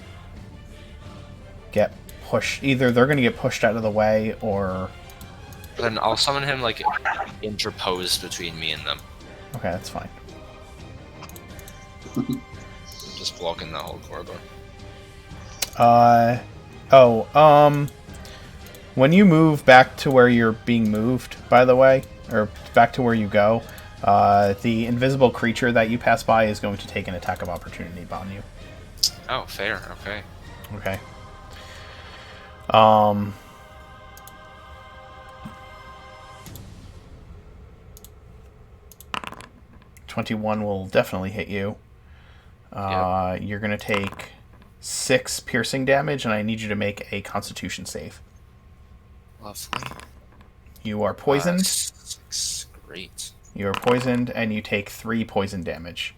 Speaker 1: get pushed. Either they're gonna get pushed out of the way, or...
Speaker 5: Then I'll summon him, like, interposed between me and them.
Speaker 1: Okay, that's fine.
Speaker 5: Just blocking that whole corridor.
Speaker 1: When you move back to where you're being moved, by the way, or back to where you go, the invisible creature that you pass by is going to take an attack of opportunity upon you.
Speaker 5: Oh, fair, okay.
Speaker 1: Okay. 21 will definitely hit you.
Speaker 5: Yep.
Speaker 1: You're going to take 6 piercing damage, and I need you to make a Constitution save.
Speaker 5: Lovely.
Speaker 1: You are poisoned.
Speaker 5: 6. Great.
Speaker 1: You are poisoned, and you take 3 poison damage.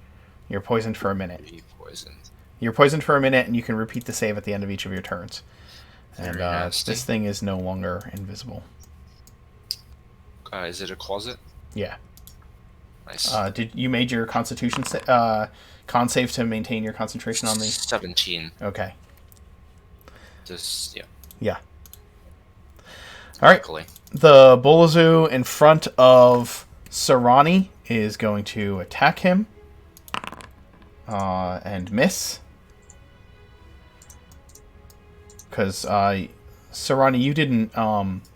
Speaker 1: You're poisoned for a minute.
Speaker 5: 3 poisoned.
Speaker 1: You're poisoned for a minute, and you can repeat the save at the end of each of your turns. And
Speaker 5: Very nasty.
Speaker 1: this thing is no longer invisible.
Speaker 5: Is it a closet?
Speaker 1: Yeah.
Speaker 5: Nice.
Speaker 1: Did you made your Constitution con save to maintain your concentration on the...
Speaker 5: 17.
Speaker 1: Okay.
Speaker 5: Just, yeah.
Speaker 1: Yeah. All right.
Speaker 5: Luckily.
Speaker 1: The Bullazoo in front of Sarani is going to attack him. And miss. Because, Sarani, you didn't,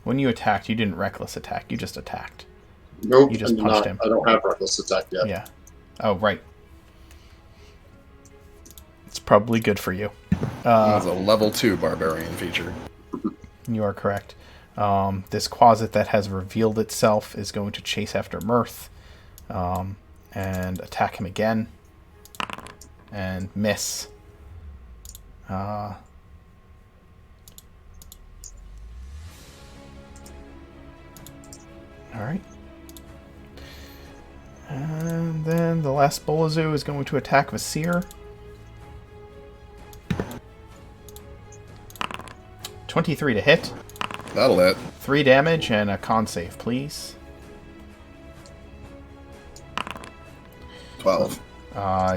Speaker 1: when you attacked, you didn't reckless attack. You just attacked.
Speaker 4: Nope,
Speaker 1: You just
Speaker 4: I do
Speaker 1: punched
Speaker 4: not.
Speaker 1: him.
Speaker 4: I don't have reckless attack yet.
Speaker 1: Yeah. Oh, right. It's probably good for you.
Speaker 3: That's a level 2 barbarian feature.
Speaker 1: You are correct. This Quasit that has revealed itself is going to chase after Mirth and attack him again. And miss. Alright. And then the last Bullazoo is going to attack Vasir. 23 to hit.
Speaker 3: That'll hit.
Speaker 1: 3 damage and a con save, please.
Speaker 3: 12.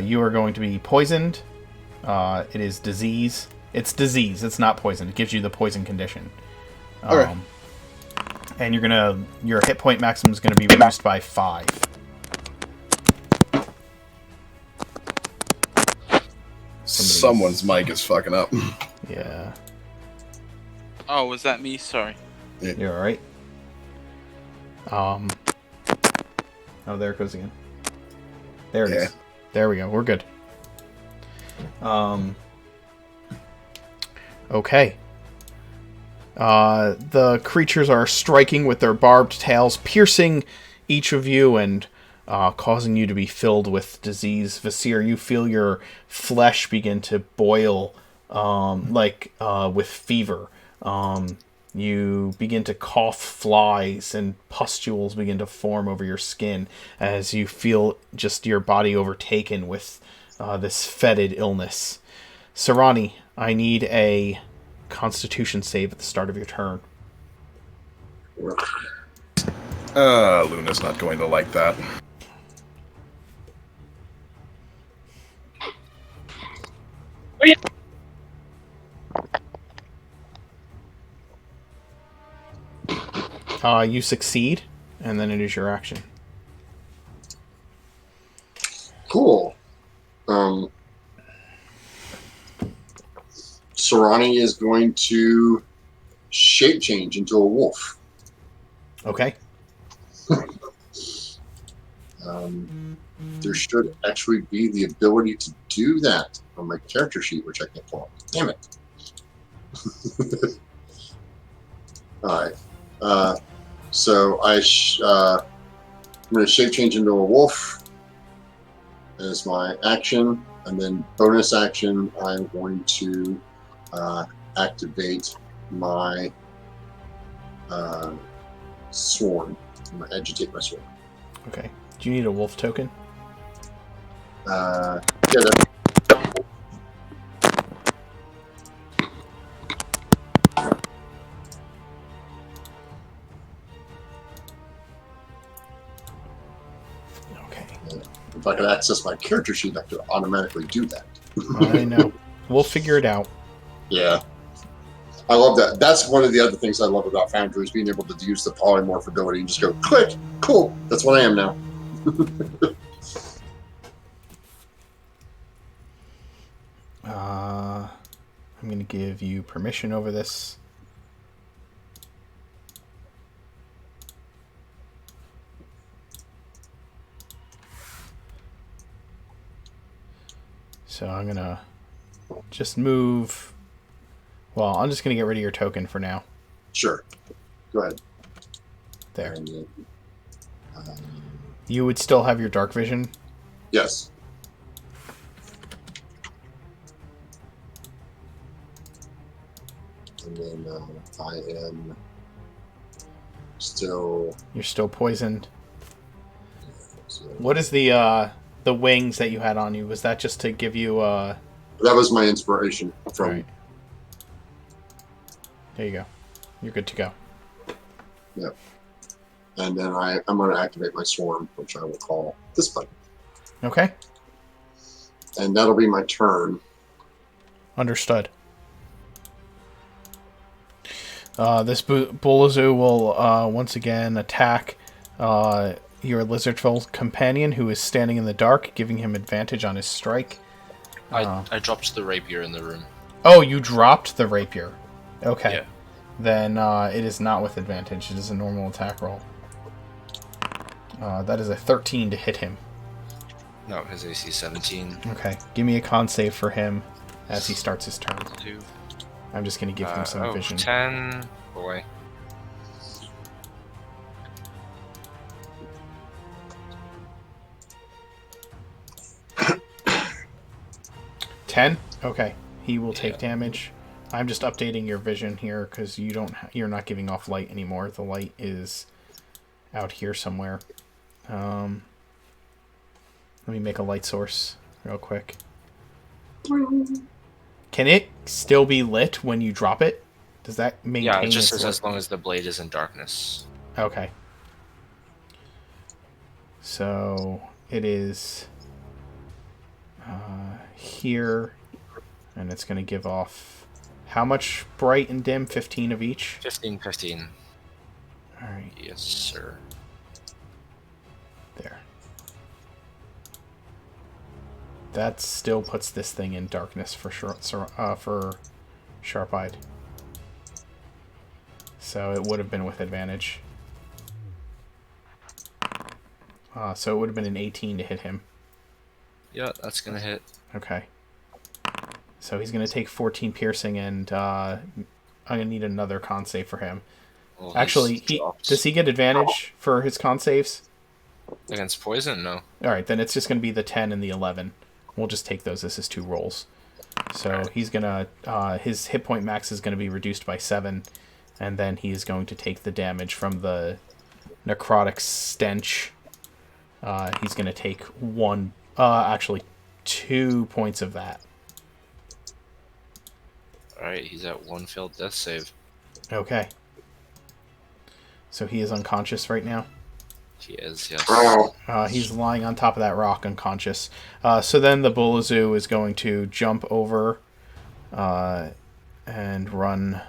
Speaker 1: You are going to be poisoned. It is disease. It's disease. It's not poison. It gives you the poison condition.
Speaker 3: Okay.
Speaker 1: And your hit point maximum is going to be reduced by 5.
Speaker 3: Someone's mic is fucking up.
Speaker 1: Yeah.
Speaker 2: Oh, was that me? Sorry.
Speaker 1: You're alright. Oh, there it goes again. There it is. There we go. We're good. Okay. The creatures are striking with their barbed tails, piercing each of you and causing you to be filled with disease. Vasir, you feel your flesh begin to boil with fever. You begin to cough flies and pustules begin to form over your skin as you feel just your body overtaken with this fetid illness. Sarani, I need a Constitution save at the start of your turn.
Speaker 3: Luna's not going to like that.
Speaker 1: You succeed, and then it is your action.
Speaker 4: Cool. Sarani is going to shape change into a wolf.
Speaker 1: Okay.
Speaker 4: There should actually be the ability to do that on my character sheet, which I can't pull up. Damn it. All right. So I'm going to shape change into a wolf as my action, and then bonus action, I'm going to activate my sword. I'm going to agitate my sword.
Speaker 1: Okay. Do you need a wolf token?
Speaker 4: Yeah, that,
Speaker 1: Okay.
Speaker 4: if I could access my character sheet, I could automatically do that.
Speaker 1: I know. We'll figure it out.
Speaker 4: Yeah. I love that. That's one of the other things I love about Foundry is being able to use the polymorph ability and just go, click, cool, that's what I am now.
Speaker 1: I'm going to give you permission over this. So I'm going to just move... Well, I'm just going to get rid of your token for now.
Speaker 4: Sure. Go ahead.
Speaker 1: There.
Speaker 4: And then,
Speaker 1: You would still have your dark vision?
Speaker 4: yes. And then I am still...
Speaker 1: You're still poisoned.
Speaker 4: So
Speaker 1: What is the wings that you had on you? Was that just to give you...
Speaker 4: that was my inspiration from...
Speaker 1: Right. There you go. You're good to go.
Speaker 4: Yep. And then I'm going to activate my swarm, which I will call this button.
Speaker 1: Okay.
Speaker 4: And that'll be my turn.
Speaker 1: Understood. This Bullazu will once again attack your lizardful companion who is standing in the dark, giving him advantage on his strike.
Speaker 5: I dropped the rapier in the room.
Speaker 1: Oh, you dropped the rapier. Okay.
Speaker 5: Yeah.
Speaker 1: Then it is not with advantage. It is a normal attack roll. That is a 13 to hit him.
Speaker 5: No, his AC 17.
Speaker 1: Okay. Give me a con save for him as he starts his turn.
Speaker 5: 2.
Speaker 1: I'm just going to give him some vision.
Speaker 5: 10. Boy.
Speaker 1: $10? Okay. He will take damage. I'm just updating your vision here because you're not giving off light anymore. The light is out here somewhere. Let me make a light source real quick. Can it still be lit when you drop it? Does that maintain?
Speaker 5: Yeah, it just
Speaker 1: its
Speaker 5: says
Speaker 1: light?
Speaker 5: as long as the blade is in darkness.
Speaker 1: Okay. So it is here, and it's going to give off how much bright and dim? 15 of each?
Speaker 5: 15, 15.
Speaker 1: All right.
Speaker 5: Yes, sir.
Speaker 1: There. That still puts this thing in darkness for sure, for Sharp-Eyed. So it would have been with advantage. So it would have been an 18 to hit him.
Speaker 5: Yeah, that's gonna hit.
Speaker 1: Okay. So he's going to take 14 piercing, and I'm going to need another con save for him.
Speaker 5: Well,
Speaker 1: Actually, does he get advantage for his con saves?
Speaker 5: Against poison? No.
Speaker 1: Alright, then it's just going to be the 10 and the 11. We'll just take those as his two rolls. So he's going to... his hit point max is going to be reduced by 7, and then he is going to take the damage from the necrotic stench. He's going to take 2 points of that.
Speaker 5: Alright, he's at 1 failed death save.
Speaker 1: Okay. So he is unconscious right now.
Speaker 5: He is, yes.
Speaker 1: He's lying on top of that rock, unconscious. So then the Bulazoo is going to jump over and run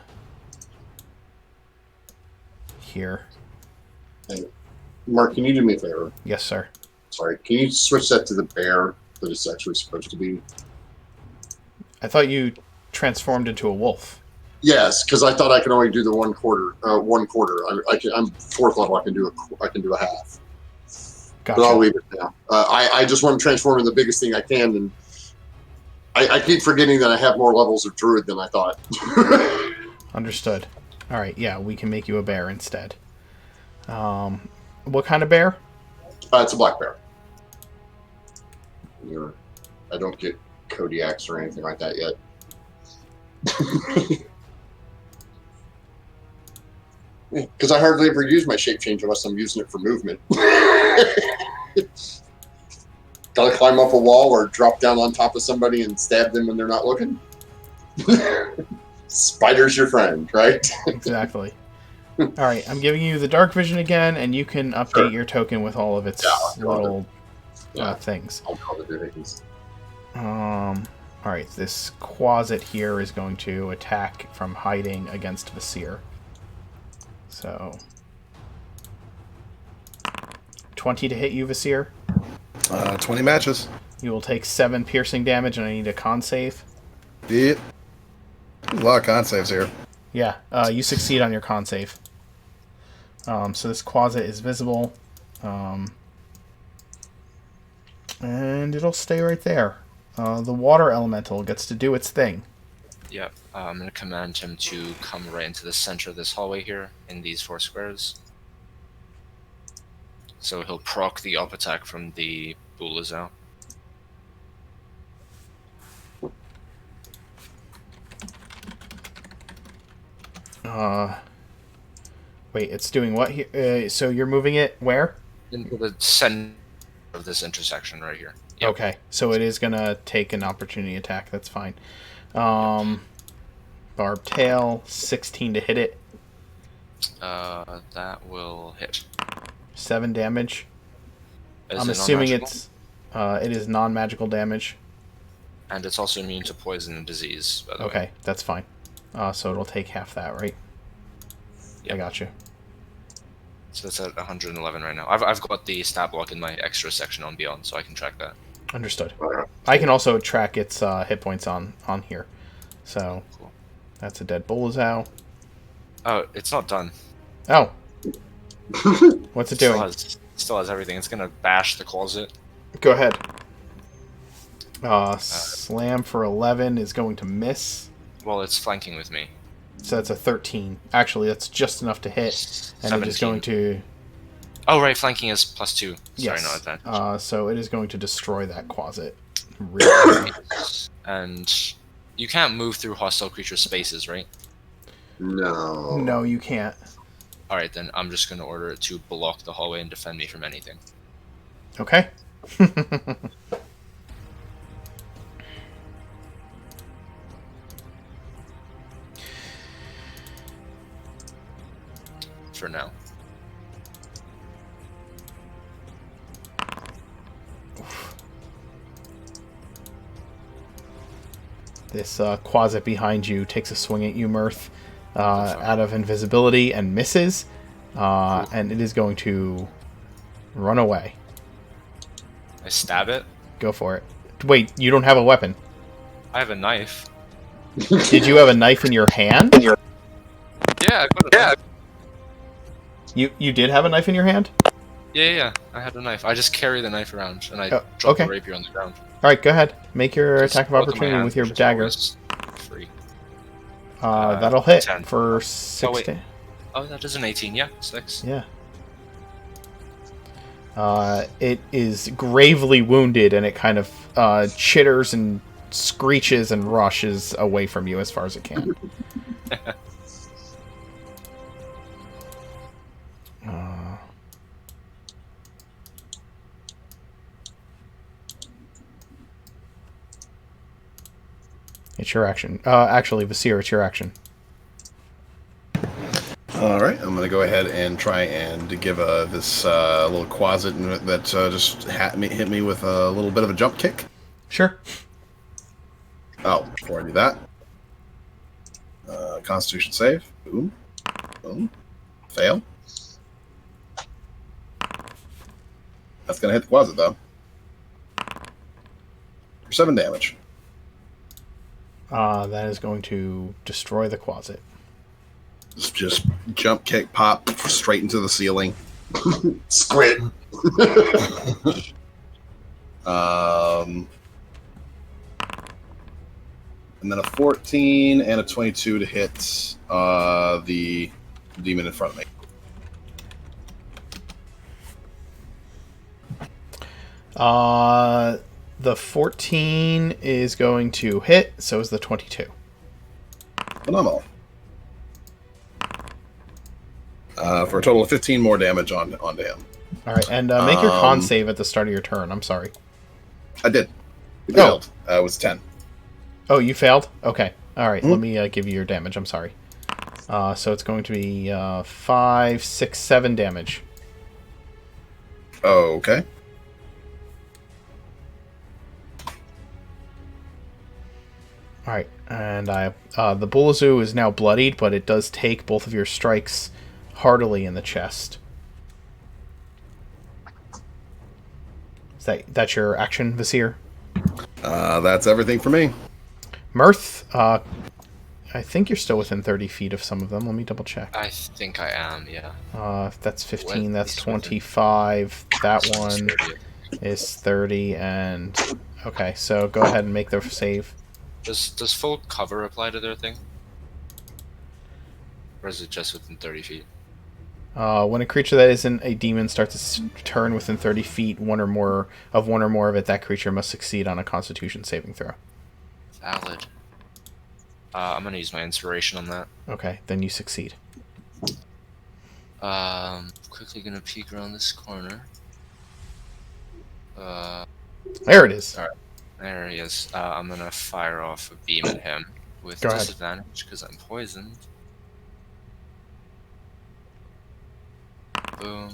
Speaker 1: here.
Speaker 4: Hey, Mark, can you do me a favor?
Speaker 1: Yes, sir.
Speaker 4: Sorry, can you switch that to the bear that it's actually supposed to be?
Speaker 1: I thought you transformed into a wolf.
Speaker 4: Yes, because I thought I could only do the 1/4. 1/4. I'm fourth level. I can do a half.
Speaker 1: Gotcha.
Speaker 4: But I'll leave it now. I just want to transform into the biggest thing I can, and I keep forgetting that I have more levels of druid than I thought.
Speaker 1: Understood. All right, yeah, we can make you a bear instead. What kind of bear?
Speaker 4: It's a black bear. I don't get Kodiaks or anything like that yet. Because I hardly ever use my shape change unless I'm using it for movement. Gotta climb up a wall or drop down on top of somebody and stab them when they're not looking. Spider's your friend, right?
Speaker 1: Exactly. All right, I'm giving you the dark vision again, and you can update your token with all of its little things.
Speaker 4: I'll call it things.
Speaker 1: All right, this Quasit here is going to attack from hiding against Vasir. So 20 to hit you, Vasir.
Speaker 8: 20 matches.
Speaker 1: You will take 7 piercing damage, and I need a con save.
Speaker 8: Yep. There's a lot of con saves here.
Speaker 1: Yeah, you succeed on your con save. So this Quasit is visible. And it'll stay right there. The water elemental gets to do its thing.
Speaker 5: Yep. I'm going to command him to come right into the center of this hallway here, in these 4 squares. So he'll proc the up attack from the Bulazoo.
Speaker 1: Wait, it's doing what here? So you're moving it where?
Speaker 5: Into the center of this intersection right here. Yep.
Speaker 1: Okay, so it is gonna take an opportunity attack. That's fine. Barb tail, 16 to hit it.
Speaker 5: That will hit.
Speaker 1: 7 damage.
Speaker 5: Is
Speaker 1: I'm
Speaker 5: it
Speaker 1: assuming
Speaker 5: non-magical?
Speaker 1: it is non-magical damage.
Speaker 5: And it's also immune to poison and disease, by the way.
Speaker 1: Okay, that's fine. So it'll take half that, right?
Speaker 5: Yep.
Speaker 1: I got you.
Speaker 5: So that's at 111 right now. I've got the stat block in my extra section on Beyond, so I can track that.
Speaker 1: Understood. I can also track its hit points on here. So
Speaker 5: Cool.
Speaker 1: that's a dead Bulazoo.
Speaker 5: Oh, it's not done.
Speaker 1: Oh. What's it doing?
Speaker 5: Still has everything. It's gonna bash the closet.
Speaker 1: Go ahead. Slam for 11 is going to miss.
Speaker 5: Well, it's flanking with me.
Speaker 1: So that's a 13. Actually, that's just enough to hit. And it is
Speaker 5: 17.
Speaker 1: going to...
Speaker 5: Oh, right, flanking is +2. Sorry,
Speaker 1: Yes.
Speaker 5: not advantage.
Speaker 1: So it is going to destroy that Quasit. Really.
Speaker 5: And you can't move through hostile creature spaces, right?
Speaker 4: No.
Speaker 1: No, you can't.
Speaker 5: Alright, then I'm just going to order it to block the hallway and defend me from anything.
Speaker 1: Okay.
Speaker 5: For now.
Speaker 1: This Quasit behind you takes a swing at you, Mirth, out of invisibility and misses. And it is going to run away.
Speaker 5: I stab it.
Speaker 1: Go for it. Wait, you don't have a weapon.
Speaker 5: I have a knife.
Speaker 1: Did you have a knife in your hand?
Speaker 5: Yeah, I've got a knife.
Speaker 1: You did have a knife in your hand?
Speaker 5: Yeah, I had a knife. I just carry the knife around, and I
Speaker 1: Oh,
Speaker 5: drop
Speaker 1: okay.
Speaker 5: the rapier on the ground.
Speaker 1: Alright, go ahead. Make your
Speaker 5: Just
Speaker 1: attack of
Speaker 5: both my
Speaker 1: opportunity
Speaker 5: hands,
Speaker 1: with your
Speaker 5: which is
Speaker 1: dagger.
Speaker 5: always free.
Speaker 1: That'll hit
Speaker 5: 10.
Speaker 1: for 6
Speaker 5: wait.
Speaker 1: da-
Speaker 5: Oh, that is an 18. Yeah, 6.
Speaker 1: Yeah. It is gravely wounded, and it kind of chitters and screeches and rushes away from you as far as it can. It's your action. Actually, Vasir, it's your action.
Speaker 8: All right, I'm going to go ahead and try and give this little closet that just hit me with a little bit of a jump kick.
Speaker 1: Sure.
Speaker 8: Oh, before I do that, Constitution save. Boom. Boom. Fail. That's going to hit the closet, though. For 7 damage.
Speaker 1: That is going to destroy the closet.
Speaker 8: Just jump kick, pop straight into the ceiling.
Speaker 4: Squid.
Speaker 8: And then a 14 and a 22 to hit the demon in front of me.
Speaker 1: The 14 is going to hit, so is the 22.
Speaker 8: Phenomenal. For a total of 15 more damage onto him.
Speaker 1: All right, and make your con save at the start of your turn. I'm sorry.
Speaker 8: I did. It failed. It was 10.
Speaker 1: Oh, you failed? Okay. All right, let me give you your damage. I'm sorry. So it's going to be 5, 6, 7 damage.
Speaker 8: Okay.
Speaker 1: All right, and the Bulazoo is now bloodied, but it does take both of your strikes heartily in the chest. Is that's your action, Vizier?
Speaker 8: That's everything for me.
Speaker 1: Mirth, I think you're still within 30 feet of some of them. Let me double check.
Speaker 5: I think I am, yeah.
Speaker 1: That's 15, that's 25. That one is 30, and... Okay, so go ahead and make the save.
Speaker 5: Does full cover apply to their thing? Or is it just within 30 feet?
Speaker 1: When a creature that isn't a demon starts its turn within 30 feet, one or more of it, that creature must succeed on a Constitution saving throw.
Speaker 5: Valid. I'm gonna use my inspiration on that.
Speaker 1: Okay, then you succeed.
Speaker 5: Quickly gonna peek around this corner.
Speaker 1: There it is.
Speaker 5: Alright, there he is. I'm gonna fire off a beam at him with
Speaker 1: Go ahead.
Speaker 5: disadvantage because I'm poisoned. Boom.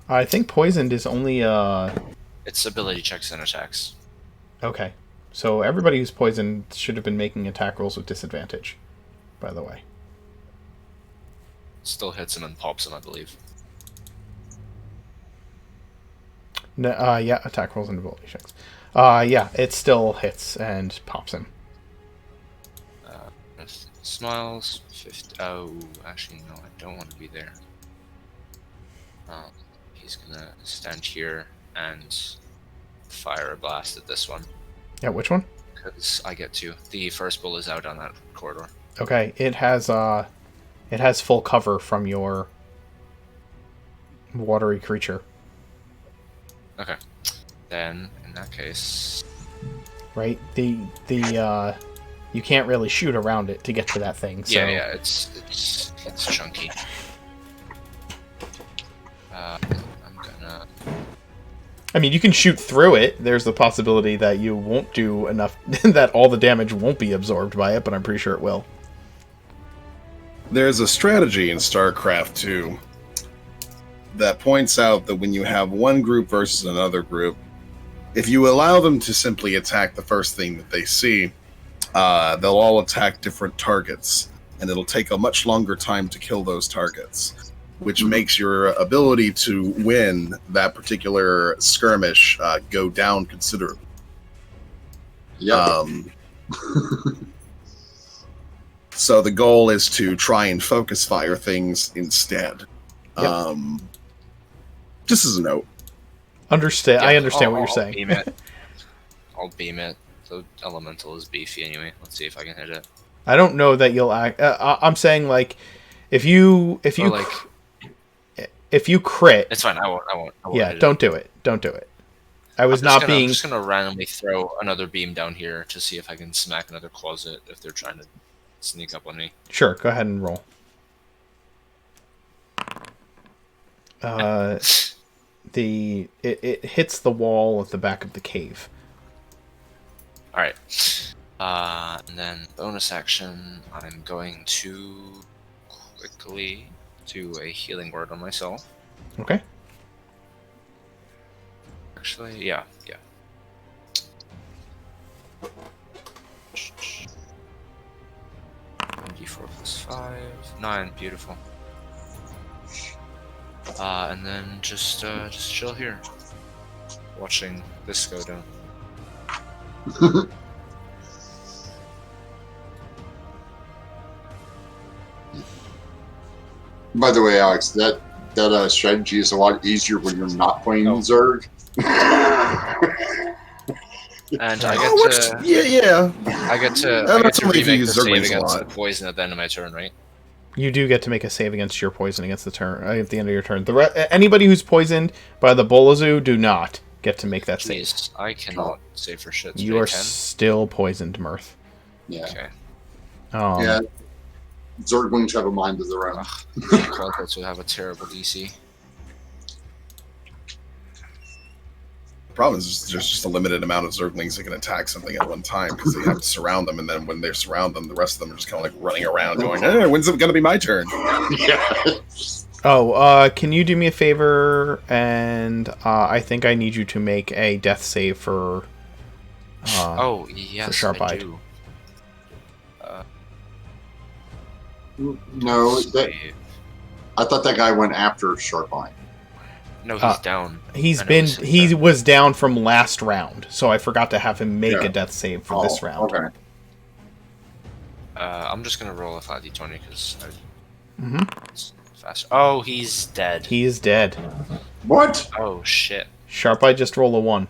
Speaker 1: I think poisoned is only
Speaker 5: It's ability checks and attacks.
Speaker 1: Okay. So everybody who's poisoned should have been making attack rolls with disadvantage, by the way.
Speaker 5: Still hits him and pops him, I believe.
Speaker 1: No, yeah, attack rolls and ability checks. Yeah, it still hits and pops him.
Speaker 5: Smiles. 50. Oh, actually, no, I don't want to be there. He's gonna stand here and fire a blast at this one.
Speaker 1: Yeah, which one?
Speaker 5: Because I get to. The first bull is out on that corridor.
Speaker 1: Okay, it has full cover from your watery creature.
Speaker 5: Okay. Then, in that case...
Speaker 1: Right? The you can't really shoot around it to get to that thing, so...
Speaker 5: Yeah, it's chunky. I'm gonna...
Speaker 1: I mean, you can shoot through it. There's the possibility that you won't do enough, that all the damage won't be absorbed by it, but I'm pretty sure it will.
Speaker 8: There's a strategy in StarCraft 2 that points out that when you have one group versus another group, if you allow them to simply attack the first thing that they see, they'll all attack different targets, and it'll take a much longer time to kill those targets, which makes your ability to win that particular skirmish go down considerably.
Speaker 4: Yep.
Speaker 8: So the goal is to try and focus fire things instead.
Speaker 1: Yep.
Speaker 8: Just as a note.
Speaker 1: Understand?
Speaker 5: Yeah,
Speaker 1: I understand what
Speaker 5: I'll
Speaker 1: you're saying.
Speaker 5: Beam it. I'll beam it. The elemental is beefy anyway. Let's see if I can hit it.
Speaker 1: I don't know that you'll act. I'm saying, like, if you crit,
Speaker 5: It's fine. I won't
Speaker 1: yeah,
Speaker 5: hit
Speaker 1: don't do it. Don't do it. I'm
Speaker 5: I'm just gonna randomly throw another beam down here to see if I can smack another closet if they're trying to sneak up on me.
Speaker 1: Sure, go ahead and roll. It hits the wall at the back of the cave.
Speaker 5: All right. And then bonus action, I'm going to quickly do a healing word on myself.
Speaker 1: Okay.
Speaker 5: Actually, yeah. 4 plus 5, 9. Beautiful. And then just chill here, watching this go down.
Speaker 4: By the way, Alex, that strategy is a lot easier when you're not playing Zerg.
Speaker 5: And I get to
Speaker 8: Yeah.
Speaker 5: I get to
Speaker 8: That's only if you
Speaker 5: remake the
Speaker 8: use
Speaker 5: save
Speaker 8: Zerglings a
Speaker 5: against
Speaker 8: lot.
Speaker 5: the poison at the end of my turn, right?
Speaker 1: You do get to make a save against your poison at the end of your turn. Anybody who's poisoned by the Bolazu do not get to make that save.
Speaker 5: Jeez, I cannot save for shit.
Speaker 1: You are still poisoned, Mirth.
Speaker 4: Yeah.
Speaker 5: Okay.
Speaker 4: Yeah. Zerglings have a mind of their own.
Speaker 5: Cultists would have a terrible DC.
Speaker 8: The problem is there's just a limited amount of Zerglings that can attack something at one time because they have to surround them, and then when they surround them, the rest of them are just kind of like running around going, when's it going to be my turn?
Speaker 1: Oh, can you do me a favor? And I think I need you to make a death save for.
Speaker 5: Oh yes,
Speaker 1: for Sharp-Eyed.
Speaker 5: I do.
Speaker 4: No, I thought that guy went after Sharp-Eyed.
Speaker 5: No, he's down.
Speaker 1: He was down from last round, so I forgot to have him make a death save for this round.
Speaker 4: Okay.
Speaker 5: I'm just gonna roll a 5d20 because
Speaker 1: Mm-hmm.
Speaker 5: it's faster. Oh, he's dead.
Speaker 1: He is dead.
Speaker 4: What?
Speaker 5: Oh shit.
Speaker 1: Sharp-Eyed just roll a 1.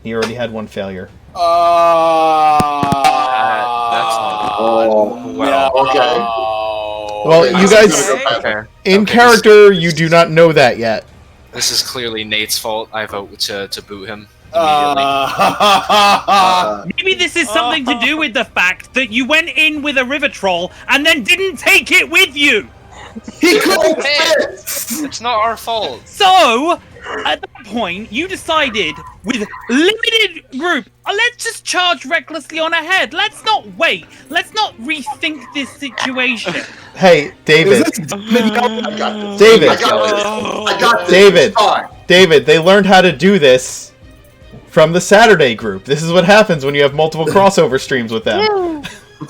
Speaker 1: He already had one failure.
Speaker 5: That's not
Speaker 4: well. Okay.
Speaker 1: Well, you guys, in character, you do not know that yet.
Speaker 5: This is clearly Nate's fault. I vote to boot him immediately.
Speaker 9: Maybe this is something to do with the fact that you went in with a river troll and then didn't take it with you.
Speaker 5: He couldn't fit. It's not our fault.
Speaker 9: So, at that point, you decided with limited group, let's just charge recklessly on ahead. Let's not wait. Let's not rethink this situation.
Speaker 1: Hey, David. David, they learned how to do this from the Saturday group. This is what happens when you have multiple crossover streams with them.
Speaker 4: Okay.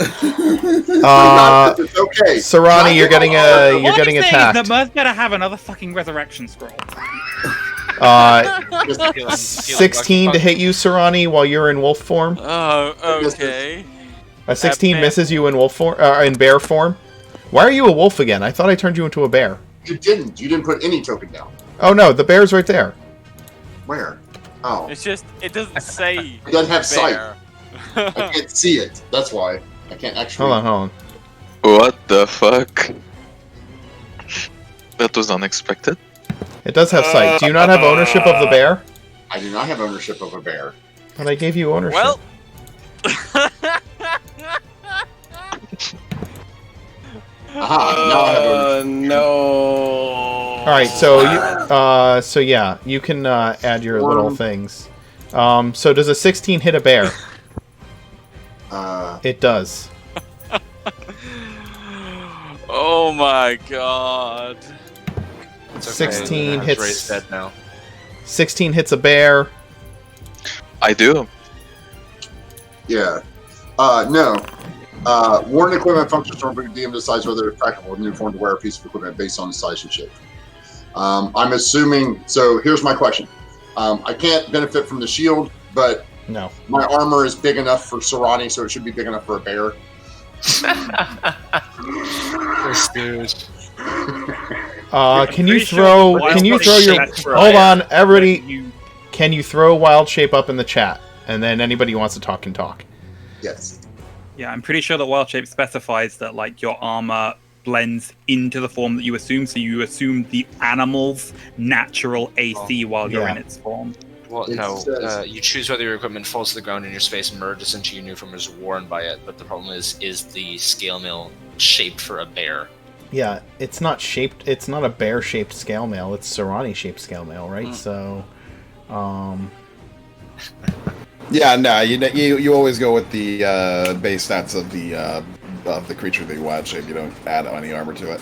Speaker 1: Sarani, you're getting attacked.
Speaker 9: That Mirth better have another fucking resurrection scroll.
Speaker 1: 16 to hit you, Sarani, while you're in wolf form.
Speaker 2: Oh, okay.
Speaker 1: A 16 misses you in wolf form, in bear form. Why are you a wolf again? I thought I turned you into a bear.
Speaker 4: You didn't. You didn't put any token down.
Speaker 1: Oh no, the bear's right there.
Speaker 4: Where? Oh.
Speaker 2: It's just, it doesn't say.
Speaker 4: It doesn't have
Speaker 2: bear.
Speaker 4: sight. I can't see it. That's why. I can't actually.
Speaker 1: Hold on.
Speaker 6: What the fuck? That was unexpected.
Speaker 1: It does have sight. Do you not have ownership of the bear?
Speaker 4: I do not have ownership of a bear.
Speaker 1: But I gave you ownership.
Speaker 2: Well.
Speaker 4: Aha, now I have ownership.
Speaker 8: No.
Speaker 1: All right, so you can add your little things. So does a 16 hit a bear? It does.
Speaker 2: Oh my god.
Speaker 5: It's okay.
Speaker 1: 16 hits.
Speaker 5: Ray's dead now.
Speaker 1: 16 hits a bear.
Speaker 6: I do.
Speaker 4: Yeah. No. Worn equipment functions from a DM decides whether it's practical and uniform to wear a piece of equipment based on the size and shape. I'm assuming. So here's my question. I can't benefit from the shield, but
Speaker 1: no,
Speaker 4: my armor is big enough for Sarani, so it should be big enough for a bear.
Speaker 5: This dude.
Speaker 1: Can you throw your? Hold on, everybody. Can you throw wild shape up in the chat? And then anybody who wants to talk can talk.
Speaker 4: Yes.
Speaker 9: Yeah, I'm pretty sure that wild shape specifies that like your armor blends into the form that you assume, so you assume the animal's natural AC while you're in its form.
Speaker 5: Well, no. You choose whether your equipment falls to the ground in your space, merges into your new form, or is worn by it. But the problem is the scale mail shaped for a bear?
Speaker 1: Yeah, it's not shaped. It's not a bear-shaped scale mail. It's Sarani-shaped scale mail, right? So,
Speaker 8: Yeah, no, you always go with the base stats of the of the creature that you wild shape. You don't add any armor to it.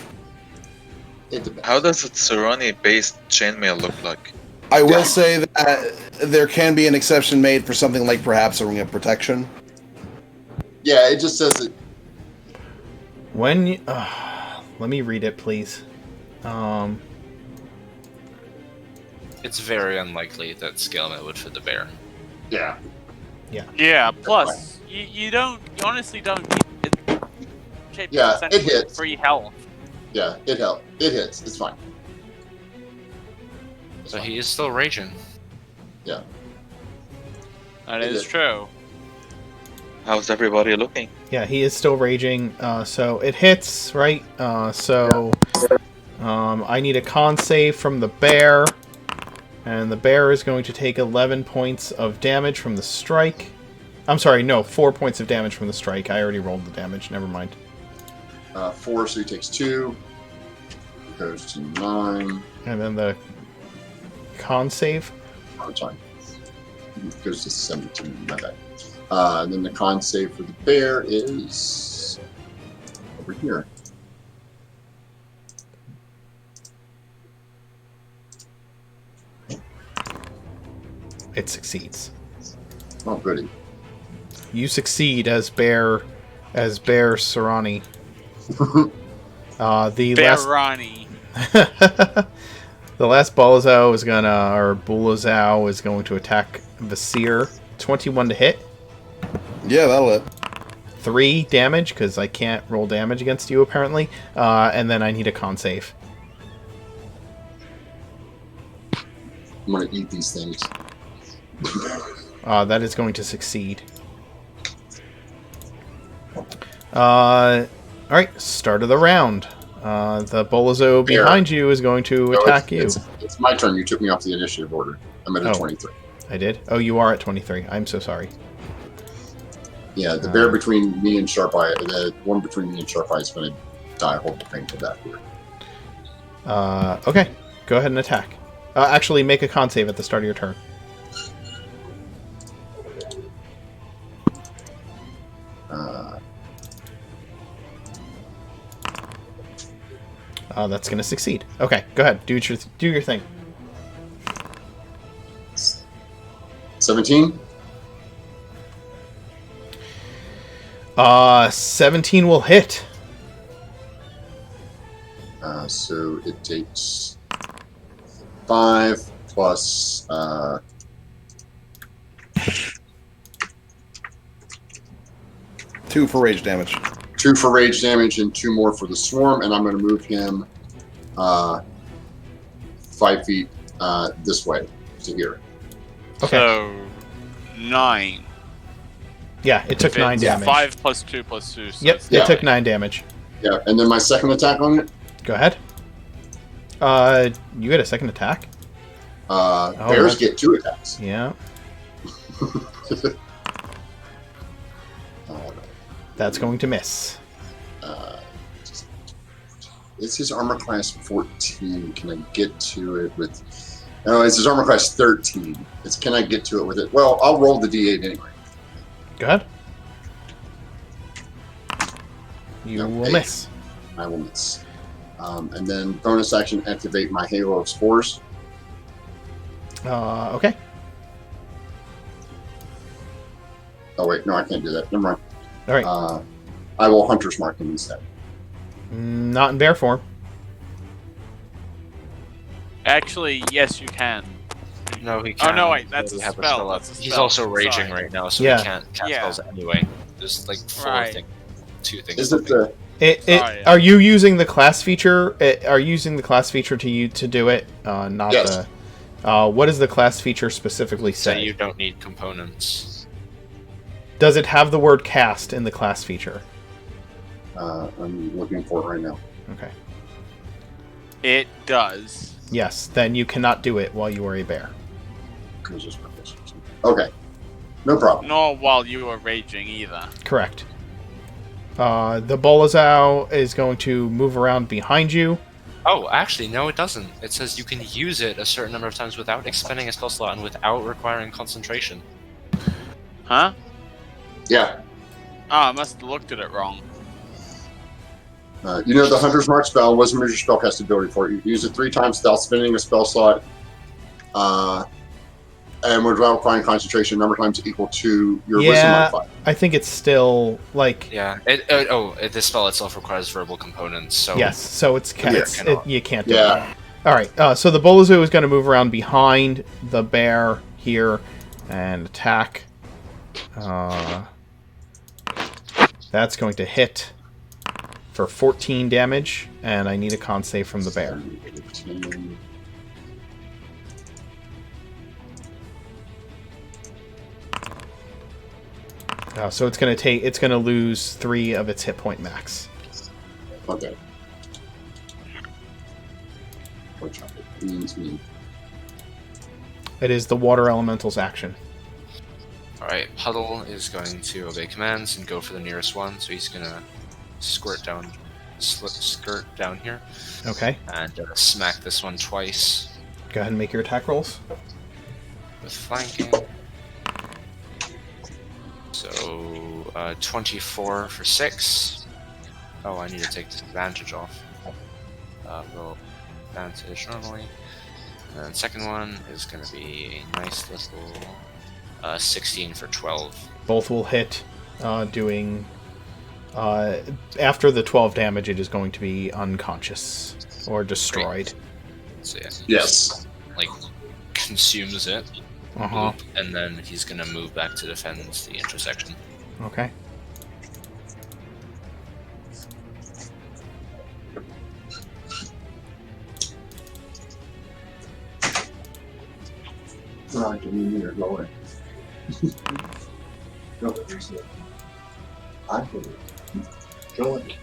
Speaker 4: It depends.
Speaker 6: How does a Tsurani-based chainmail look like?
Speaker 8: I will say that there can be an exception made for something like perhaps a ring of protection.
Speaker 4: Yeah, it just says it.
Speaker 1: When you, let me read it, please.
Speaker 5: It's very unlikely that Scalemet would fit the bear.
Speaker 4: Yeah.
Speaker 2: Yeah. Plus, you honestly don't need it.
Speaker 4: Yeah, it hits.
Speaker 2: Free health.
Speaker 4: Yeah, it helps. It hits. It's fine.
Speaker 5: So he is still raging.
Speaker 2: That
Speaker 4: It
Speaker 2: is
Speaker 4: is.
Speaker 2: true.
Speaker 6: How's everybody looking?
Speaker 1: Yeah, he is still raging. So it hits, right? I need a con save from the bear. And the bear is going to take 11 points of damage from the strike. I'm sorry, no, 4 points of damage from the strike. I already rolled the damage. Never mind.
Speaker 4: 4, so he takes 2. Goes to 9.
Speaker 1: And then the con save.
Speaker 4: Oh, sorry. Goes to 17. My bad. And then the con save for the bear is over here.
Speaker 1: It succeeds.
Speaker 4: Oh, goody.
Speaker 1: You succeed as Bear Sarani. The
Speaker 2: Bear
Speaker 1: last
Speaker 2: Ronnie.
Speaker 1: the last Bulazao is going to attack Vasir. 21 to hit.
Speaker 8: Yeah, that'll hit.
Speaker 1: 3 damage, because I can't roll damage against you, apparently. And then I need a con save.
Speaker 4: I'm going to eat these things.
Speaker 1: That is going to succeed. Alright, start of the round. The Bolazo behind you is going to attack you.
Speaker 4: It's my turn. You took me off the initiative order. I'm at a 23.
Speaker 1: I did? Oh, you are at 23. I'm so sorry.
Speaker 4: Yeah, the bear between me and Sharp Eye, the one between me and Sharp Eye is going to die horrible painful death here.
Speaker 1: Okay. Go ahead and attack. Actually, make a con save at the start of your turn. That's going to succeed. Okay, go ahead. Do your thing.
Speaker 4: 17?
Speaker 1: 17 will hit.
Speaker 4: So it takes 5 plus
Speaker 8: 2 for rage damage.
Speaker 4: 2 for rage damage and 2 more for the swarm, and I'm going to move him 5 feet this way to here.
Speaker 1: Okay.
Speaker 2: So 9.
Speaker 1: Yeah, it took 9 damage.
Speaker 2: 5 plus 2 plus 2. So
Speaker 1: Yep,
Speaker 2: it's
Speaker 1: it took 9 damage.
Speaker 4: Yeah, and then my second attack on it.
Speaker 1: Go ahead. You get a second attack?
Speaker 4: Bears get 2 attacks.
Speaker 1: Yeah. That's going to miss.
Speaker 4: It's his armor class 14. Can I get to it with... No, it's his armor class 13. Can I get to it with it? Well, I'll roll the d8 anyway.
Speaker 1: Go ahead. You
Speaker 4: No,
Speaker 1: will
Speaker 4: 8.
Speaker 1: miss.
Speaker 4: I will miss. And then bonus action, activate my Halo of Spores.
Speaker 1: Okay.
Speaker 4: Oh, wait. No, I can't do that. Never mind.
Speaker 1: All right.
Speaker 4: I will Hunter's Mark him instead.
Speaker 1: Not in bear form.
Speaker 2: Actually, yes, you can.
Speaker 5: No, he can't.
Speaker 2: Oh no, wait, that's a
Speaker 5: We have
Speaker 2: spell. That's a
Speaker 5: He's
Speaker 2: spell.
Speaker 5: also raging
Speaker 2: Sorry.
Speaker 5: right now, so
Speaker 1: Yeah.
Speaker 5: he can't cast
Speaker 2: Yeah.
Speaker 5: spells anyway. There's like 2 things.
Speaker 4: Is it the...
Speaker 2: Sorry.
Speaker 1: Are you using the class feature? Are you using the class feature to do it? Not
Speaker 4: Yes.
Speaker 1: the. What does the class feature specifically
Speaker 5: So
Speaker 1: say?
Speaker 5: you don't need components.
Speaker 1: Does it have the word cast in the class feature?
Speaker 4: I'm looking for it right now.
Speaker 1: Okay.
Speaker 2: It does.
Speaker 1: Yes. Then you cannot do it while you are a bear.
Speaker 4: Okay. No problem.
Speaker 2: Nor while you are raging either.
Speaker 1: Correct. The Bolazao is going to move around behind you.
Speaker 5: Oh, actually, no, it doesn't. It says you can use it a certain number of times without expending a spell slot and without requiring concentration.
Speaker 2: Huh?
Speaker 4: Yeah.
Speaker 2: Oh, I must have looked at it wrong.
Speaker 4: You know the Hunter's Mark spell was a major spellcast ability for it. You use it 3 times without spending a spell slot, and without requiring concentration, number of times equal to your wisdom modifier.
Speaker 1: I think it's still like
Speaker 5: Yeah. This spell itself requires verbal components. So
Speaker 1: yes, so it's you can't do it.
Speaker 4: Yeah.
Speaker 1: All right, so the Bolazu is going to move around behind the bear here and attack. That's going to hit for 14 damage, and I need a con save from the bear. So it's going to lose 3 of its hit point max.
Speaker 4: Okay.
Speaker 1: It is the water elemental's action.
Speaker 5: Alright, Puddle is going to obey commands and go for the nearest one, so he's gonna skirt down here.
Speaker 1: Okay.
Speaker 5: And smack this one twice.
Speaker 1: Go ahead and make your attack rolls.
Speaker 5: With flanking. So, 24 for 6. Oh, I need to take disadvantage off. Roll advantage normally. And then second one is going to be a nice little 16 for 12.
Speaker 1: Both will hit, doing... after the 12 damage, it is going to be unconscious or destroyed.
Speaker 5: So yeah,
Speaker 4: Yes.
Speaker 5: like consumes it,
Speaker 1: Uh-huh.
Speaker 5: and then he's gonna move back to defend the intersection.
Speaker 1: Okay.
Speaker 4: Right, give me your lower. Go ahead. I believe. Go ahead.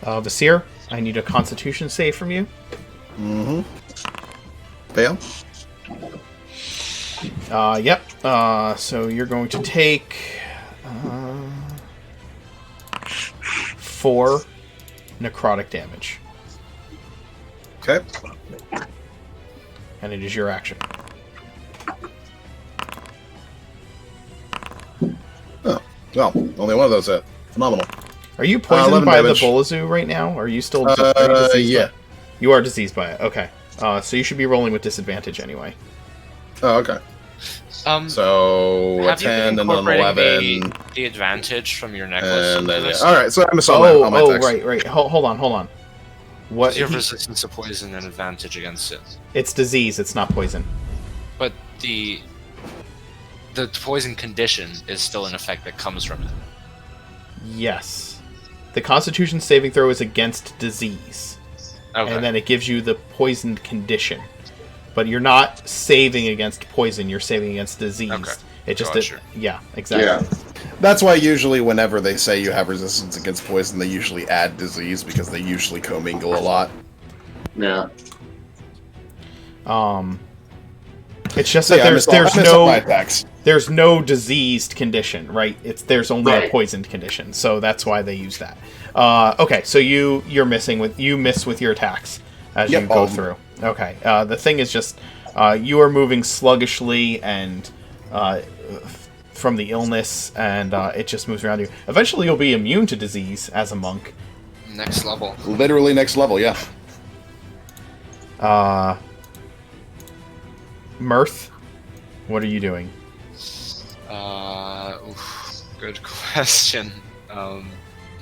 Speaker 1: Vasir, I need a Constitution save from you.
Speaker 8: Mm-hmm. Fail.
Speaker 1: Yep. So you're going to take 4 necrotic damage,
Speaker 8: Okay.
Speaker 1: and it is your action.
Speaker 8: Oh, well, only one of those hit. Phenomenal.
Speaker 1: Are you poisoned
Speaker 8: 11
Speaker 1: by
Speaker 8: damage.
Speaker 1: the Bolazu right now? Are you still are you diseased
Speaker 8: yeah.
Speaker 1: by- You are diseased by it. Okay. So you should be rolling with disadvantage anyway.
Speaker 8: Oh, okay. So a
Speaker 5: Have you
Speaker 8: 10
Speaker 5: been
Speaker 8: and an
Speaker 5: incorporating
Speaker 8: 11.
Speaker 5: the advantage from your necklace?
Speaker 8: And then,
Speaker 5: into this?
Speaker 8: all right, so I missed all my text.
Speaker 1: Right. Hold on. What?
Speaker 5: You have resistance to poison and advantage against it.
Speaker 1: It's disease. It's not poison.
Speaker 5: But the poison condition is still an effect that comes from it.
Speaker 1: Yes. The Constitution saving throw is against disease,
Speaker 5: Okay.
Speaker 1: and then it gives you the poisoned condition. But you're not saving against poison. You're saving against disease.
Speaker 5: Okay.
Speaker 1: It just
Speaker 5: Gotcha.
Speaker 1: yeah, exactly.
Speaker 4: Yeah.
Speaker 8: That's why usually whenever they say you have resistance against poison, they usually add disease because they usually commingle a lot.
Speaker 4: Yeah.
Speaker 1: It's just
Speaker 8: So
Speaker 1: that
Speaker 8: yeah, I missed all my attacks.
Speaker 1: there's no diseased condition, right? There's only a
Speaker 4: Right.
Speaker 1: poisoned condition, so that's why they use that. Okay, so you miss with your attacks as
Speaker 8: Yep,
Speaker 1: you go
Speaker 8: all of
Speaker 1: through. Okay, the thing is just you are moving sluggishly and from the illness, and it just moves around you. Eventually, you'll be immune to disease as a monk.
Speaker 5: Next level.
Speaker 8: Literally next level, yeah.
Speaker 1: Mirth, what are you doing?
Speaker 5: Good question.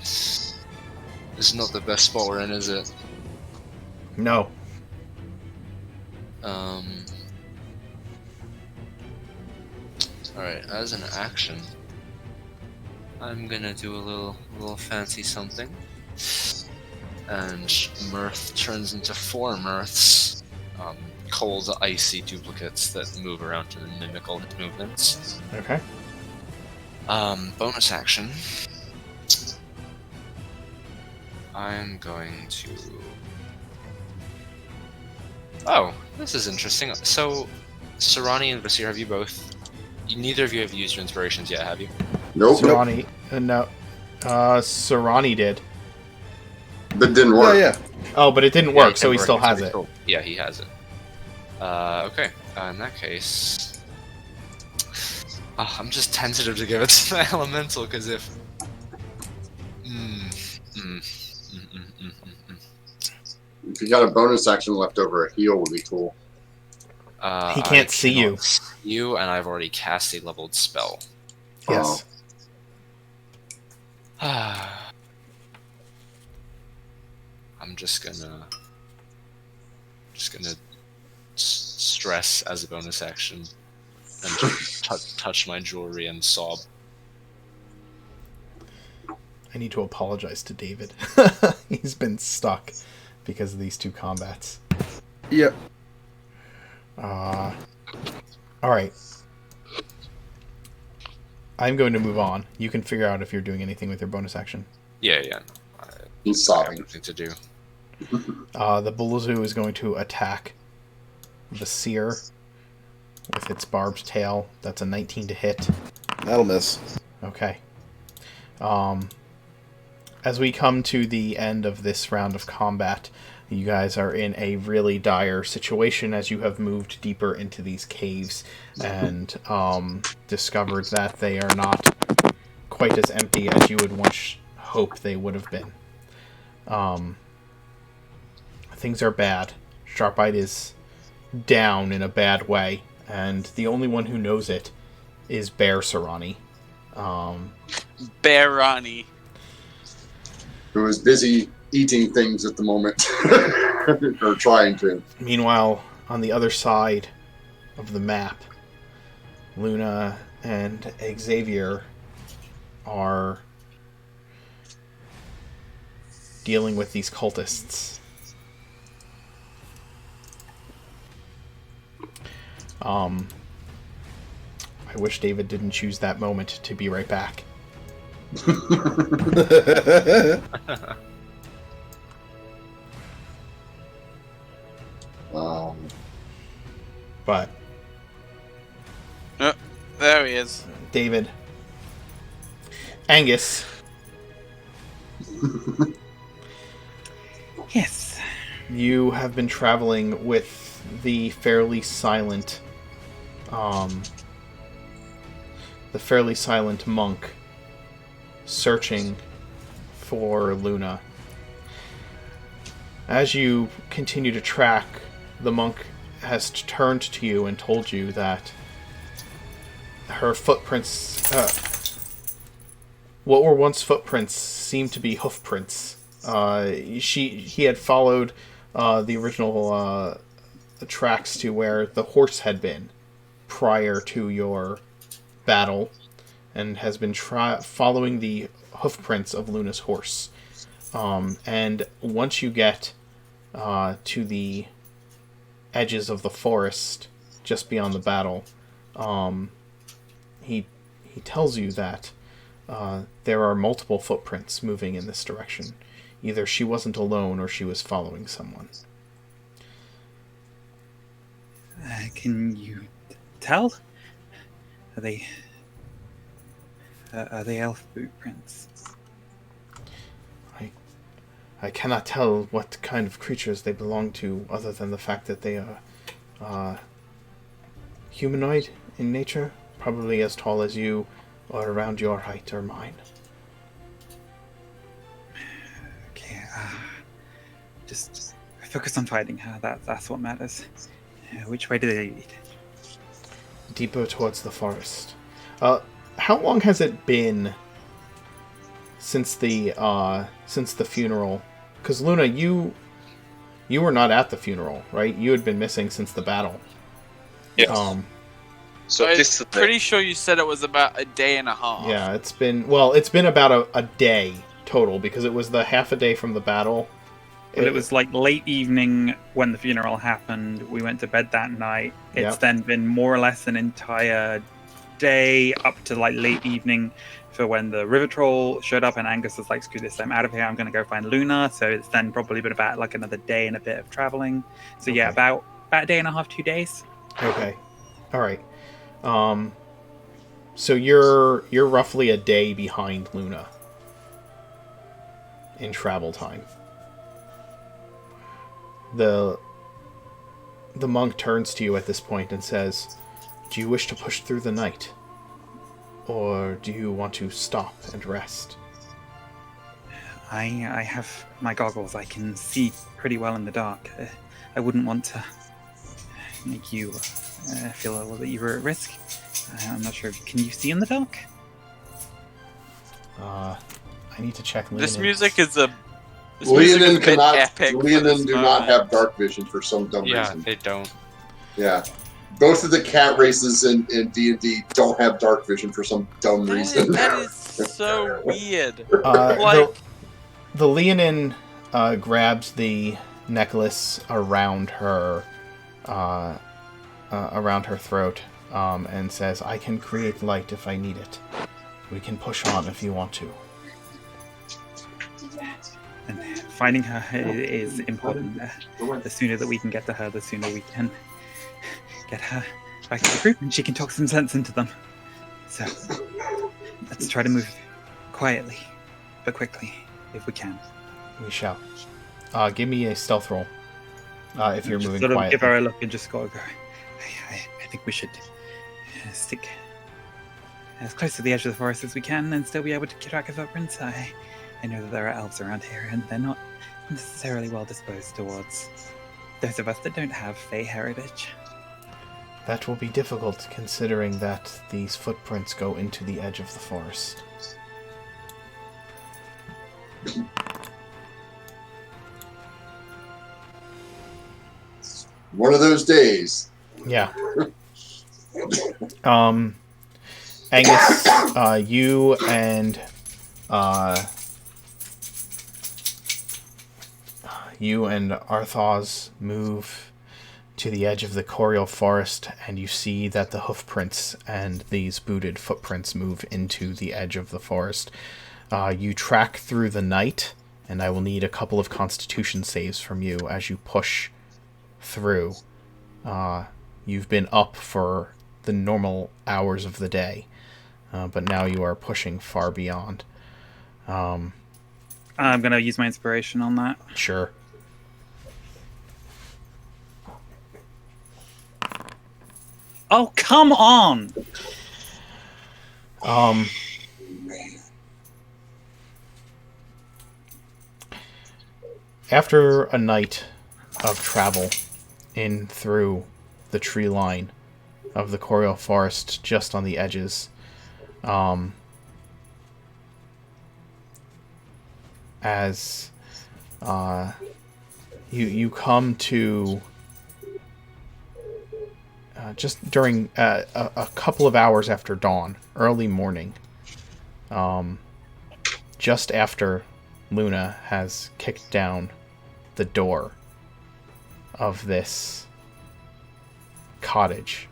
Speaker 5: It's not the best spot we're in, is it?
Speaker 1: No.
Speaker 5: Alright, as an action, I'm gonna do a little fancy something. And Mirth turns into 4 Mirths. Cold, icy duplicates that move around to mimic all his movements.
Speaker 1: Okay.
Speaker 5: Bonus action. I'm going to... Oh, this is interesting. So, Sarani and Vasir, have you both... Neither of you have used your inspirations yet, have you?
Speaker 4: Nope.
Speaker 1: Sarani, no. Sarani did.
Speaker 4: But didn't work.
Speaker 8: Yeah.
Speaker 1: Oh, but it didn't
Speaker 5: Yeah,
Speaker 1: work, so he still has it.
Speaker 5: Yeah, he has it. Okay. In that case, I'm just tentative to give it to the elemental because if.
Speaker 4: If you got a bonus action left over, a heal would be cool.
Speaker 1: He can't see you.
Speaker 5: You and I've already cast a leveled spell.
Speaker 1: Yes.
Speaker 5: I'm just gonna stress as a bonus action and just touch my jewelry and sob.
Speaker 1: I need to apologize to David. He's been stuck because of these two combats.
Speaker 8: Yep.
Speaker 1: Alright. I'm going to move on. You can figure out if you're doing anything with your bonus action.
Speaker 5: Yeah.
Speaker 4: He's
Speaker 5: I have
Speaker 4: sobbing.
Speaker 5: nothing to do.
Speaker 1: The Bullazoo is going to attack the Seer with its barbed tail. That's a 19 to hit.
Speaker 8: That'll miss.
Speaker 1: Okay. As we come to the end of this round of combat, you guys are in a really dire situation as you have moved deeper into these caves and discovered that they are not quite as empty as you would once hope they would have been. Things are bad. Sharpite is down in a bad way, and the only one who knows it is Bear Sarani.
Speaker 2: Bear Ronnie.
Speaker 4: Who is busy eating things at the moment. Or trying to.
Speaker 1: Meanwhile, on the other side of the map, Luna and Xavier are dealing with these cultists. I wish David didn't choose that moment to be right back. But
Speaker 2: There he is.
Speaker 1: David, Anghus,
Speaker 9: Yes.
Speaker 1: you have been traveling with the fairly silent monk searching for Luna. As you continue to track, the monk has turned to you and told you that her footprints, what were once footprints, seem to be hoofprints. He had followed the original tracks to where the horse had been prior to your battle, and has been following the hoofprints of Luna's horse. And once you get to the edges of the forest, just beyond the battle, he tells you that there are multiple footprints moving in this direction. Either she wasn't alone or she was following someone.
Speaker 9: Can you tell? Are they elf footprints?
Speaker 1: I cannot tell what kind of creatures they belong to, other than the fact that they are humanoid in nature, probably as tall as you, or around your height or mine.
Speaker 9: Okay, just focus on fighting her. That's what matters. Which way do they lead?
Speaker 1: Deeper towards the forest. How long has it been since the funeral? Because Luna, you were not at the funeral, right? You had been missing since the battle.
Speaker 6: Yes. So
Speaker 2: I'm
Speaker 6: this
Speaker 2: pretty sure you said it was about a day and a half.
Speaker 1: Yeah, it's been about a day total, because it was the half a day from the battle.
Speaker 9: Well, it was like late evening when the funeral happened. We went to bed that night. It's then been more or less an entire day up to like late evening for when the river troll showed up, and Anghus was like, screw this, I'm out of here, I'm going to go find Luna. So it's then probably been about like another day and a bit of traveling. So yeah, about a day and a half, 2 days.
Speaker 1: Okay. All right. So you're roughly a day behind Luna in travel time. The monk turns to you at this point and says, "Do you wish to push through the night? Or do you want to stop and rest?"
Speaker 9: I have my goggles. I can see pretty well in the dark. I wouldn't want to make you feel that you were at risk. I'm not sure. Can you see in the dark?
Speaker 1: I need to check.
Speaker 2: This
Speaker 1: Leonin.
Speaker 2: music is a. This
Speaker 4: Leonin
Speaker 2: music is a bit epic for this
Speaker 4: Leonin do not
Speaker 2: moment.
Speaker 4: have dark vision for some dumb
Speaker 5: Yeah,
Speaker 4: reason.
Speaker 5: they don't.
Speaker 4: Yeah. Both of the cat races in D&D don't have dark vision for some dumb reason.
Speaker 2: That is so weird.
Speaker 1: The Leonin grabs the necklace around her throat and says, "I can create light if I need it. We can push on if you want to."
Speaker 9: And finding her is important. The sooner that we can get to her, the sooner we can get her back to the group, and she can talk some sense into them. So let's try to move quietly, but quickly, if we can.
Speaker 1: We shall. Give me a stealth roll if you're
Speaker 9: Just
Speaker 1: moving
Speaker 9: sort of
Speaker 1: quietly.
Speaker 9: give her a look and just go. I think we should stick as close to the edge of the forest as we can, and still be able to keep track of footprints. I know that there are elves around here, and they're not necessarily well disposed towards those of us that don't have Fey heritage.
Speaker 1: That will be difficult, considering that these footprints go into the edge of the forest.
Speaker 4: One of those days.
Speaker 1: Yeah. Angus, you and Arthaz move to the edge of the Corial forest, and you see that the hoofprints and these booted footprints move into the edge of the forest. You track through the night, and I will need a couple of constitution saves from you as you push through. You've been up for the normal hours of the day, but now you are pushing far beyond.
Speaker 9: I'm going to use my inspiration on that.
Speaker 1: Sure.
Speaker 9: Oh, come on!
Speaker 1: After a night of travel in through the tree line of the Corial forest just on the edges, as you come to just during a couple of hours after dawn, early morning, just after Luna has kicked down the door of this cottage.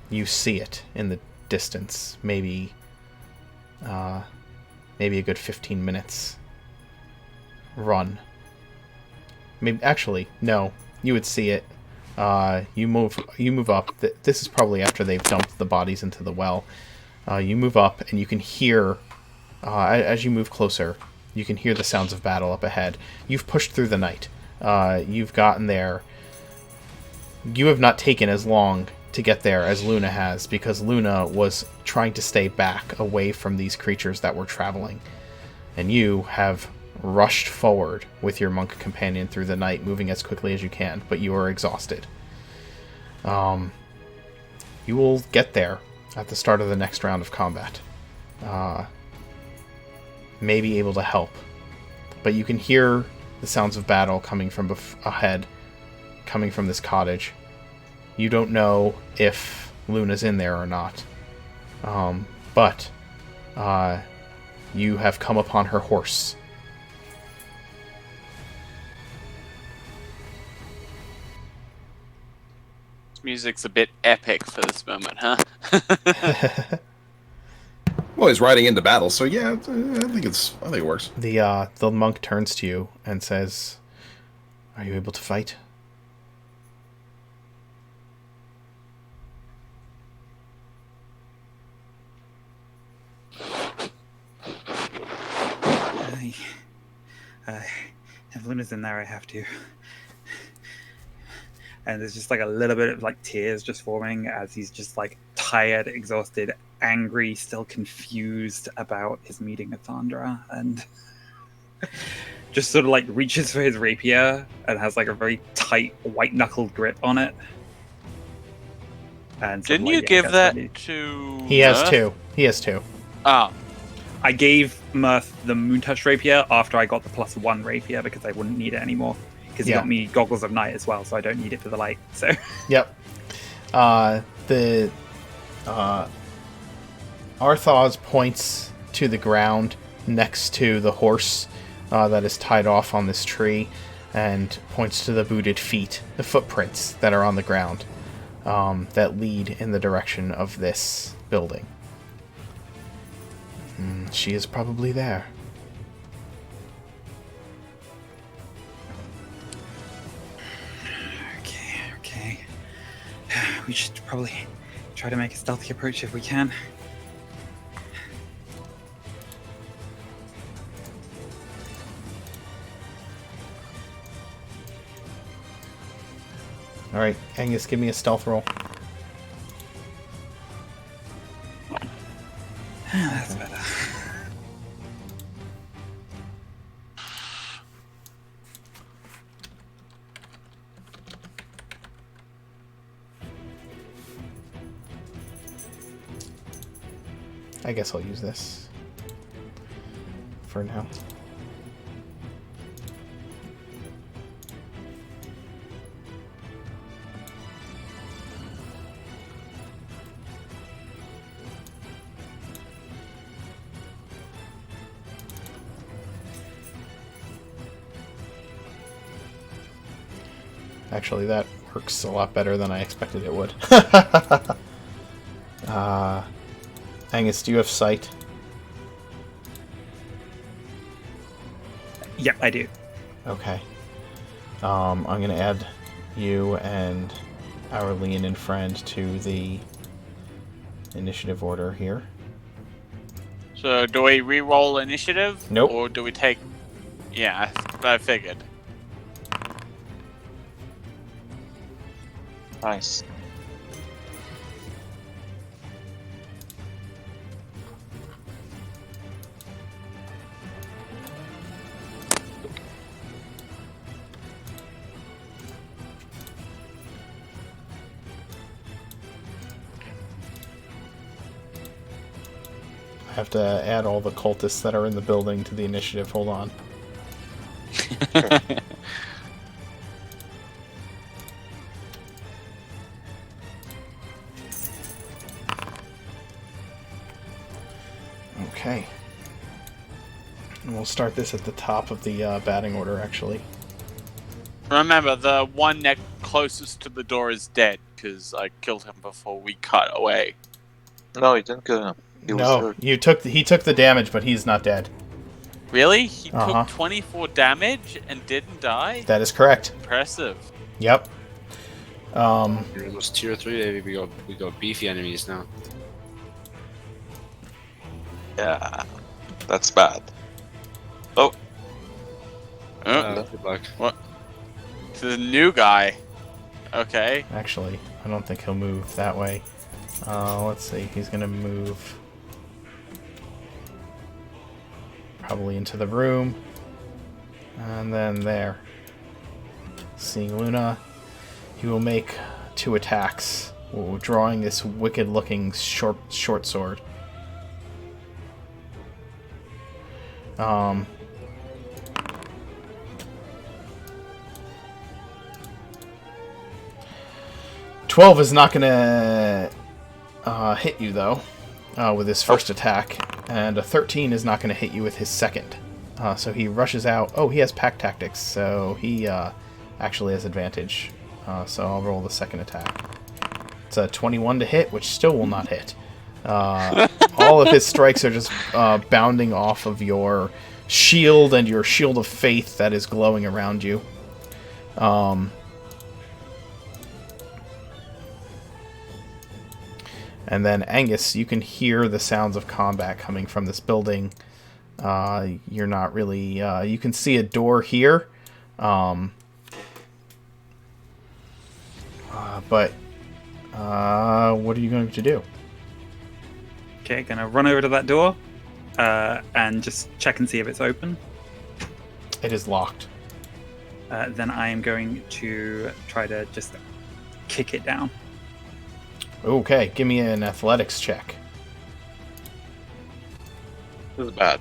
Speaker 1: You see it in the distance, maybe a good 15 minutes run. Maybe actually, no, you would see it. You move up. This is probably after they've dumped the bodies into the well. You move up, and you can hear, as you move closer, you can hear the sounds of battle up ahead. You've pushed through the night. You've gotten there. You have not taken as long to get there as Luna has, because Luna was trying to stay back away from these creatures that were traveling. And you have rushed forward with your monk companion through the night, moving as quickly as you can, but you are exhausted. You will get there at the start of the next round of combat. May be able to help, but you can hear the sounds of battle coming from ahead, coming from this cottage. You don't know if Luna's in there or not, but you have come upon her horse.
Speaker 2: This music's a bit epic for this moment, huh?
Speaker 8: Well, he's riding into battle, so yeah, I think it works.
Speaker 1: The monk turns to you and says, "Are you able to fight?"
Speaker 9: If Luna's in there, I have to and there's just like a little bit of like tears just forming as he's just like tired, exhausted, angry, still confused about his meeting with Thundra, and just sort of like reaches for his rapier and has like a very tight white knuckled grip on it. And sort of,
Speaker 2: Didn't
Speaker 9: like,
Speaker 2: you give
Speaker 9: gets
Speaker 2: that
Speaker 9: ready.
Speaker 2: to
Speaker 1: He has
Speaker 2: Murph?
Speaker 1: two. He has two.
Speaker 2: Oh,
Speaker 9: I gave Mirth the Moontouch rapier after I got the +1 rapier because I wouldn't need it anymore. Because he
Speaker 1: Yeah.
Speaker 9: got me Goggles of Night as well, so I don't need it for the light. So
Speaker 1: Yep. Arthaz points to the ground next to the horse that is tied off on this tree, and points to the booted feet, the footprints that are on the ground that lead in the direction of this building. She is probably there.
Speaker 9: okay. We should probably try to make a stealthy approach if we can.
Speaker 1: Alright, Angus, give me a stealth roll.
Speaker 9: That's better.
Speaker 1: I guess I'll use this for now. Actually, that works a lot better than I expected it would. Angus, do you have sight?
Speaker 9: Yep, I do.
Speaker 1: Okay. I'm going to add you and our Leonin friend to the initiative order here.
Speaker 2: so do we re-roll initiative?
Speaker 1: Nope.
Speaker 2: Or do we take... Yeah, I figured.
Speaker 6: Nice.
Speaker 1: I have to add all the cultists that are in the building to the initiative. Hold on. Okay. And we'll start this at the top of the batting order, actually.
Speaker 2: Remember, the one neck closest to the door is dead, because I killed him before we cut away.
Speaker 6: No, you didn't kill him. He was
Speaker 1: No,
Speaker 6: hurt.
Speaker 1: he took the damage, but he's not dead.
Speaker 2: Really? He
Speaker 1: Uh-huh.
Speaker 2: took 24 damage and didn't die?
Speaker 1: That is correct.
Speaker 2: Impressive.
Speaker 1: Yep.
Speaker 5: You're almost tier 3, baby. We got beefy enemies now.
Speaker 6: Yeah, that's bad. Oh,
Speaker 5: Good luck.
Speaker 2: To the new guy. Okay.
Speaker 1: Actually, I don't think he'll move that way. Let's see. He's going to move probably into the room. And then there. Seeing Luna, he will make 2 attacks, drawing this wicked-looking short sword. 12 is not going to hit you, though, with his first attack, and a 13 is not going to hit you with his second. So he rushes out. Oh, he has pack tactics, so he actually has advantage. So I'll roll the second attack. It's a 21 to hit, which still will not hit. All of his strikes are just bounding off of your shield and your shield of faith that is glowing around you. And then Angus, you can hear the sounds of combat coming from this building. You're not really... you can see a door here. But what are you going to do?
Speaker 9: Okay, gonna run over to that door and just check and see if it's open.
Speaker 1: It is locked.
Speaker 9: Then I am going to try to just kick it down.
Speaker 1: Okay, give me an athletics check.
Speaker 6: This is bad.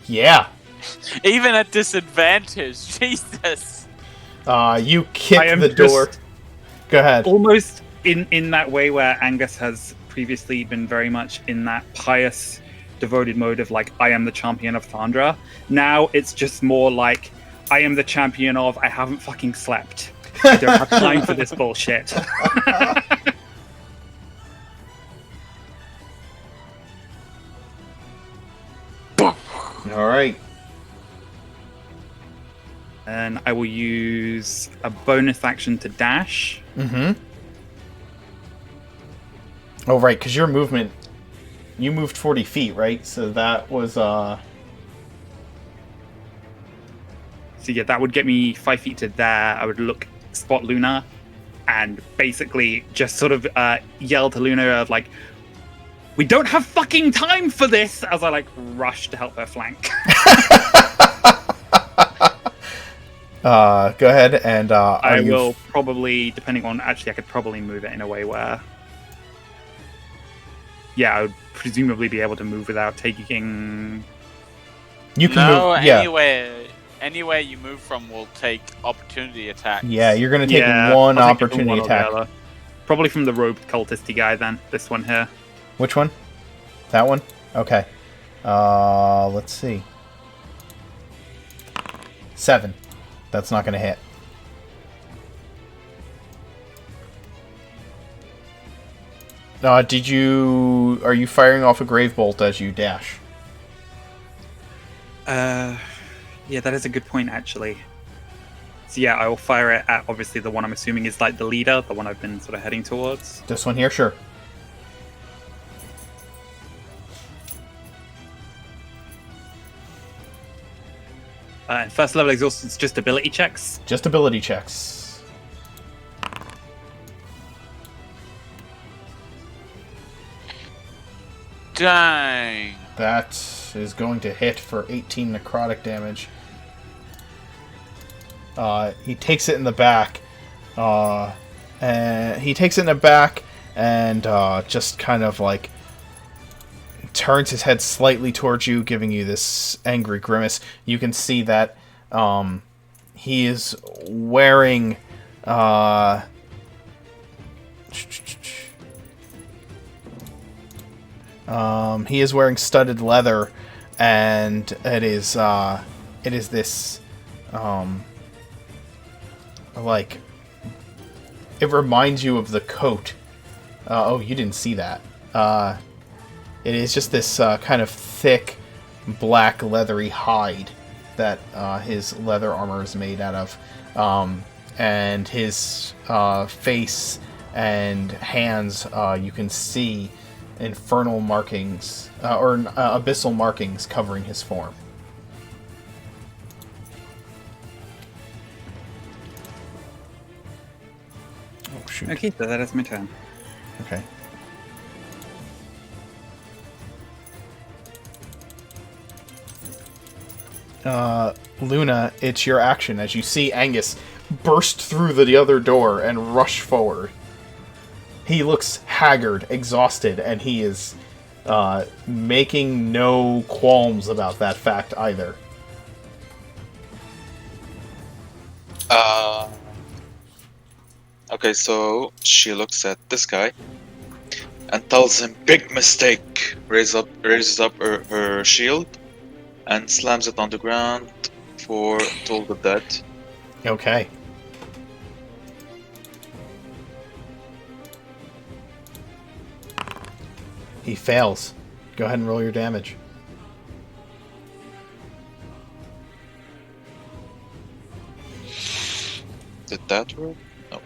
Speaker 1: Yeah.
Speaker 2: Even at disadvantage, Jesus.
Speaker 1: You kick
Speaker 9: I am
Speaker 1: the door.
Speaker 9: just
Speaker 1: Go ahead.
Speaker 9: almost in that way where Anghus has previously been very much in that pious, devoted mode of like, I am the champion of Thandra. Now it's just more like, I am the champion of, I haven't fucking slept. I don't have time for this bullshit.
Speaker 1: All right.
Speaker 9: And I will use a bonus action to dash.
Speaker 1: Mm-hmm. Oh, right, because your movement, you moved 40 feet, right? So that was,
Speaker 9: So yeah, that would get me 5 feet to there. I would spot Luna and basically just sort of yell to Luna of like, we don't have fucking time for this, as I like rush to help her flank.
Speaker 1: Go ahead, and
Speaker 9: I will probably, depending on, actually I could probably move it in a way where, yeah, I would presumably be able to move without taking...
Speaker 1: You can move, yeah.
Speaker 2: Anywhere you move from will take opportunity attacks.
Speaker 1: Yeah, you're going to take one
Speaker 9: I'll take
Speaker 1: opportunity
Speaker 9: one or the
Speaker 1: attack.
Speaker 9: other. Probably from the robed cultisty guy then, this one here.
Speaker 1: Which one? That one? Okay. Let's see. 7. That's not going to hit. Are you firing off a grave bolt as you dash?
Speaker 9: Yeah, that is a good point, actually. So yeah, I will fire it at, obviously, the one I'm assuming is like the leader, the one I've been sort of heading towards.
Speaker 1: This one here? Sure.
Speaker 9: And first level exhaustion is just ability checks.
Speaker 1: Just ability checks.
Speaker 2: Dang.
Speaker 1: That is going to hit for 18 necrotic damage. He takes it in the back. And just kind of like turns his head slightly towards you, giving you this angry grimace. You can see that he is wearing studded leather, and it is this like, it reminds you of the coat. Oh, you didn't see that. It is just this kind of thick, black, leathery hide that his leather armor is made out of. And his face and hands, you can see infernal markings, or abyssal markings covering his form. Oh, shoot.
Speaker 9: Okay, so that is my turn.
Speaker 1: Okay. Luna, it's your action as you see Anghus burst through the other door and rush forward. He looks haggard, exhausted, and he is making no qualms about that fact either.
Speaker 6: Okay, so she looks at this guy and tells him, "Big mistake." Raises up her shield and slams it on the ground for Toll the Dead.
Speaker 1: Okay. He fails. Go ahead and roll your damage.
Speaker 6: Did that work? No.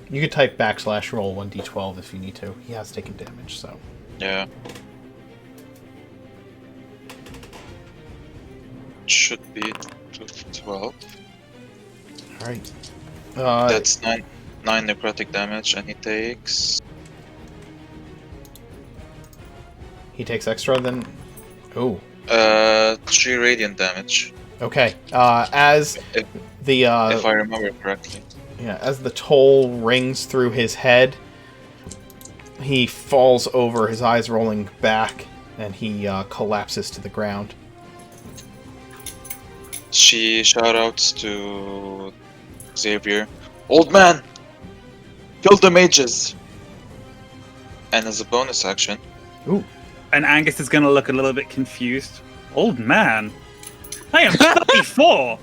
Speaker 1: You could type /roll 1d12 if you need to. He has taken damage, so.
Speaker 6: Yeah. Should be 12.
Speaker 1: Alright.
Speaker 6: That's 9 necrotic damage, and he takes...
Speaker 1: He takes extra then... Oh.
Speaker 6: 3 radiant damage.
Speaker 1: Okay. As
Speaker 6: If I remember correctly.
Speaker 1: Yeah, as the toll rings through his head, he falls over, his eyes rolling back, and he collapses to the ground.
Speaker 6: She shout-outs to Xavier. Old man! Kill the mages! And as a bonus action...
Speaker 1: Ooh.
Speaker 9: And Angus is going to look a little bit confused. Old man? I am 34!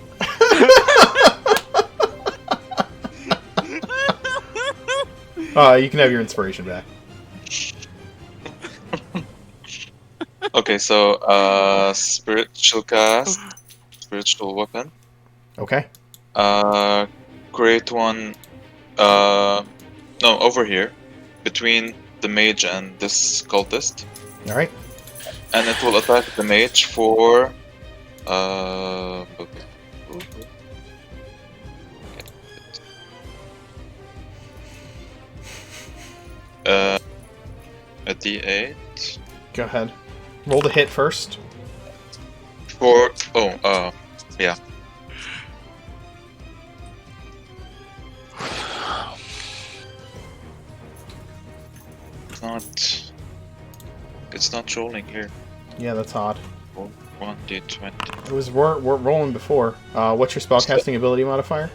Speaker 1: You can have your inspiration back.
Speaker 6: Okay, so spiritual cast, spiritual weapon.
Speaker 1: Okay.
Speaker 6: Create one. No, over here, between the mage and this cultist.
Speaker 1: All right.
Speaker 6: And it will attack the mage for. A D8.
Speaker 1: Go ahead. Roll the hit first.
Speaker 6: Yeah. It's not rolling here.
Speaker 1: Yeah, that's odd.
Speaker 6: 1d20.
Speaker 1: It was we're rolling before. What's your spellcasting ability modifier?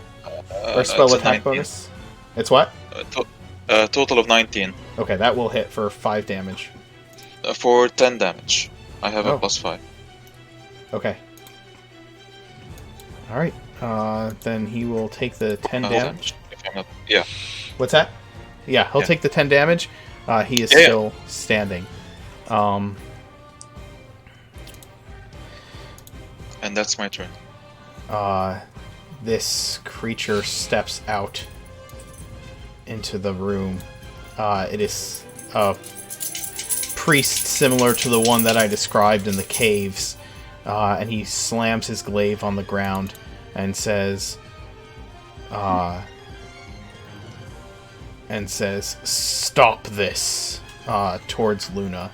Speaker 1: Or spell
Speaker 6: it's a
Speaker 1: attack
Speaker 6: 19.
Speaker 1: bonus? It's what?
Speaker 6: Total of 19.
Speaker 1: Okay, that will hit for 5 damage.
Speaker 6: For 10 damage. I have a +5.
Speaker 1: Okay. Alright. Then he will take the 10 damage.
Speaker 6: If I'm not, yeah.
Speaker 1: What's that? Yeah, he'll take the 10 damage. He is still standing.
Speaker 6: And that's my turn.
Speaker 1: This creature steps out into the room. It is a priest similar to the one that I described in the caves. And he slams his glaive on the ground and says, "Stop this," towards Luna.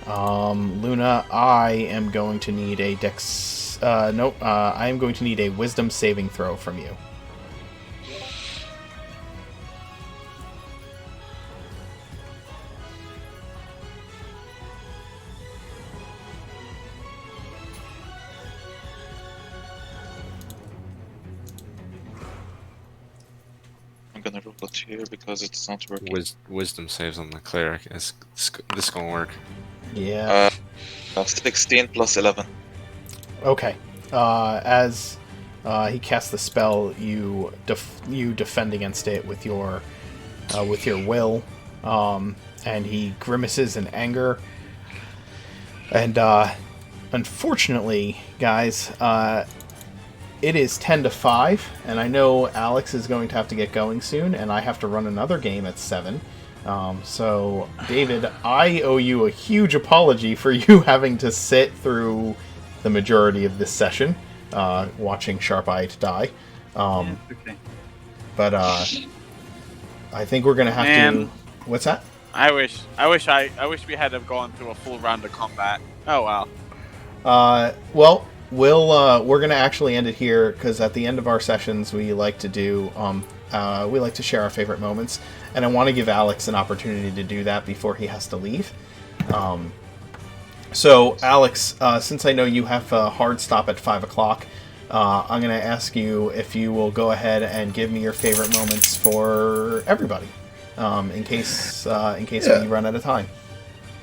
Speaker 1: Luna, I am going to need a I am going to need a wisdom saving throw from you.
Speaker 6: I'm gonna roll it here because it's not working.
Speaker 5: Wisdom saves on the cleric. This gonna work.
Speaker 1: Yeah.
Speaker 6: 16 plus 11.
Speaker 1: Okay. As he casts the spell, you defend against it with your will, and he grimaces in anger. And unfortunately, guys, it is 10-5, and I know Alex is going to have to get going soon, and I have to run another game at 7. So, David, I owe you a huge apology for you having to sit through the majority of this session, watching Sharp-Eyed die.
Speaker 9: Okay.
Speaker 1: But I think we're gonna have to. What's that?
Speaker 10: I wish we had to have gone through a full round of combat. Oh wow.
Speaker 1: Well, we're gonna actually end it here because at the end of our sessions we like to do we like to share our favorite moments, and I want to give Alex an opportunity to do that before he has to leave. So, Alex, since I know you have a hard stop at 5 o'clock, I'm going to ask you if you will go ahead and give me your favorite moments for everybody, in case we run out of time.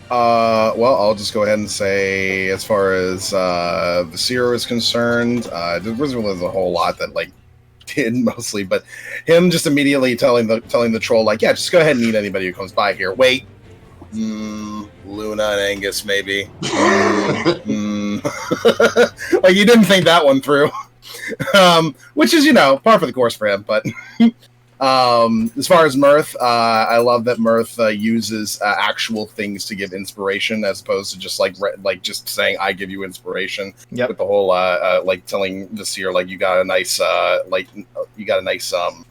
Speaker 8: Well, I'll just go ahead and say, as far as the Seer is concerned, there wasn't really a whole lot that did mostly, but him just immediately telling the troll, yeah, just go ahead and eat anybody who comes by here. Wait. Luna and Angus, maybe. You didn't think that one through. Which is, par for the course for him, but As far as Mirth, I love that Mirth uses actual things to give inspiration as opposed to just just saying I give you inspiration.
Speaker 1: Yep.
Speaker 8: With the whole like telling Vizier like you got a nice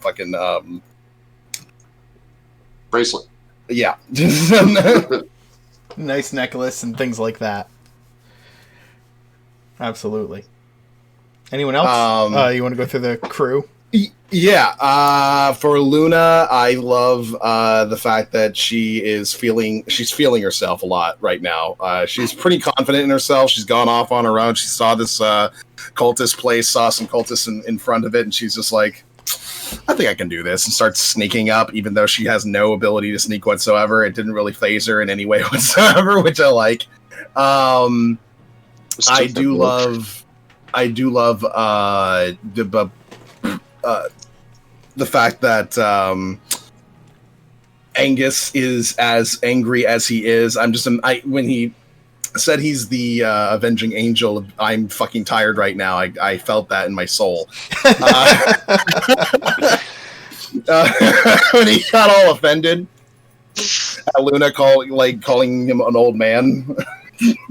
Speaker 8: fucking
Speaker 4: bracelet.
Speaker 8: Yeah.
Speaker 1: Nice necklace and things like that. Absolutely. Anyone else? You want to go through the crew?
Speaker 8: Yeah. For Luna, I love the fact that she's feeling herself a lot right now. She's pretty confident in herself. She's gone off on her own. She saw this cultist place, saw some cultists in front of it, and she's just like, I think I can do this, and starts sneaking up, even though she has no ability to sneak whatsoever. It didn't really phase her in any way whatsoever, which I like. I do love the fact that Anghus is as angry as he is. When he said he's the avenging angel, I'm fucking tired right now. I felt that in my soul. When he got all offended at Luna calling him an old man.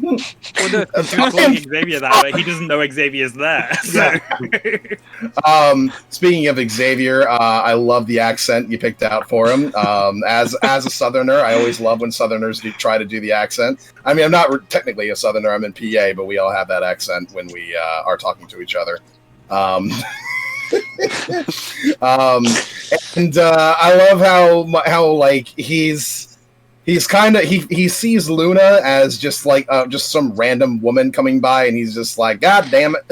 Speaker 9: Well, no, he was calling Xavier that, but he doesn't know Xavier's there. So.
Speaker 8: Speaking of Xavier, I love the accent you picked out for him. As a Southerner, I always love when Southerners try to do the accent. I mean, I'm not technically a Southerner; I'm in PA, but we all have that accent when we are talking to each other. And I love how like he's kind of he sees Luna as just like just some random woman coming by, and he's just like, God damn it.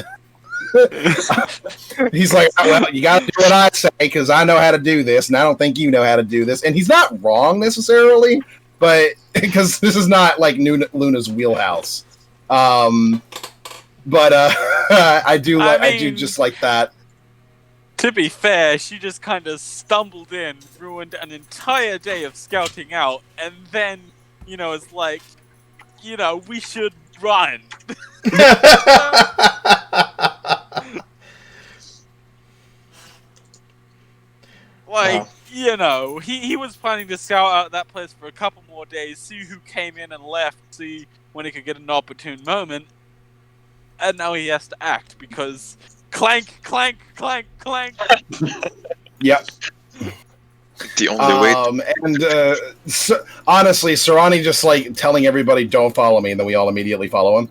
Speaker 8: He's like, well, you got to do what I say because I know how to do this, and I don't think you know how to do this. And he's not wrong necessarily, but because this is not like Luna's wheelhouse. But I do just like that.
Speaker 10: To be fair, she just kind of stumbled in, ruined an entire day of scouting out, and then, it's like, we should run. He was planning to scout out that place for a couple more days, see who came in and left, see when he could get an opportune moment, and now he has to act because clank, clank, clank, clank.
Speaker 8: Yep.
Speaker 6: The only way.
Speaker 8: Honestly, Sarani just like telling everybody, "Don't follow me," and then we all immediately follow him.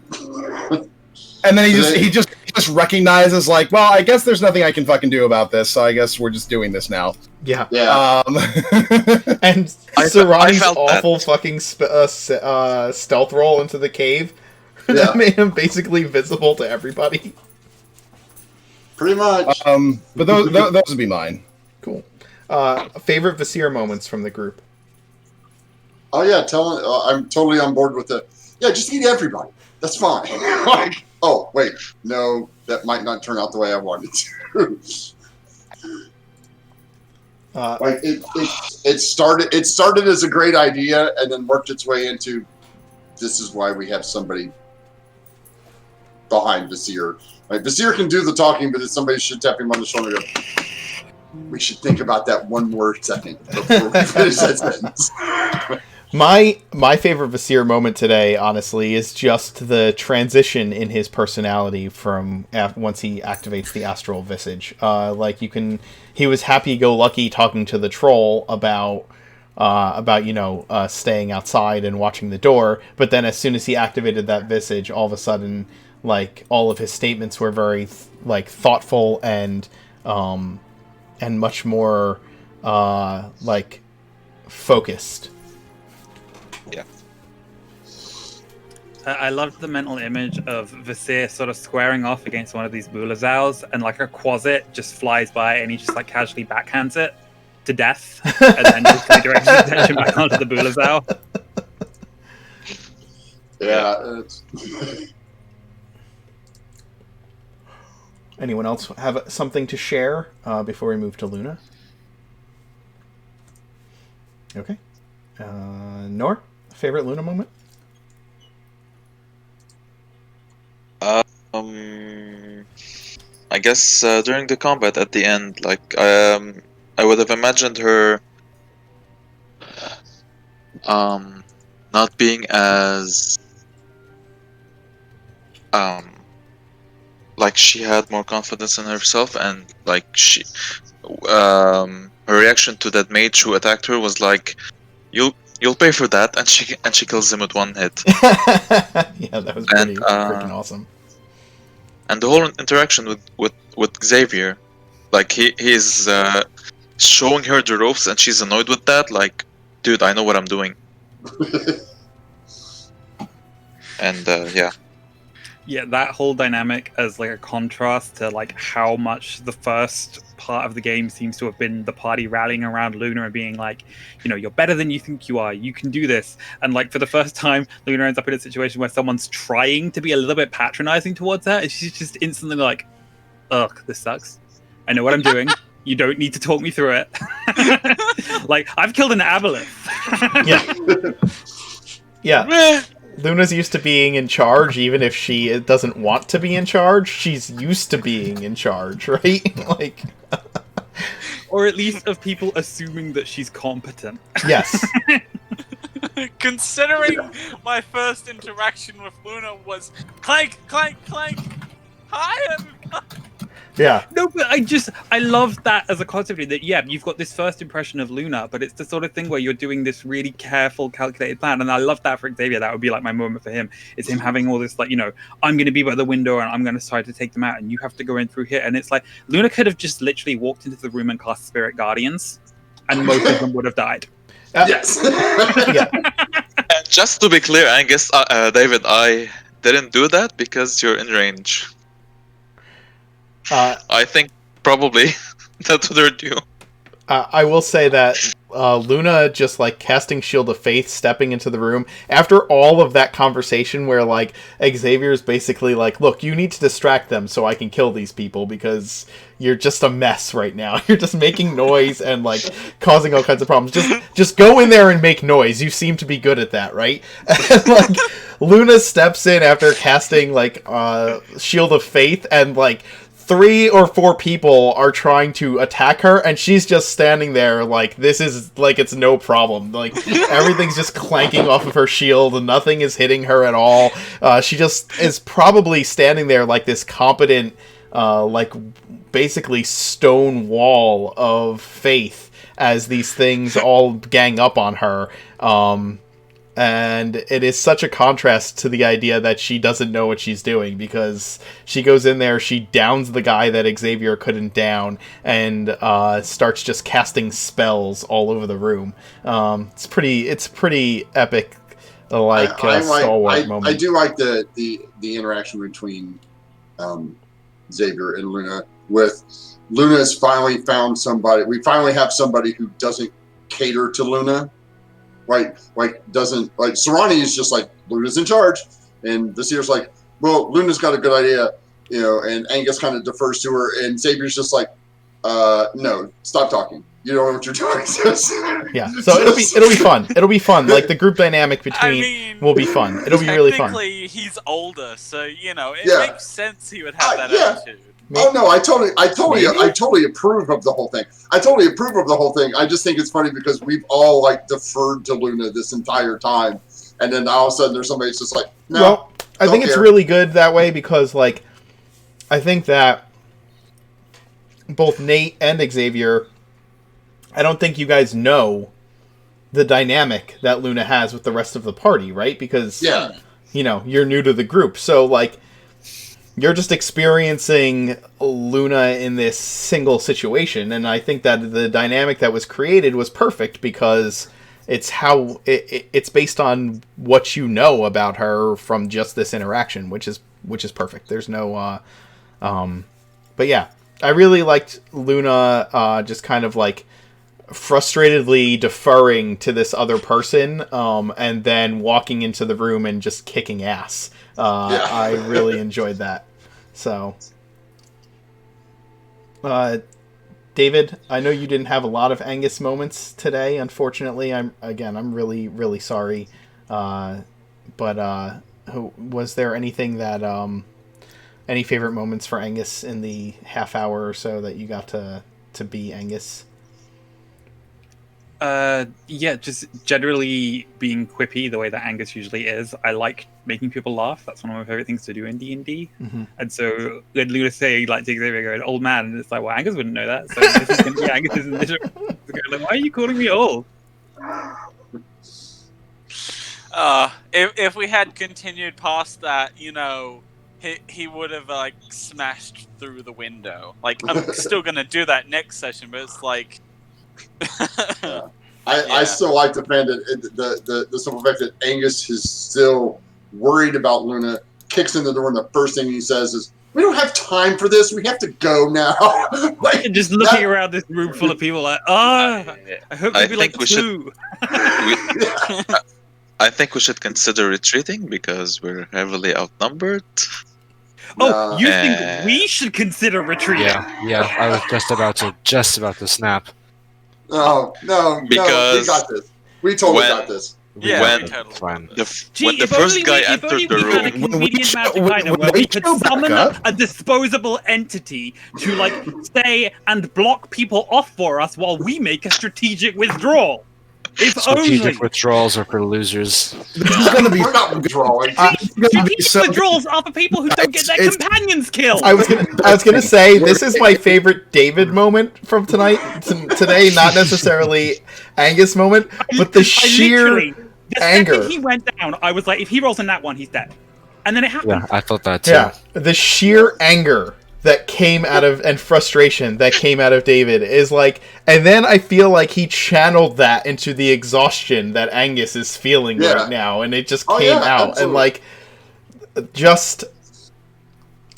Speaker 8: And then he just recognizes like, well, I guess there's nothing I can fucking do about this, so I guess we're just doing this now.
Speaker 1: Yeah.
Speaker 8: And
Speaker 1: Sarani's awful fucking stealth roll into the cave that made him basically visible to everybody.
Speaker 4: Pretty much.
Speaker 8: But those would be mine.
Speaker 1: Cool. Favorite Vizier moments from the group?
Speaker 4: Oh yeah, I'm totally on board with it. Yeah, just eat everybody. That's fine. Like, oh wait, no, that might not turn out the way I wanted to. Like it started as a great idea and then worked its way into this is why we have somebody behind Vizier. Like Vizier can do the talking, but somebody should tap him on the shoulder and go, we should think about that one more second before we finish that sentence.
Speaker 1: My favorite Vizier moment today, honestly, is just the transition in his personality from once he activates the astral visage. He was happy-go-lucky talking to the troll about staying outside and watching the door, but then as soon as he activated that visage, all of a sudden, like, all of his statements were very thoughtful and much more focused.
Speaker 6: Yeah.
Speaker 9: I loved the mental image of Vizier sort of squaring off against one of these Bulazows, and like a quasit just flies by and he just like casually backhands it to death and then just redirects his attention back onto the Bulazow.
Speaker 4: Yeah.
Speaker 1: Anyone else have something to share before we move to Luna? Okay. Nor? Favorite Luna moment?
Speaker 6: I guess during the combat at the end, I would have imagined her not being as like she had more confidence in herself, and like her reaction to that mage who attacked her was like, you'll pay for that, and she kills him with one hit.
Speaker 1: Yeah, that was pretty freaking awesome.
Speaker 6: And the whole interaction with Xavier, like he's showing her the ropes, and she's annoyed with that. Like, dude, I know what I'm doing. And yeah.
Speaker 9: Yeah, that whole dynamic as like a contrast to like how much the first part of the game seems to have been the party rallying around Luna and being like, you know, you're better than you think you are, you can do this. And like for the first time, Luna ends up in a situation where someone's trying to be a little bit patronizing towards her, and she's just instantly like, ugh, this sucks. I know what I'm doing. You don't need to talk me through it. Like, I've killed an aboleth.
Speaker 1: Yeah. Luna's used to being in charge, even if she doesn't want to be in charge. She's used to being in charge, right? Like,
Speaker 9: or at least of people assuming that she's competent.
Speaker 1: Yes.
Speaker 10: Considering my first interaction with Luna was clank, clank, clank. Hi, everybody.
Speaker 1: Yeah.
Speaker 9: No, but I love that as a concept that, yeah, you've got this first impression of Luna, but it's the sort of thing where you're doing this really careful, calculated plan. And I love that for Xavier. That would be like my moment for him. It's him having all this, like, you know, I'm going to be by the window and I'm going to try to take them out and you have to go in through here. And it's like, Luna could have just literally walked into the room and cast Spirit Guardians and most of them would have died.
Speaker 4: Yes.
Speaker 1: Yeah.
Speaker 6: And just to be clear, Angus, David, I didn't do that because you're in range. I think probably that's what they're due.
Speaker 1: I will say that Luna just like casting Shield of Faith, stepping into the room after all of that conversation where like Xavier's basically like, look, you need to distract them so I can kill these people because you're just a mess right now. You're just making noise and like causing all kinds of problems. Just go in there and make noise. You seem to be good at that, right? And like Luna steps in after casting like Shield of Faith and like 3 or 4 people are trying to attack her, and she's just standing there like, this is, like, it's no problem. Like, everything's just clanking off of her shield, and nothing is hitting her at all. She just is probably standing there like this competent, like, basically stone wall of faith as these things all gang up on her. And it is such a contrast to the idea that she doesn't know what she's doing, because she goes in there, she downs the guy that Xavier couldn't down, and starts just casting spells all over the room. It's pretty epic, like stalwart moment.
Speaker 4: I do like the interaction between Xavier and Luna. With Luna's finally found somebody. We finally have somebody who doesn't cater to Luna. Doesn't Serrani is just like, Luna's in charge, and Vizier's like, well, Luna's got a good idea, you know, and Angus kind of defers to her, and Xavier's just like, no, stop talking. You don't know what you're doing.
Speaker 1: Yeah, so it'll be fun. It'll be fun. Like the group dynamic between will be fun. It'll be really fun.
Speaker 10: Technically, he's older, so you know it
Speaker 4: Yeah.
Speaker 10: makes sense he would have that
Speaker 4: yeah.
Speaker 10: attitude.
Speaker 4: Oh no, I totally approve of the whole thing. I just think it's funny because we've all like deferred to Luna this entire time, and then all of a sudden there's somebody that's just like, no.
Speaker 1: Well, I think it's really good that way because, like, I think that both Nate and Xavier, I don't think you guys know the dynamic that Luna has with the rest of the party, right? Because, you know, you're new to the group, so like, you're just experiencing Luna in this single situation, and I think that the dynamic that was created was perfect because it's how it's based on what you know about her from just this interaction, which is perfect. There's no, but yeah, I really liked Luna just kind of like frustratedly deferring to this other person, and then walking into the room and just kicking ass. I really enjoyed that. So, David, I know you didn't have a lot of Angus moments today, unfortunately. I'm really, really sorry. But was there anything that, any favorite moments for Angus in the half hour or so that you got to be Angus?
Speaker 9: Yeah, just generally being quippy the way that Angus usually is. I like making people laugh. That's one of my favorite things to do in D&D.
Speaker 1: Mm-hmm.
Speaker 9: And so when Luna say like to Xavier, go, an old man, and it's like, well, Angus wouldn't know that. So this is going to be Angus's initial. Like, why are you calling me old?
Speaker 10: If we had continued past that, he would have like smashed through the window. Like I'm still gonna do that next session, but it's like.
Speaker 4: I still like the fact that the simple fact that Angus is still worried about Luna, kicks in the door, and the first thing he says is, "We don't have time for this. We have to go now." Like,
Speaker 9: and just looking around this room full of people, like, I hope
Speaker 6: I
Speaker 9: maybe like
Speaker 6: think we should-
Speaker 9: two.
Speaker 6: I think we should consider retreating because we're heavily outnumbered.
Speaker 9: Oh, you think
Speaker 6: Uh,
Speaker 9: we should consider retreating?
Speaker 5: Yeah. I was just about to snap.
Speaker 4: No, we
Speaker 6: Because
Speaker 4: got this. We totally
Speaker 6: when-
Speaker 4: got this.
Speaker 10: Yeah,
Speaker 6: when-
Speaker 10: we totally.
Speaker 5: Fine.
Speaker 9: Gee,
Speaker 6: when the
Speaker 9: if
Speaker 6: first
Speaker 9: only
Speaker 6: guy
Speaker 9: we, if
Speaker 6: entered
Speaker 9: only
Speaker 6: the
Speaker 9: we had a
Speaker 6: room,
Speaker 9: convenient magic
Speaker 8: when
Speaker 9: item where
Speaker 8: they
Speaker 9: we could
Speaker 8: show back
Speaker 9: summon
Speaker 8: up.
Speaker 9: a disposable entity to like stay and block people off for us while we make a strategic withdrawal. If
Speaker 5: Strategic
Speaker 9: only.
Speaker 5: withdrawals are for losers.
Speaker 8: This is going to be
Speaker 4: We're not withdrawing.
Speaker 9: Strategic
Speaker 8: so-
Speaker 9: withdrawals are for people who don't get their
Speaker 8: It's-
Speaker 9: companions killed.
Speaker 1: I was gonna say this is my favorite David moment from today, not necessarily Angus moment, but the sheer
Speaker 9: literally, the
Speaker 1: anger.
Speaker 9: second he went down, I was like, if he rolls in that one, he's dead. And then it happened.
Speaker 5: Yeah, I thought that too.
Speaker 1: Yeah, the sheer anger that came out of, and frustration that came out of David is like, and then I feel like he channeled that into the exhaustion that Angus is feeling right now, and it just came out,
Speaker 4: absolutely.
Speaker 1: and like, just,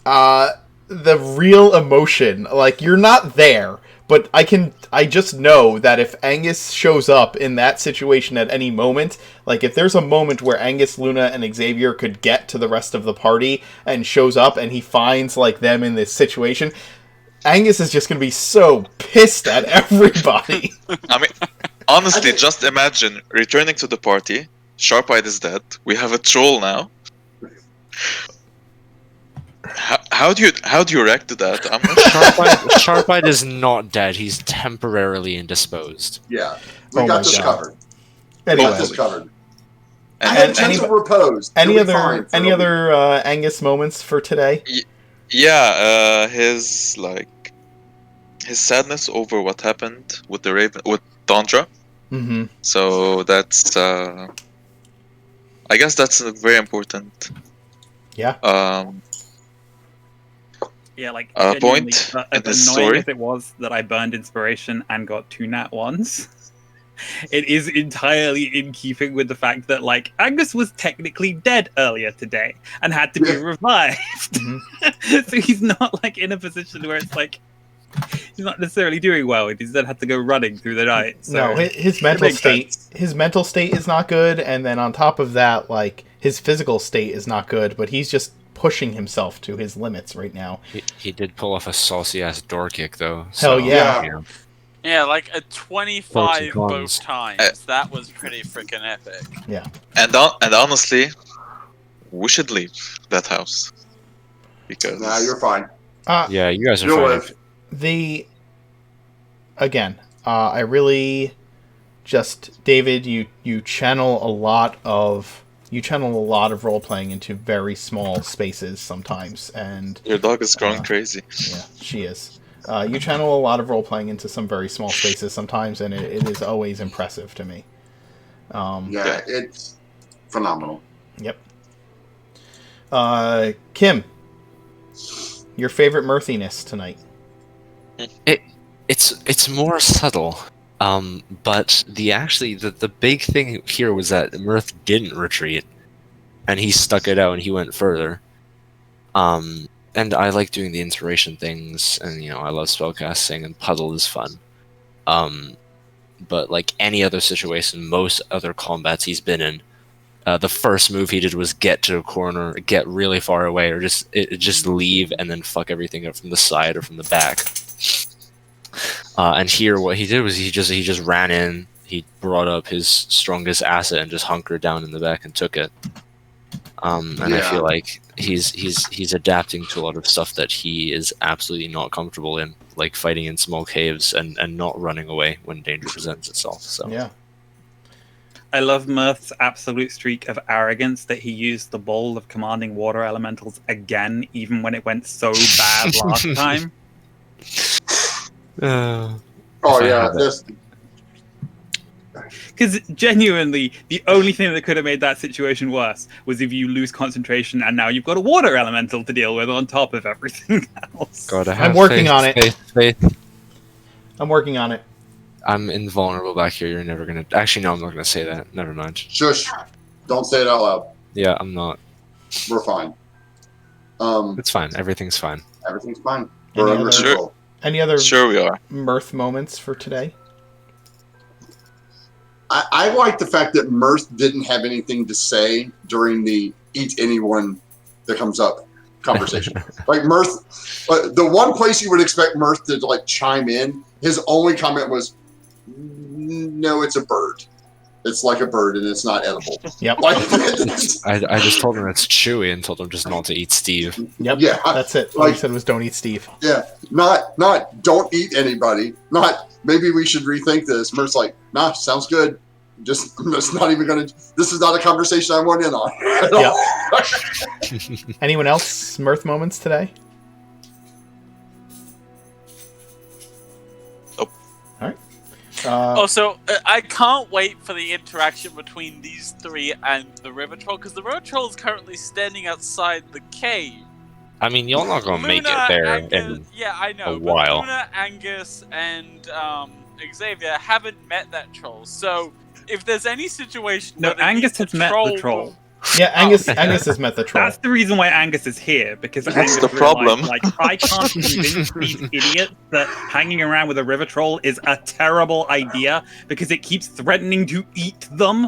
Speaker 1: the real emotion, like, you're not there, but I just know that if Angus shows up in that situation at any moment, like if there's a moment where Angus, Luna, and Xavier could get to the rest of the party and shows up and he finds like them in this situation, Angus is just going to be so pissed at everybody.
Speaker 6: I mean, honestly, just imagine returning to the party. Sharp-Eyed is dead. We have a troll now. How do you react to that? I'm not sure.
Speaker 5: Sharp-Eyed is not dead. He's temporarily indisposed.
Speaker 4: Yeah, we
Speaker 1: Oh
Speaker 4: got
Speaker 1: my
Speaker 4: this
Speaker 1: God.
Speaker 4: covered.
Speaker 1: Anyway,
Speaker 4: Got this covered.
Speaker 6: And-
Speaker 4: And gentle repose.
Speaker 1: any
Speaker 4: You'll be
Speaker 1: other
Speaker 4: fine for
Speaker 1: any
Speaker 4: a
Speaker 1: other Angus moments for today?
Speaker 6: Yeah, his sadness over what happened with the Raven, with Dondra.
Speaker 1: Mm-hmm.
Speaker 6: So that's, I guess that's a very important.
Speaker 1: Yeah.
Speaker 9: Yeah, like
Speaker 6: Point
Speaker 9: genuinely,
Speaker 6: in
Speaker 9: as
Speaker 6: this
Speaker 9: annoying
Speaker 6: story.
Speaker 9: as it was that I burned inspiration and got 2 nat ones, it is entirely in keeping with the fact that like Angus was technically dead earlier today and had to be revived. So he's not like in a position where it's like he's not necessarily doing well. He instead had to go running through the night. So
Speaker 1: No, his mental
Speaker 9: makes
Speaker 1: state
Speaker 9: sense.
Speaker 1: his mental state is not good, and then on top of that, like his physical state is not good, but he's just pushing himself to his limits right now.
Speaker 5: He did pull off a saucy ass door kick though.
Speaker 1: Hell yeah.
Speaker 5: You know,
Speaker 10: Yeah, like a 25
Speaker 5: Pros and
Speaker 10: both
Speaker 5: cons.
Speaker 10: times. That was pretty freaking epic.
Speaker 6: And honestly, we should leave that house because
Speaker 4: Nah, you're fine.
Speaker 5: yeah, you guys are
Speaker 4: You'll
Speaker 5: fine.
Speaker 4: live.
Speaker 1: I really just, David, you channel a lot of role playing into very small spaces sometimes, and
Speaker 6: your dog is growing crazy.
Speaker 1: yeah, she is. You channel a lot of role playing into some very small spaces sometimes, and it is always impressive to me.
Speaker 4: Yeah, it's phenomenal.
Speaker 1: Yep. Kim, your favorite mirthiness tonight?
Speaker 5: It's more subtle. But the big thing here was that Mirth didn't retreat, and he stuck it out and he went further. And I like doing the inspiration things, and I love spellcasting, and puddle is fun. But like any other situation, most other combats he's been in, the first move he did was get to a corner, get really far away, or just leave and then fuck everything up from the side or from the back. And here, what he did was he just ran in. He brought up his strongest asset and just hunkered down in the back and took it. And I feel like he's adapting to a lot of stuff that he is absolutely not comfortable in, like fighting in small caves and not running away when danger presents itself. So
Speaker 1: Yeah.
Speaker 9: I love Mirth's absolute streak of arrogance that he used the bowl of commanding water elementals again, even when it went so bad last time.
Speaker 4: This.
Speaker 9: Because genuinely, the only thing that could have made that situation worse was if you lose concentration and now you've got a water elemental to deal with on top of everything else.
Speaker 5: gotta have
Speaker 1: I'm working on it.
Speaker 5: faith.
Speaker 1: I'm working on it.
Speaker 5: I'm invulnerable back here. You're never gonna. Actually, no, I'm not gonna say that. Never mind.
Speaker 4: Shush! Don't say it out loud.
Speaker 5: Yeah, I'm not.
Speaker 4: We're fine.
Speaker 5: It's fine. Everything's fine.
Speaker 4: Everything's fine. We're under
Speaker 1: other-
Speaker 4: control.
Speaker 1: Any other
Speaker 6: Sure we are.
Speaker 1: Mirth moments for today?
Speaker 4: I like the fact that Mirth didn't have anything to say during the eat anyone that comes up conversation. Like Mirth, the one place you would expect Mirth to like chime in, his only comment was, "No, it's a bird. It's like a bird, and it's not edible."
Speaker 1: Yep.
Speaker 4: Like,
Speaker 5: I just told him it's chewy and told him just not to eat Steve.
Speaker 1: Yep.
Speaker 4: Yeah.
Speaker 1: That's it. All you said was don't eat Steve.
Speaker 4: yeah, not don't eat anybody. Not maybe we should rethink this. Mirth's like, nah, sounds good. Just it's not even gonna. This is not a conversation I want in on.
Speaker 1: Yep. Anyone else Mirth moments today?
Speaker 6: Nope.
Speaker 1: All right.
Speaker 10: Also, I can't wait for the interaction between these three and the river troll, because the river troll is currently standing outside the cave.
Speaker 5: I mean, you're not gonna make it
Speaker 10: Luna,
Speaker 5: there
Speaker 10: Angus,
Speaker 5: in
Speaker 10: yeah, I know,
Speaker 5: a
Speaker 10: but
Speaker 5: while.
Speaker 10: Luna, Angus, and Xavier haven't met that troll. So if there's any situation,
Speaker 9: No,
Speaker 10: where they
Speaker 9: Angus
Speaker 10: meet
Speaker 9: has met the troll.
Speaker 10: will-
Speaker 1: Yeah, Angus has met the troll.
Speaker 9: That's the reason why Angus is here, because
Speaker 6: That's
Speaker 9: Angus
Speaker 6: the problem.
Speaker 9: realized, like, I can't convince these idiots that hanging around with a river troll is a terrible idea because it keeps threatening to eat them,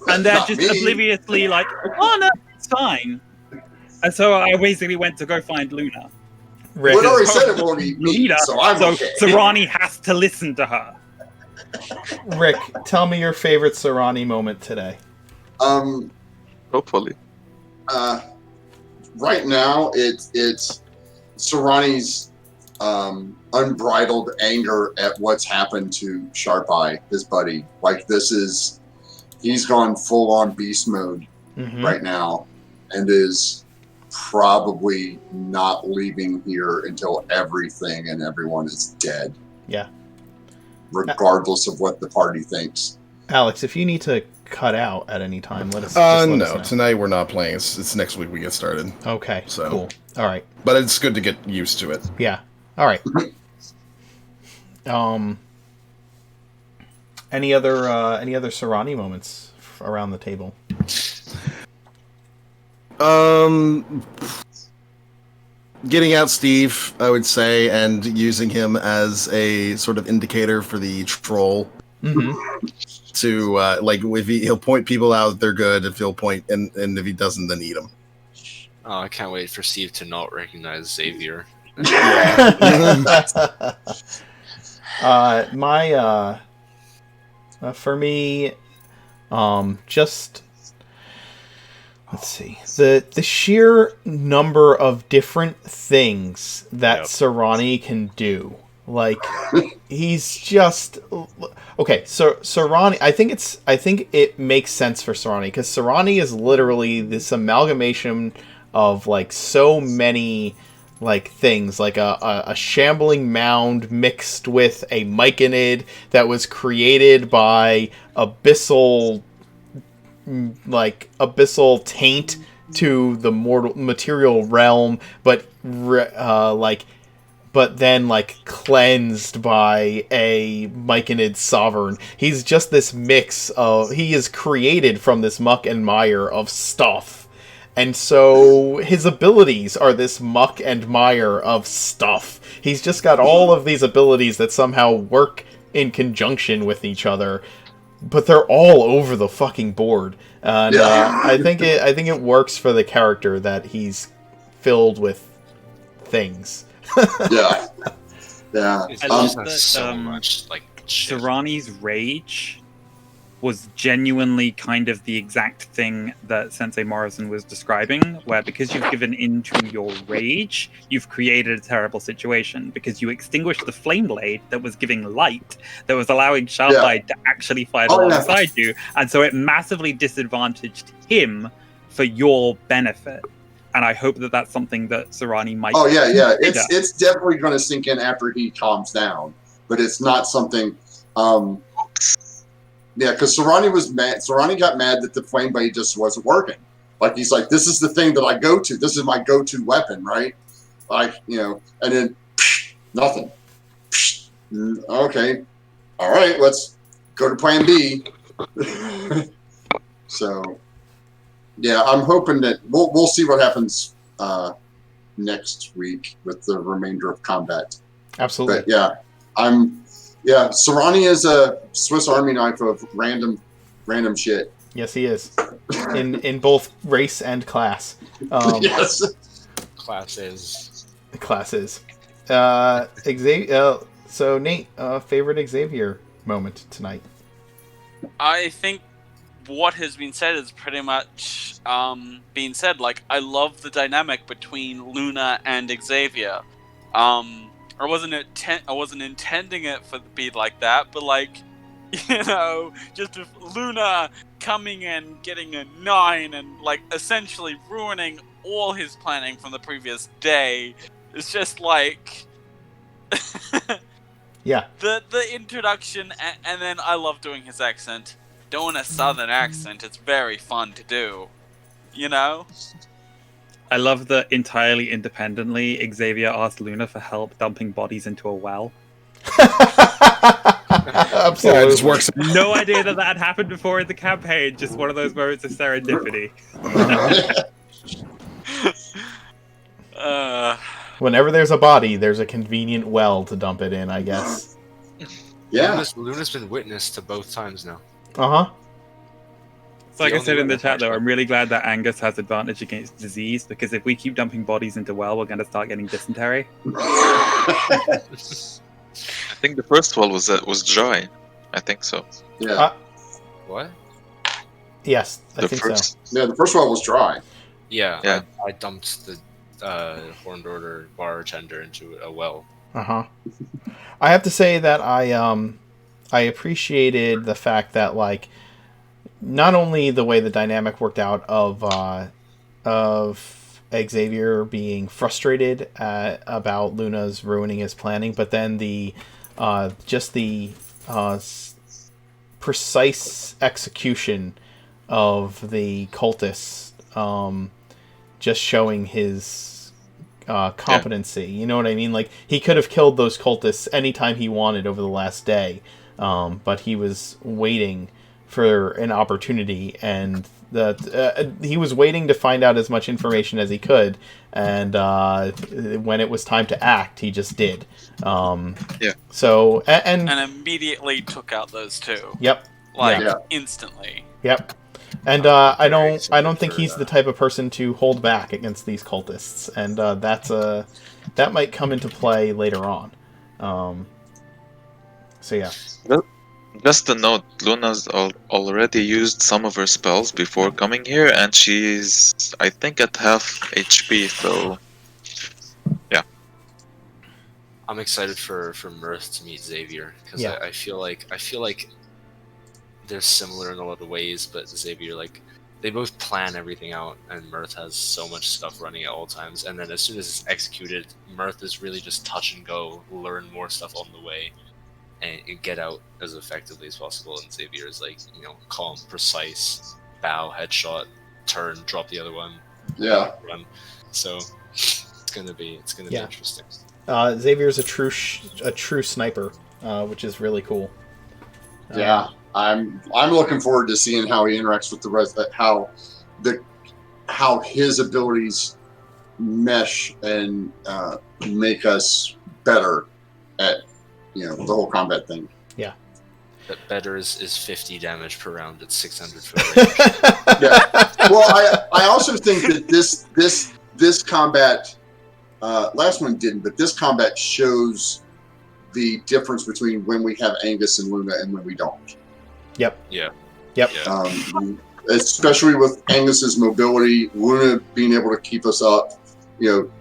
Speaker 9: and they're
Speaker 4: Not
Speaker 9: just
Speaker 4: me.
Speaker 9: obliviously like, "Oh no, it's fine." And so I basically went to go find Luna.
Speaker 1: Rick,
Speaker 4: Well, already said it won't eat meat,
Speaker 9: Luna,
Speaker 4: so I'm okay.
Speaker 9: Sarani has to listen to her.
Speaker 1: Rick, tell me your favorite Sarani moment today.
Speaker 6: Hopefully.
Speaker 4: Right now it's Sarani's unbridled anger at what's happened to Sharp Eye, his buddy. Like he's gone full on beast mode
Speaker 1: Mhm.
Speaker 4: right now, and is probably not leaving here until everything and everyone is dead.
Speaker 1: Yeah.
Speaker 4: Regardless of what the party thinks.
Speaker 1: Alex, if you need to cut out at any time, let us. Just let
Speaker 8: No,
Speaker 1: us know.
Speaker 8: tonight we're not playing. It's next week we get started.
Speaker 1: Okay.
Speaker 8: So-
Speaker 1: Cool. All right.
Speaker 8: But it's good to get used to it.
Speaker 1: Yeah. All right. Any other Sarani moments around the table?
Speaker 8: Getting out Steve, I would say, and using him as a sort of indicator for the troll
Speaker 1: Mm-hmm.
Speaker 8: to like if he'll point people out, they're good. If he'll point, and if he doesn't, then eat them.
Speaker 5: Oh, I can't wait for Steve to not recognize Xavier.
Speaker 1: For me, just let's see the sheer number of different things that
Speaker 5: Yep.
Speaker 1: Sarani can do. Like he's just okay. So Sarani, I think it makes sense for Sarani because Sarani is literally this amalgamation of like so many like things, like a shambling mound mixed with a myconid that was created by abyssal taint to the mortal material realm, but then cleansed by a myconid sovereign. He's just this mix of, he is created from this muck and mire of stuff. And so his abilities are this muck and mire of stuff. He's just got all of these abilities that somehow work in conjunction with each other, but they're all over the fucking board. And I think it works for the character that he's filled with things.
Speaker 4: Yeah.
Speaker 5: It's
Speaker 9: I love
Speaker 5: just
Speaker 9: that,
Speaker 5: so much like shit.
Speaker 9: Sarani's rage was genuinely kind of the exact thing that Sensei Morrison was describing, where because you've given into your rage, you've created a terrible situation because you extinguished the flame blade that was giving light, that was allowing Sharpeye to actually fight alongside you, and so it massively disadvantaged him for your benefit. And I hope that that's something that Sarani might.
Speaker 4: Oh yeah. It's definitely going to sink in after he calms down, but it's not something. Yeah, because Sarani was mad. Sarani got mad that the flame blade just wasn't working. Like he's like, this is the thing that I go to. This is my go-to weapon, right? Like, you know, and then nothing. Okay, all right, let's go to Plan B. So, yeah, I'm hoping that we'll see what happens next week with the remainder of combat.
Speaker 1: Absolutely.
Speaker 4: But yeah, Sarani is a Swiss Army knife of random shit.
Speaker 1: Yes, he is. In both race and class.
Speaker 4: Yes.
Speaker 5: Classes.
Speaker 1: Xavier. So Nate, favorite Xavier moment tonight?
Speaker 2: I think what has been said is pretty much been said. Like, I love the dynamic between Luna and Xavier. I wasn't intending it to be like that, but like, you know, just with Luna coming and getting a 9 and like essentially ruining all his planning from the previous day, it's just like,
Speaker 1: yeah.
Speaker 2: The introduction, and then I love doing his accent. Doing a southern accent, it's very fun to do, you know.
Speaker 9: I love that entirely independently, Xavier asked Luna for help dumping bodies into a well.
Speaker 1: Absolutely.
Speaker 8: Yeah, it just works.
Speaker 9: No idea that had happened before in the campaign. Just one of those moments of serendipity.
Speaker 1: Whenever there's a body, there's a convenient well to dump it in, I guess.
Speaker 4: Yeah.
Speaker 5: Luna's been witness to both times now.
Speaker 1: Uh-huh.
Speaker 9: So like I said in the chat, though, I'm really glad that Anghus has advantage against disease, because if we keep dumping bodies into well, we're going to start getting dysentery.
Speaker 6: I think the first well was dry. I think so.
Speaker 4: Yeah.
Speaker 5: What?
Speaker 1: Yes, I think so.
Speaker 4: Yeah, the first well was dry.
Speaker 5: Yeah. I dumped the Horned Order bartender into a well.
Speaker 1: Uh-huh. I have to say that I appreciated the fact that, like, not only the way the dynamic worked out of Xavier being frustrated about Luna's ruining his planning, but then the precise execution of the cultists, just showing his competency. You know what I mean? Like, he could have killed those cultists anytime he wanted over the last day, but he was waiting for an opportunity, and he was waiting to find out as much information as he could, and when it was time to act, he just did. So and
Speaker 2: immediately took out those two.
Speaker 1: Yep.
Speaker 2: Instantly.
Speaker 1: Yep. And I don't think he's the type of person to hold back against these cultists, and that might come into play later on. So yeah.
Speaker 6: Just a note, Luna's already used some of her spells before coming here, and she's, I think, at half HP, so yeah.
Speaker 5: I'm excited for Mirth to meet Xavier, because I feel like they're similar in a lot of ways, but Xavier, like, they both plan everything out, and Mirth has so much stuff running at all times, and then as soon as it's executed, Mirth is really just touch and go, learn more stuff on the way, and get out as effectively as possible. And Xavier is like, you know, calm, precise, bow, headshot, turn, drop the other one, run. So it's gonna be interesting.
Speaker 1: Xavier's a true sniper, which is really cool.
Speaker 4: Yeah, I'm looking forward to seeing how he interacts with the rest. How his abilities mesh and make us better at, you know, the whole combat thing.
Speaker 1: Yeah.
Speaker 5: But better is 50 damage per round at 600 foot range.
Speaker 4: Yeah. Well, I also think that this combat, last one didn't, but this combat shows the difference between when we have Anghus and Luna and when we don't.
Speaker 1: Yep.
Speaker 5: Yeah.
Speaker 1: Yep.
Speaker 4: Especially with Angus's mobility, Luna being able to keep us up,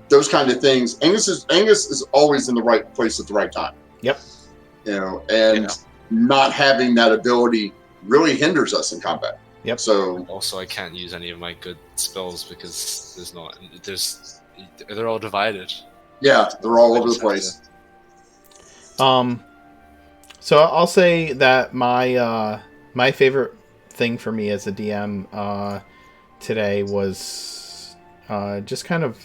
Speaker 4: those kind of things. Angus is always in the right place at the right time.
Speaker 1: Yep.
Speaker 4: And not having that ability really hinders us in combat.
Speaker 1: Yep.
Speaker 4: So
Speaker 5: also, I can't use any of my good spells because they're all divided.
Speaker 4: Yeah, they're all over the place.
Speaker 1: So I'll say that my favorite thing for me as a DM today was just kind of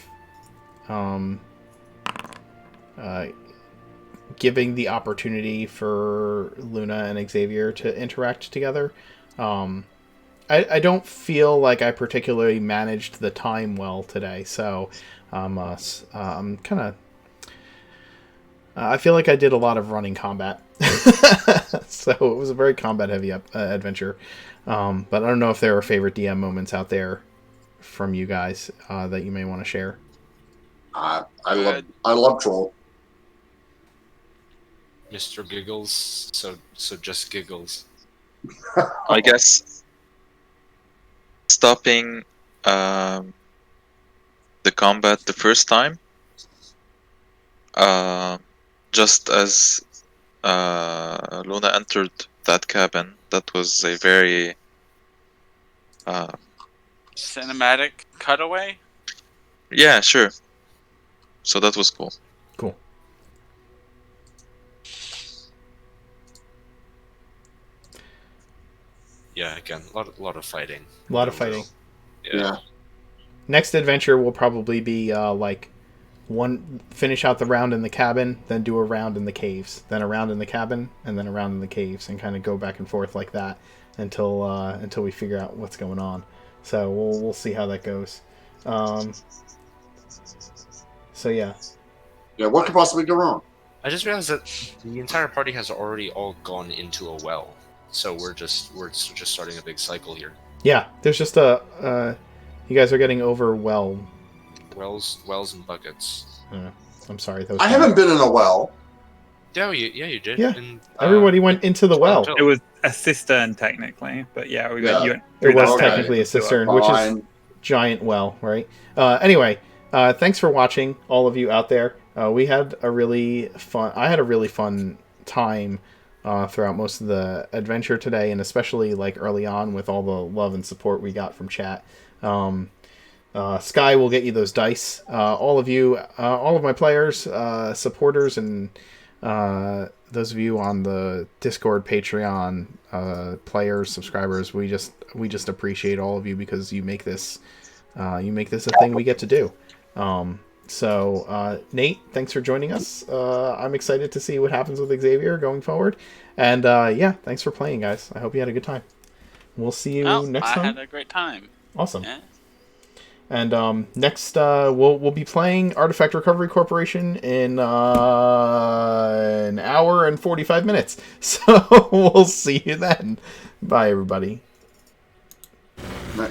Speaker 1: giving the opportunity for Luna and Xavier to interact together. I don't feel like I particularly managed the time well today, so I'm kind of. I feel like I did a lot of running combat, so it was a very combat-heavy adventure. But I don't know if there are favorite DM moments out there from you guys that you may want to share.
Speaker 4: I love Troll.
Speaker 5: Mr. Giggles, so just giggles.
Speaker 6: I guess stopping the combat the first time, just as Luna entered that cabin, that was a very
Speaker 2: cinematic cutaway.
Speaker 6: Yeah, sure. So that was cool.
Speaker 1: Cool.
Speaker 5: Yeah, again, a lot of fighting.
Speaker 1: A lot of fighting.
Speaker 5: Yeah.
Speaker 1: Next adventure will probably be finish out the round in the cabin, then do a round in the caves, then a round in the cabin, and then a round in the caves, and kind of go back and forth like that until we figure out what's going on. So we'll see how that goes. So yeah.
Speaker 4: Yeah, what could possibly go wrong?
Speaker 5: I just realized that the entire party has already all gone into a well, so we're just starting a big cycle here.
Speaker 1: Yeah, there's just you guys are getting overwhelmed.
Speaker 5: Wells and buckets.
Speaker 1: I'm sorry.
Speaker 4: I haven't been in a well.
Speaker 5: Yeah, you did.
Speaker 1: Yeah, everybody went into the well.
Speaker 9: It was a cistern technically, but yeah, we got you.
Speaker 1: It was technically a cistern, which is giant well, right? Anyway, thanks for watching, all of you out there. I had a really fun time throughout most of the adventure today, and especially like early on with all the love and support we got from chat. Sky will get you those dice. All of you, all of my players, supporters, and those of you on the Discord, Patreon, players, subscribers, we just appreciate all of you because you make this a thing we get to do. So Nate, thanks for joining us. I'm excited to see what happens with Xavier going forward. And yeah, thanks for playing, guys. I hope you had a good time. We'll see you next time.
Speaker 2: I had a great time.
Speaker 1: Awesome.
Speaker 2: Yeah.
Speaker 1: And next, we'll be playing Artifact Recovery Corporation in an hour and 45 minutes. So we'll see you then. Bye, everybody.
Speaker 4: Right.